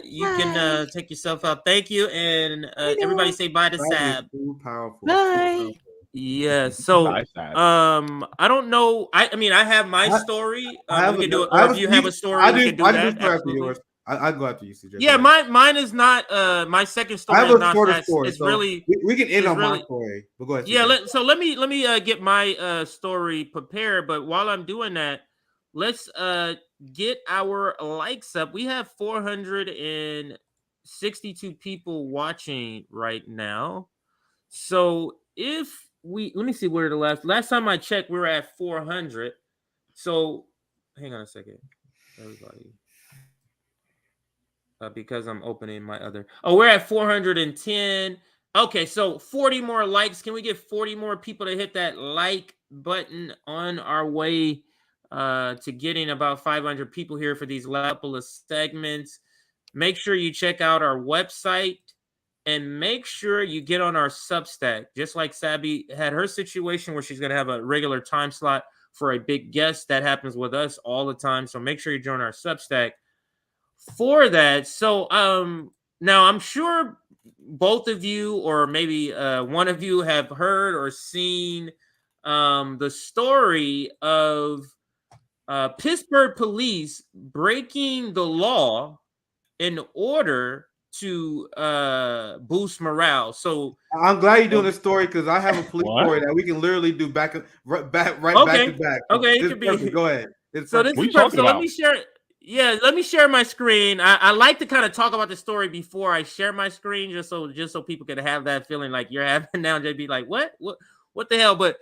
you can take yourself out. Thank you. And everybody say bye to Sab. Too powerful. Bye. Yeah. So, I don't know. I mean, I have my story. We can do it. Or if you have a story, we can do that. After yours. I go after you, CJ. Yeah, mine is not. My second story. I have is a not shorter that, story. It's so really. We can end on my story. But go ahead. Yeah. Let me get my story prepared. But while I'm doing that, let's get our likes up. We have 462 people watching right now. So if let me see where the last time I checked, we were at 400. So hang on a second, everybody. Because I'm opening my other. Oh, we're at 410. Okay, so 40 more likes. Can we get 40 more people to hit that like button on our way to getting about 500 people here for these couple of segments? Make sure you check out our website and make sure you get on our Substack. Just like Sabby had her situation where she's going to have a regular time slot for a big guest. That happens with us all the time. So make sure you join our Substack for that. So now I'm sure both of you or maybe one of you have heard or seen the story of Pittsburgh police breaking the law in order to boost morale. So I'm glad you're doing this story because I have a police story that we can literally do back to back. Okay, it could be. Go ahead. So this is perfect. So let me share. Yeah, let me share my screen. I like to kind of talk about the story before I share my screen, just so people can have that feeling like you're having now. Just be like, what the hell? But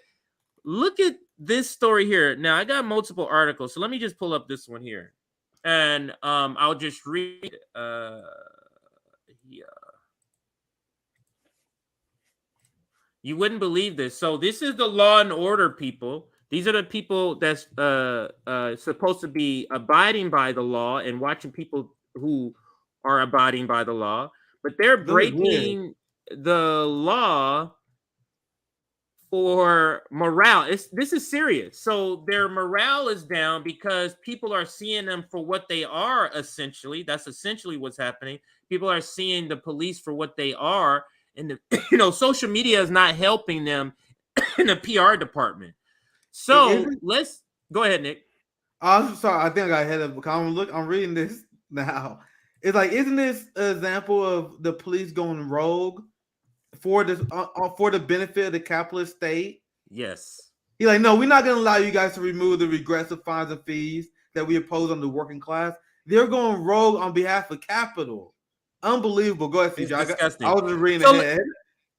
look at this story here. Now I got multiple articles, so let me just pull up this one here, and I'll just read. Yeah. You wouldn't believe this. So this is the law and order people. These are the people that's supposed to be abiding by the law and watching people who are abiding by the law, but they're breaking the law for morale. This is serious. So their morale is down because people are seeing them for what they are. Essentially, that's essentially what's happening. People are seeing the police for what they are, and social media is not helping them in the PR department. So let's go ahead, Nick. I'm sorry. I think I got ahead of. I'm reading this now. It's like, isn't this an example of the police going rogue for this for the benefit of the capitalist state? Yes. He's like, no, we're not going to allow you guys to remove the regressive fines and fees that we impose on the working class. They're going rogue on behalf of capital. Unbelievable. Go ahead, CJ. I was just reading ahead.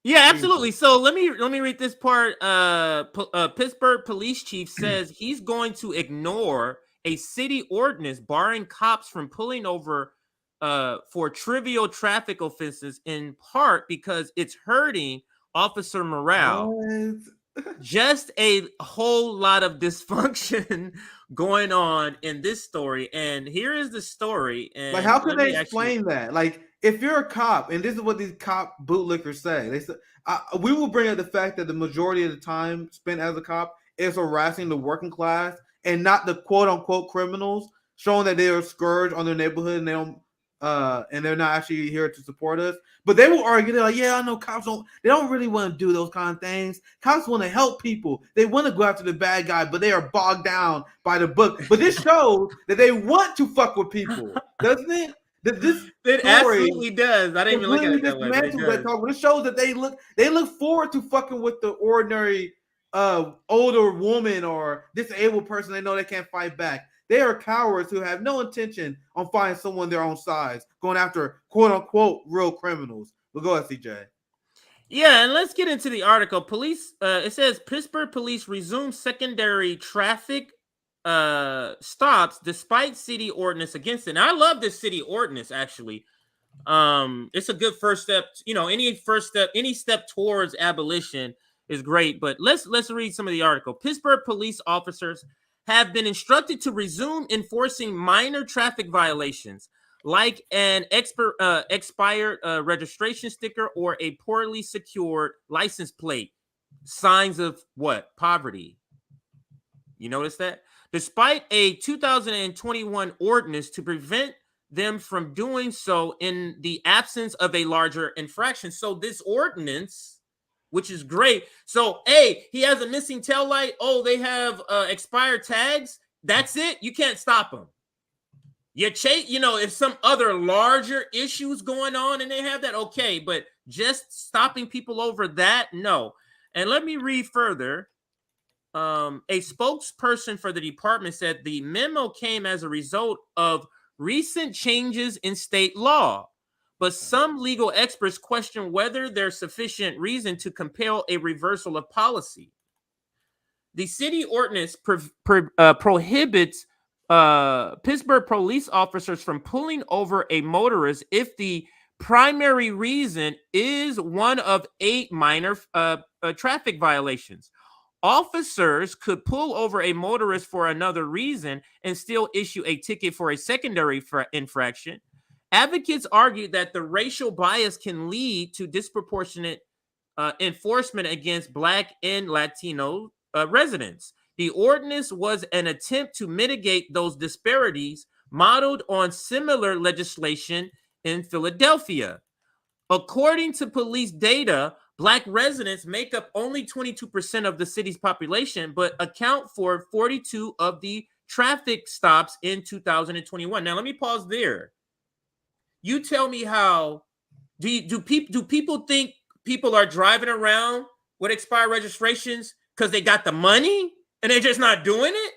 Yeah, absolutely. So let me read this part. Pittsburgh police chief says he's going to ignore a city ordinance barring cops from pulling over for trivial traffic offenses, in part because it's hurting officer morale. What? Just a whole lot of dysfunction going on in this story. And here is the story. And like, how can they explain that? Like, if you're a cop, and this is what these cop bootlickers say, they said, we will bring up the fact that the majority of the time spent as a cop is harassing the working class and not the quote unquote criminals, showing that they are a scourge on their neighborhood and they don't and they're not actually here to support us. But they will argue, they're like, yeah, I know cops they don't really want to do those kind of things. Cops want to help people. They want to go after the bad guy, but they are bogged down by the book. But this shows that they want to fuck with people, doesn't it? It absolutely does. I didn't even look at it that way. It shows that they look forward to fucking with the ordinary older woman or disabled person they know they can't fight back. They are cowards who have no intention on finding someone their own size, going after quote unquote real criminals. We'll go ahead, CJ. Yeah, and let's get into the article. Police, it says Pittsburgh police resume secondary traffic stops despite city ordinance against it. And I love this city ordinance, actually. It's a good first step. You know, any step towards abolition is great. But let's read some of the article. Pittsburgh police officers have been instructed to resume enforcing minor traffic violations like an expired registration sticker or a poorly secured license plate. Signs of what? Poverty. You notice that? Despite a 2021 ordinance to prevent them from doing so in the absence of a larger infraction. So this ordinance, which is great. So, hey, he has a missing tail light. Oh, they have expired tags. That's it. You can't stop them. If some other larger issues going on and they have that, okay. But just stopping people over that, no. And let me read further. A spokesperson for the department said the memo came as a result of recent changes in state law, but some legal experts question whether there's sufficient reason to compel a reversal of policy. The city ordinance prohibits Pittsburgh police officers from pulling over a motorist if the primary reason is one of 8 minor traffic violations. Officers could pull over a motorist for another reason and still issue a ticket for a secondary infraction. Advocates argue that the racial bias can lead to disproportionate enforcement against Black and Latino residents. The ordinance was an attempt to mitigate those disparities, modeled on similar legislation in Philadelphia. According to police data, Black residents make up only 22% of the city's population, but account for 42 of the traffic stops in 2021. Now, let me pause there. You tell me how do people think people are driving around with expired registrations because they got the money and they're just not doing it?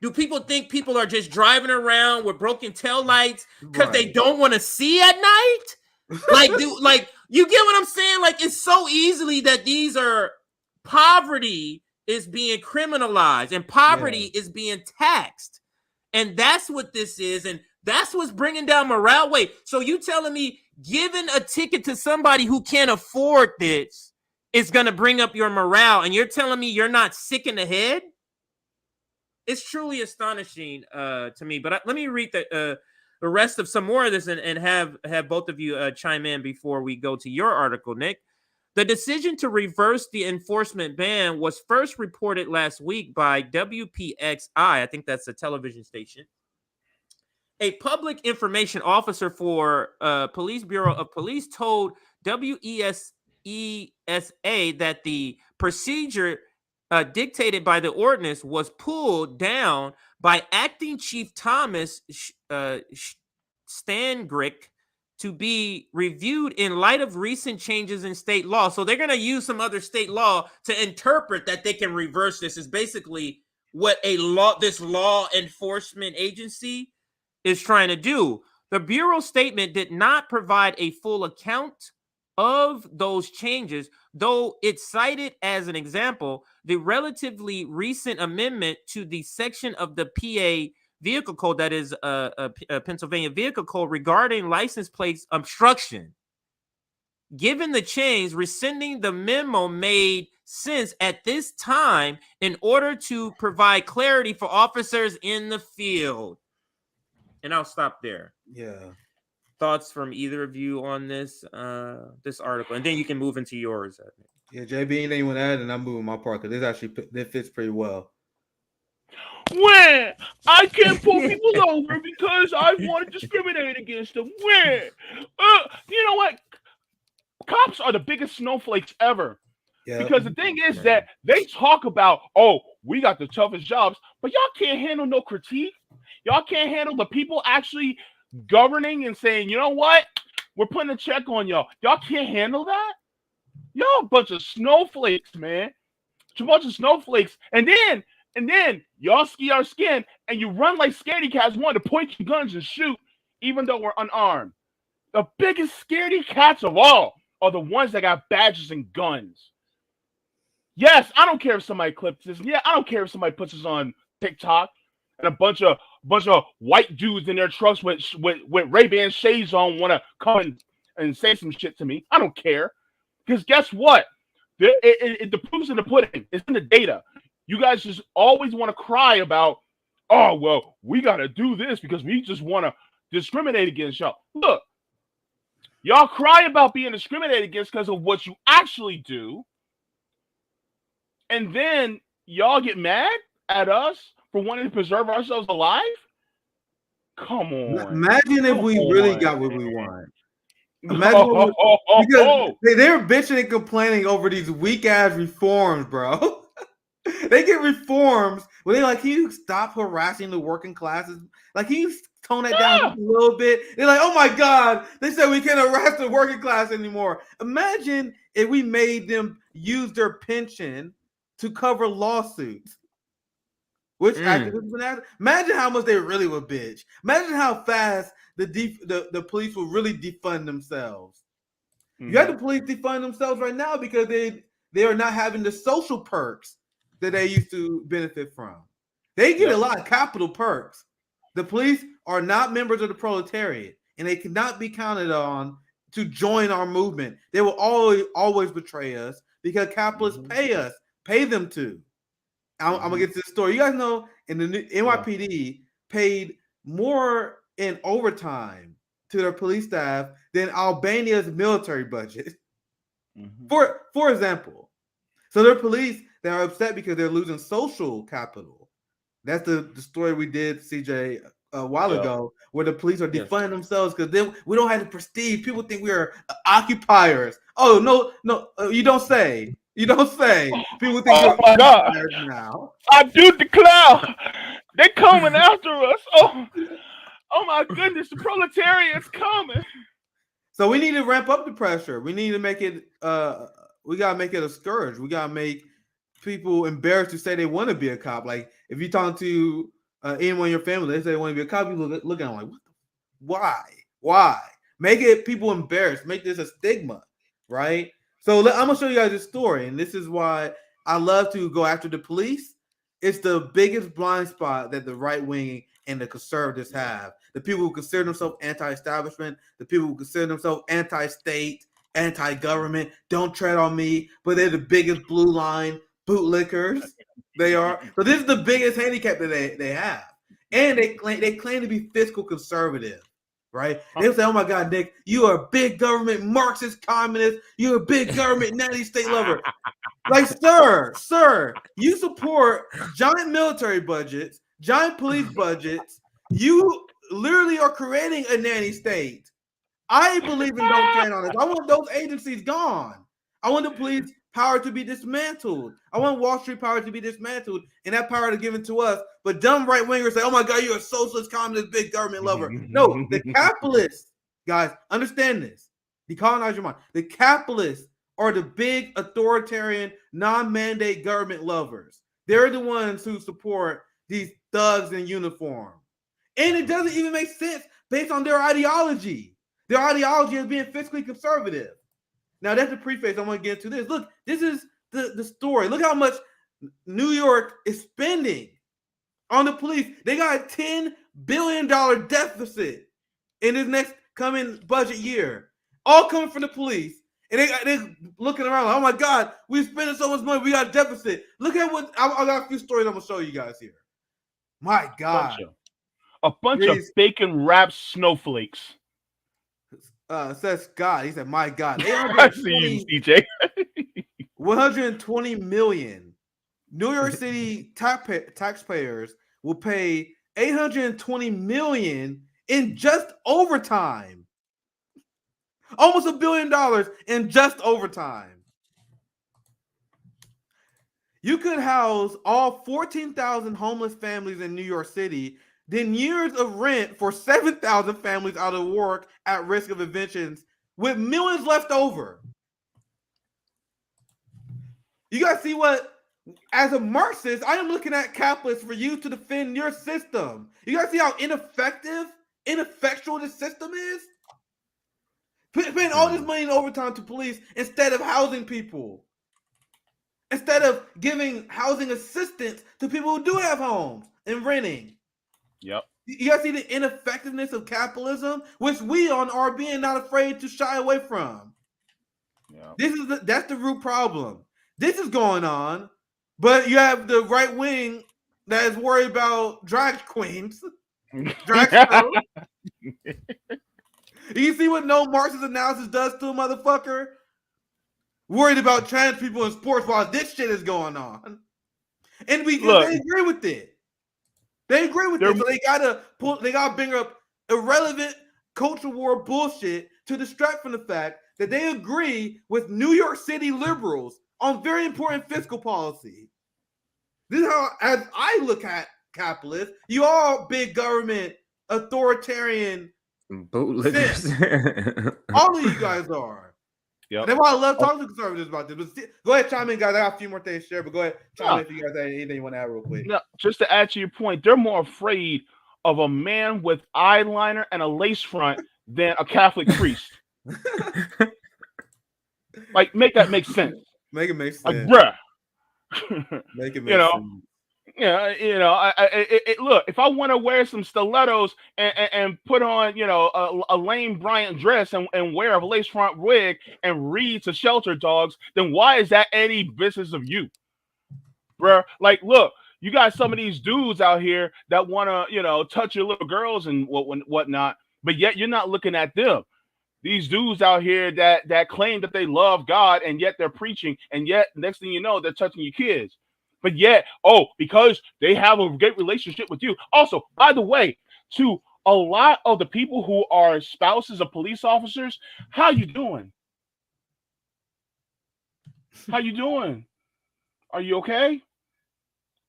Do people think people are just driving around with broken tail lights because they don't want to see at night? You get what I'm saying? Like, it's so easily that these are poverty is being criminalized and poverty is being taxed. And that's what this is. And that's what's bringing down morale. Wait, so you telling me giving a ticket to somebody who can't afford this is going to bring up your morale, and you're telling me you're not sick in the head? It's truly astonishing to me. But let me read the rest of some more of this and have both of you chime in before we go to your article, Nick. The decision to reverse the enforcement ban was first reported last week by WPXI. I think that's a television station. A public information officer for Police Bureau of Police told WESA that the procedure dictated by the ordinance was pulled down by Acting Chief Thomas Stangrick to be reviewed in light of recent changes in state law. So they're going to use some other state law to interpret that they can reverse this. Is basically what this law enforcement agency is trying to do. The Bureau statement did not provide a full account of those changes, though it cited as an example the relatively recent amendment to the section of the PA Vehicle Code, that is a Pennsylvania Vehicle Code, regarding license plates obstruction. Given the change, rescinding the memo made sense at this time in order to provide clarity for officers in the field. And I'll stop there. Yeah. Thoughts from either of you on this this article, and then you can move into yours. Yeah, JB, anything you want to add? And I'm moving my part because this fits pretty well. When I can't pull people over because I want to discriminate against them. When you know what? Cops are the biggest snowflakes ever. Yeah. Because the thing is that they talk about, oh, we got the toughest jobs, but y'all can't handle no critique. Y'all can't handle the people actually governing and saying, you know what? We're putting a check on y'all. Y'all can't handle that? Y'all a bunch of snowflakes, man. A bunch of snowflakes. And then y'all ski our skin and you run like scaredy cats, want to point your guns and shoot, even though we're unarmed. The biggest scaredy cats of all are the ones that got badges and guns. Yes, I don't care if somebody clips this. Yeah, I don't care if somebody puts this on TikTok and a bunch of white dudes in their trucks with Ray-Ban shades on want to come and say some shit to me. I don't care. Because guess what? The proof's in the pudding. It's in the data. You guys just always want to cry about, oh, well, we got to do this because we just want to discriminate against y'all. Look, y'all cry about being discriminated against because of what you actually do. And then y'all get mad at us for wanting to preserve ourselves alive? Come on. Imagine if we really got what we want. Imagine because they were bitching and complaining over these weak ass reforms, bro. They get reforms when they're like, can you stop harassing the working classes? Like, can you tone that down just a little bit? They're like, oh my God, they said we can't harass the working class anymore. Imagine if we made them use their pension to cover lawsuits. Which imagine how much they really would bitch. Imagine how fast the police will really defund themselves. You have the police defund themselves right now because they are not having the social perks that they used to benefit from. They get a lot of capital perks. The police are not members of the proletariat, and they cannot be counted on to join our movement. They will always betray us because capitalists pay them to. I'm gonna get to the story. You guys know in the NYPD paid more in overtime to their police staff than Albania's military budget. For example, so there are police that are upset because they're losing social capital. That's the story we did, CJ, a while ago, where the police are defunding themselves because we don't have the prestige. People think we are occupiers. Oh no, you don't say. You don't say. People think oh my God. Now. I do declare they're coming after us. Oh my goodness, the proletariat's coming. So we need to ramp up the pressure. We need to make it we gotta make it a scourge. We gotta make people embarrassed to say they want to be a cop. Like if you talk to anyone in your family, they say they want to be a cop, people look at them like, why? Make it people embarrassed, make this a stigma, right? So I'm gonna show you guys this story, and this is why I love to go after the police. It's the biggest blind spot that the right wing and the conservatives have. The people who consider themselves anti-establishment, the people who consider themselves anti-state, anti-government, don't tread on me, but they're the biggest blue line bootlickers. They are. So this is the biggest handicap that they have, and they claim to be fiscal conservative. Right? They'll say, oh my God, Nick, you are a big government Marxist communist. You're a big government nanny state lover. Like, sir, you support giant military budgets, giant police budgets. You literally are creating a nanny state. I believe in don't tread on us. I want those agencies gone. I want the police power to be dismantled. I want Wall Street power to be dismantled and that power to given to us. But dumb right wingers say, oh my God, you're a socialist, communist, big government lover. No, the capitalists, guys, understand this. Decolonize your mind. The capitalists are the big authoritarian, non-mandate government lovers. They're the ones who support these thugs in uniform. And it doesn't even make sense based on their ideology. Their ideology is being fiscally conservative. Now, that's the preface. I want to get into this. Look, this is the story. Look how much New York is spending on the police. They got a $10 billion deficit in this next coming budget year. All coming from the police. And they're looking around like, oh my God, we're spending so much money. We got a deficit. Look at what, I got a few stories I'm going to show you guys here. My God. A bunch of bacon wrapped snowflakes. Says Scott. He said, my God. I see you, CJ. 120 million. New York City taxpayers will pay 820 million in just overtime. Almost $1 billion in just overtime. You could house all 14,000 homeless families in New York City, then years of rent for 7,000 families out of work at risk of evictions with millions left over. You guys see what, as a Marxist, I am looking at capitalists for you to defend your system. You guys see how ineffectual this system is? Paying all this money in overtime to police instead of housing people. Instead of giving housing assistance to people who do have homes and renting. Yep. You guys see the ineffectiveness of capitalism, which we on RBN not afraid to shy away from. Yep. That's the root problem. This is going on, but you have the right wing that is worried about drag queens. Drag shows. You see what no Marxist analysis does to a motherfucker? Worried about trans people in sports while this shit is going on. And they agree with it. They agree with it. So they gotta bring up irrelevant culture war bullshit to distract from the fact that they agree with New York City liberals on very important fiscal policy. This is how, as I look at capitalists, you all big government, authoritarian bootlickers. All of you guys are. Yep. That's why I love talking to conservatives about this. But go ahead, chime in, guys. I got a few more things to share, but go ahead, chime in if you guys have anything you want to add real quick. No, just to add to your point, they're more afraid of a man with eyeliner and a lace front than a Catholic priest. Like, make that make sense. Make it make sense. Like, bruh. Make it make sense. Yeah, look, if I want to wear some stilettos and put on, a lame Bryant dress and wear a lace front wig and read to shelter dogs, then why is that any business of you, bro? Like, look, you got some of these dudes out here that want to, touch your little girls and whatnot, but yet you're not looking at them. These dudes out here that claim that they love God and yet they're preaching, and yet next thing you know, they're touching your kids. But yet, because they have a great relationship with you. Also, by the way, to a lot of the people who are spouses of police officers, how you doing? How you doing? Are you okay?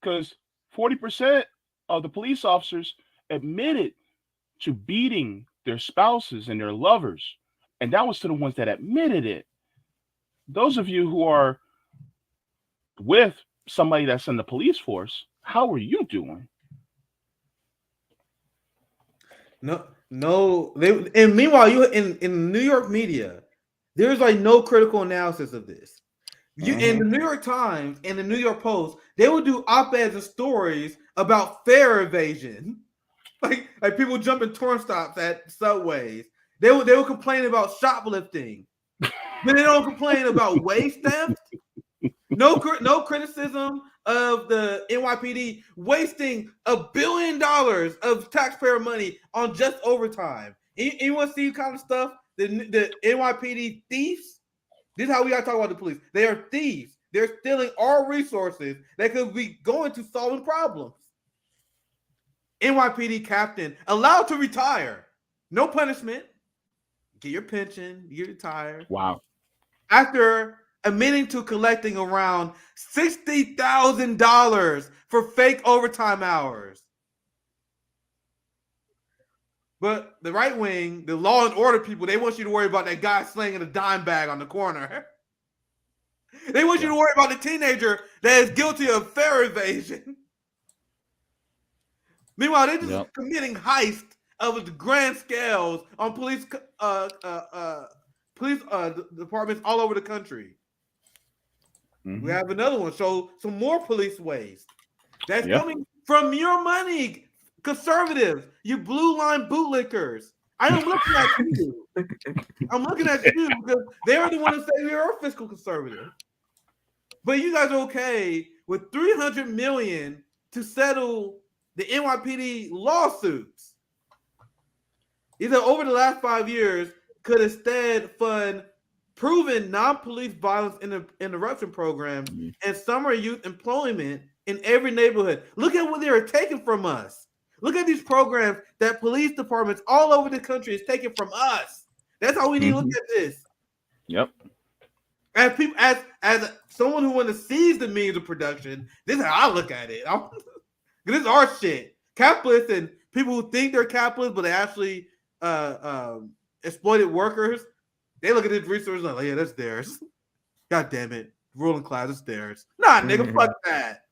Because 40% of the police officers admitted to beating their spouses and their lovers. And that was to the ones that admitted it. Those of you who are with somebody that's in the police force, how are you doing? No. And meanwhile, you in New York media, there's like no critical analysis of this. In the New York Times and the New York Post, they would do op-eds and stories about fare evasion, like people jumping turnstiles at subways. They would complain about shoplifting, but they don't complain about wage theft. No criticism of the NYPD wasting $1 billion of taxpayer money on just overtime. You want to see kind of stuff? The NYPD thieves? This is how we got to talk about the police. They are thieves. They're stealing our resources that could be going to solving problems. NYPD captain allowed to retire. No punishment. Get your pension. You retire. Wow. After admitting to collecting around $60,000 for fake overtime hours. But the right wing, the law and order people, they want you to worry about that guy slinging a dime bag on the corner. They want you to worry about the teenager that is guilty of fare evasion. Meanwhile, they're just committing heist of the grand scales on police departments all over the country. We have another one. So some more police waste. That's coming from your money, conservatives, you blue line bootlickers. I am looking at you. I'm looking at you because they're the ones that say we are fiscal conservative. But you guys are okay with $300 million to settle the NYPD lawsuits. Either over the last 5 years could instead fund proven non-police violence interruption programs and summer youth employment in every neighborhood. Look at what they are taking from us. Look at these programs that police departments all over the country is taking from us. That's how we need to look at this. Yep. As people, as someone who wants to seize the means of production, this is how I look at it. This is our shit. Capitalists and people who think they're capitalists, but they actually exploited workers. They look at this resource like, yeah, that's theirs. God damn it, ruling class is theirs. Nah, nigga, fuck that.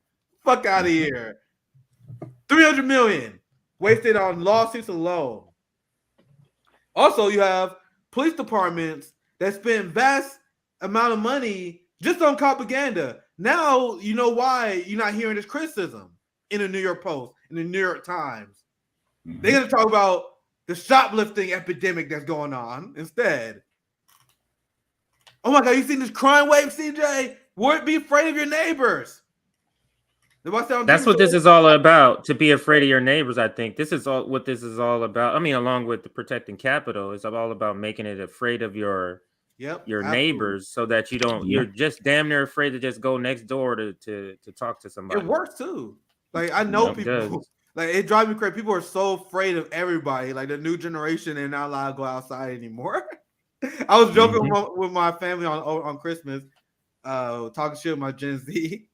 Fuck out of here. $300 million wasted on lawsuits alone. Also, you have police departments that spend vast amount of money just on propaganda. Now you know why you're not hearing this criticism in the New York Post, in the New York Times. They're going to talk about the shoplifting epidemic that's going on instead. Oh my God, you seen this crime wave, CJ? Would be afraid of your neighbors. That's what this is all about, to be afraid of your neighbors. I think this is all what this is all about. I mean, along with the protecting capital, it's all about making it afraid of your neighbors, so that you don't, you're just damn near afraid to just go next door to talk to somebody. It works too. Like I know people, like it drives me crazy. People are so afraid of everybody. Like the new generation, they're not allowed to go outside anymore. I was joking with my family on Christmas, talking shit with my Gen Z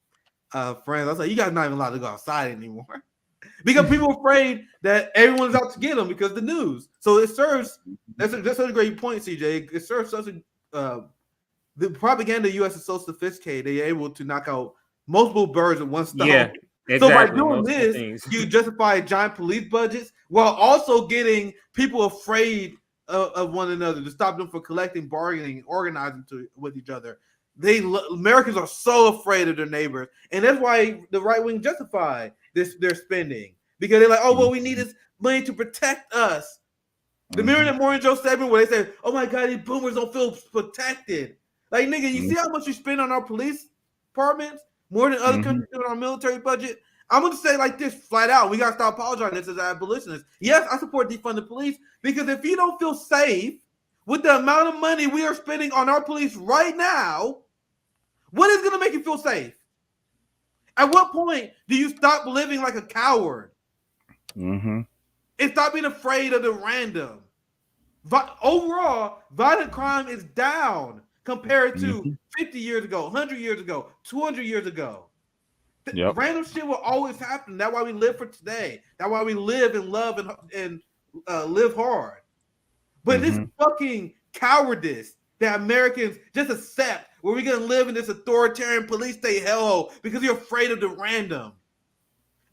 friends. I was like, you guys not even allowed to go outside anymore because people are afraid that everyone's out to get them because of the news. So it serves, that's such a great point, CJ. It serves such a, the propaganda in the US is so sophisticated, they're able to knock out multiple birds with one stone. Yeah, exactly. So by doing this, you justify giant police budgets while also getting people afraid of one another to stop them from collecting, bargaining, organizing with each other. Americans are so afraid of their neighbors, and that's why the right wing justify their spending, because they're like, oh well, we need this money to protect us. The mirror that Morning Joe segment where they say, oh my God, these boomers don't feel protected. Like nigga, you see how much we spend on our police departments more than other countries do on our military budget? I'm going to say like this flat out. We got to stop apologizing this as abolitionists. Yes, I support defund the police, because if you don't feel safe with the amount of money we are spending on our police right now, what is going to make you feel safe? At what point do you stop living like a coward? And stop being afraid of the random? Overall, violent crime is down compared to 50 years ago, 100 years ago, 200 years ago. Random shit will always happen. That's why we live for today. That's why we live and love and live hard. But this fucking cowardice that Americans just accept, where we're going to live in this authoritarian police state hellhole because you're afraid of the random.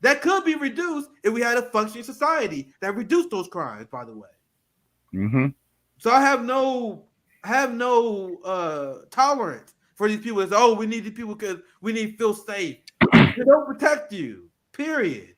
That could be reduced if we had a functioning society that reduced those crimes, by the way. So I have no tolerance for these people that say, oh, we need these people because we need to feel safe. They don't protect you, period.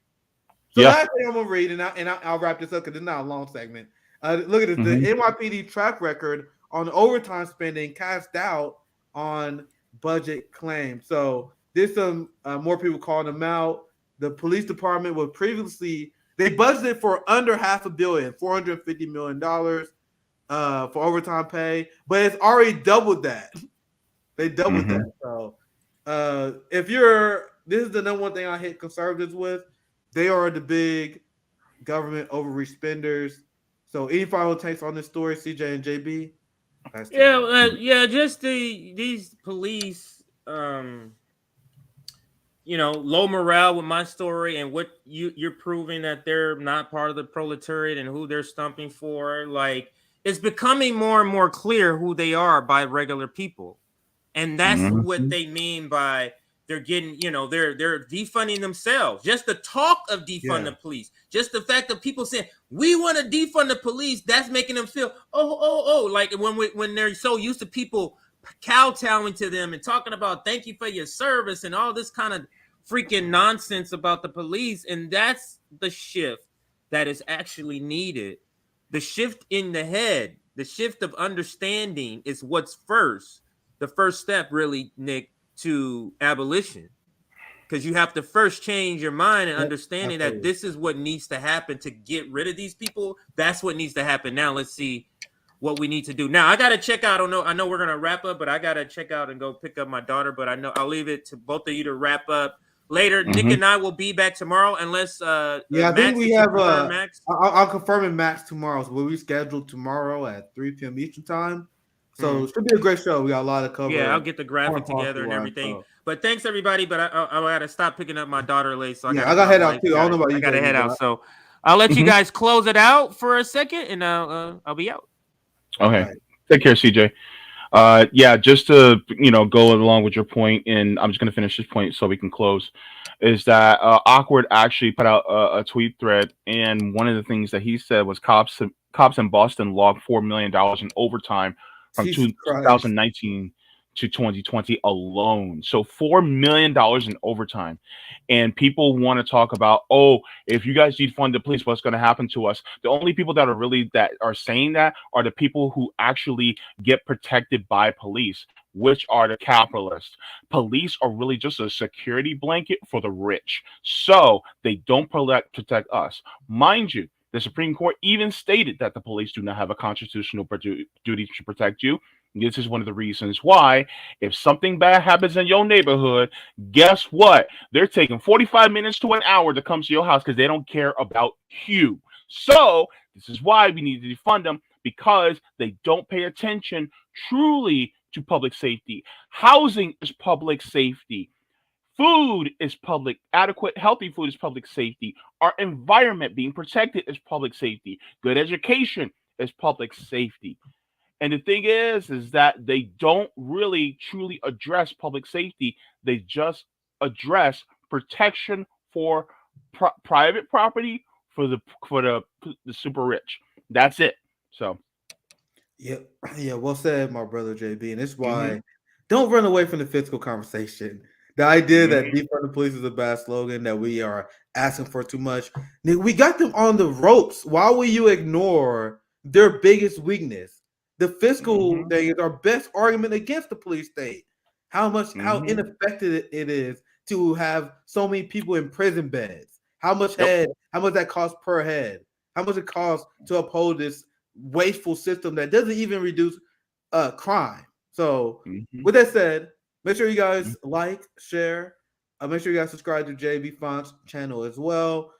So last thing I'm going to read, and I'll wrap this up because it's not a long segment. Look at this. The NYPD track record on overtime spending cast doubt on budget claims. So there's some more people calling them out. The police department was previously, they budgeted for under $500 million, $450 million for overtime pay, but it's already doubled that. They doubled that. So this is the number one thing I hit conservatives with. They are the big government overreach spenders. So any final takes on this story, CJ and JB? Yeah, just these police, low morale with my story and what you're proving that they're not part of the proletariat and who they're stumping for. Like, it's becoming more and more clear who they are by regular people. And that's what they mean by they're getting, they're defunding themselves. Just the talk of defund the police, just the fact of people saying we want to defund the police, that's making them feel like when they're so used to people kowtowing to them and talking about thank you for your service and all this kind of freaking nonsense about the police. And that's the shift that is actually needed. The shift in the head, the shift of understanding is what's first. The first step, really, Nick, to abolition, because you have to first change your mind and understanding that this is what needs to happen to get rid of these people. That's what needs to happen. Now let's see what we need to do. Now I gotta check out. I know we're gonna wrap up, but I gotta check out and go pick up my daughter. But I know I'll leave it to both of you to wrap up later. Nick and I will be back tomorrow, unless I think we have Max. I'll confirm in Max tomorrow. So we'll reschedule tomorrow at 3 p.m. Eastern time. So it should be a great show. We got a lot of cover. Yeah, I'll get the graphic together and everything. But thanks everybody. But I gotta stop picking up my daughter late. So I gotta head out too. I don't know about you. I gotta head out. So I'll let you guys close it out for a second, and I'll be out. Okay. Take care, CJ. Just to go along with your point, and I'm just gonna finish this point so we can close. Is that Awkward actually put out a tweet thread, and one of the things that he said was cops in Boston logged $4 million in overtime from 2019 to 2020 alone. So $4 million in overtime. And people want to talk about, if you guys defund the police, what's going to happen to us? The only people that are saying that are the people who actually get protected by police, which are the capitalists. Police are really just a security blanket for the rich. So they don't protect us. Mind you, the Supreme Court even stated that the police do not have a constitutional duty to protect you. This is one of the reasons why, if something bad happens in your neighborhood, guess what? They're taking 45 minutes to an hour to come to your house because they don't care about you. So this is why we need to defund them, because they don't pay attention truly to public safety. Housing is public safety. Food is public, adequate, healthy food is public safety. Our environment being protected is public safety. Good education is public safety. And the thing is that they don't really truly address public safety. They just address protection for private property for the super rich. That's it. So, yeah, well said, my brother JB. And it's why don't run away from the fiscal conversation. The idea that defund the police is a bad slogan, that we are asking for too much. We got them on the ropes. Why will you ignore their biggest weakness? The fiscal thing is our best argument against the police state. How ineffective it is to have so many people in prison beds. How much that costs per head? How much it costs to uphold this wasteful system that doesn't even reduce crime? So, with that said, make sure you guys like, share. Make sure you guys subscribe to JB Font's channel as well.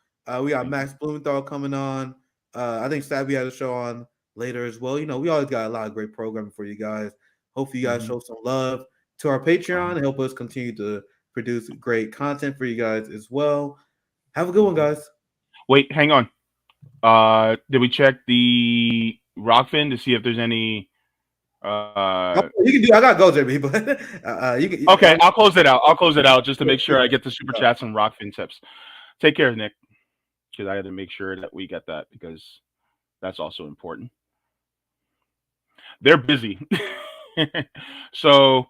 We got Max Blumenthal coming on. I think Savvy had a show on later as well. We always got a lot of great programming for you guys. Hopefully you guys show some love to our Patreon and help us continue to produce great content for you guys as well. Have a good one, guys. Wait, hang on. Did we check the Rockfin to see if there's any you can do. I gotta go, JB, but you can. Okay, I'll close it out. I'll close it out just to make sure I get the super chats and Rockfin tips. Take care, Nick, because I had to make sure that we get that, because that's also important. They're busy. So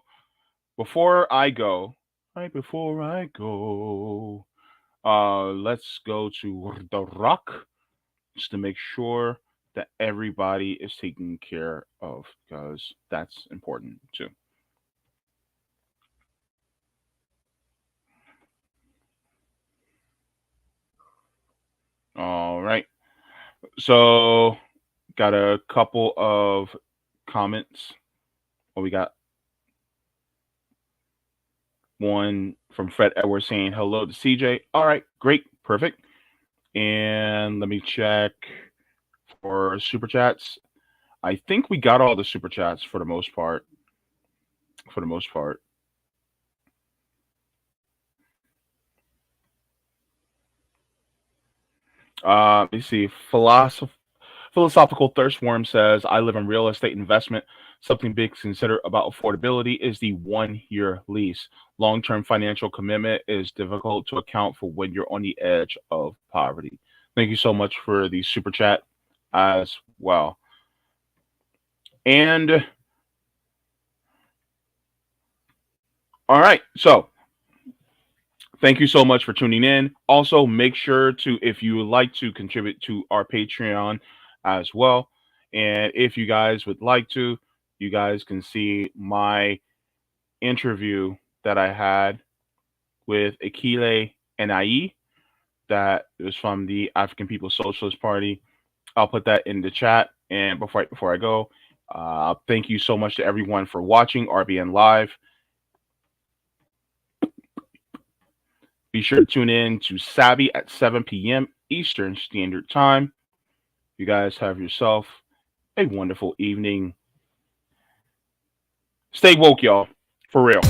before I go, let's go to the Rock just to make sure that everybody is taken care of, because that's important too. All right. So got a couple of comments. We got one from Fred Edwards saying hello to CJ. All right, great, perfect. And let me check for super chats. I think we got all the super chats for the most part. For the most part. Let me see. Philosophical Thirstworm says, I live in real estate investment. Something big to consider about affordability is the 1-year lease. Long-term financial commitment is difficult to account for when you're on the edge of poverty. Thank you so much for the super chat as well. And all right, so thank you so much for tuning in. Also, make sure to, if you would like to contribute to our Patreon as well, and if you guys would like to, you guys can see my interview that I had with Akile Nai, that is from the African People's Socialist Party. I'll put that in the chat. And before I go, thank you so much to everyone for watching RBN Live. Be sure to tune in to Savvy at 7 p.m. Eastern Standard Time. You guys have yourself a wonderful evening. Stay woke, y'all. For real.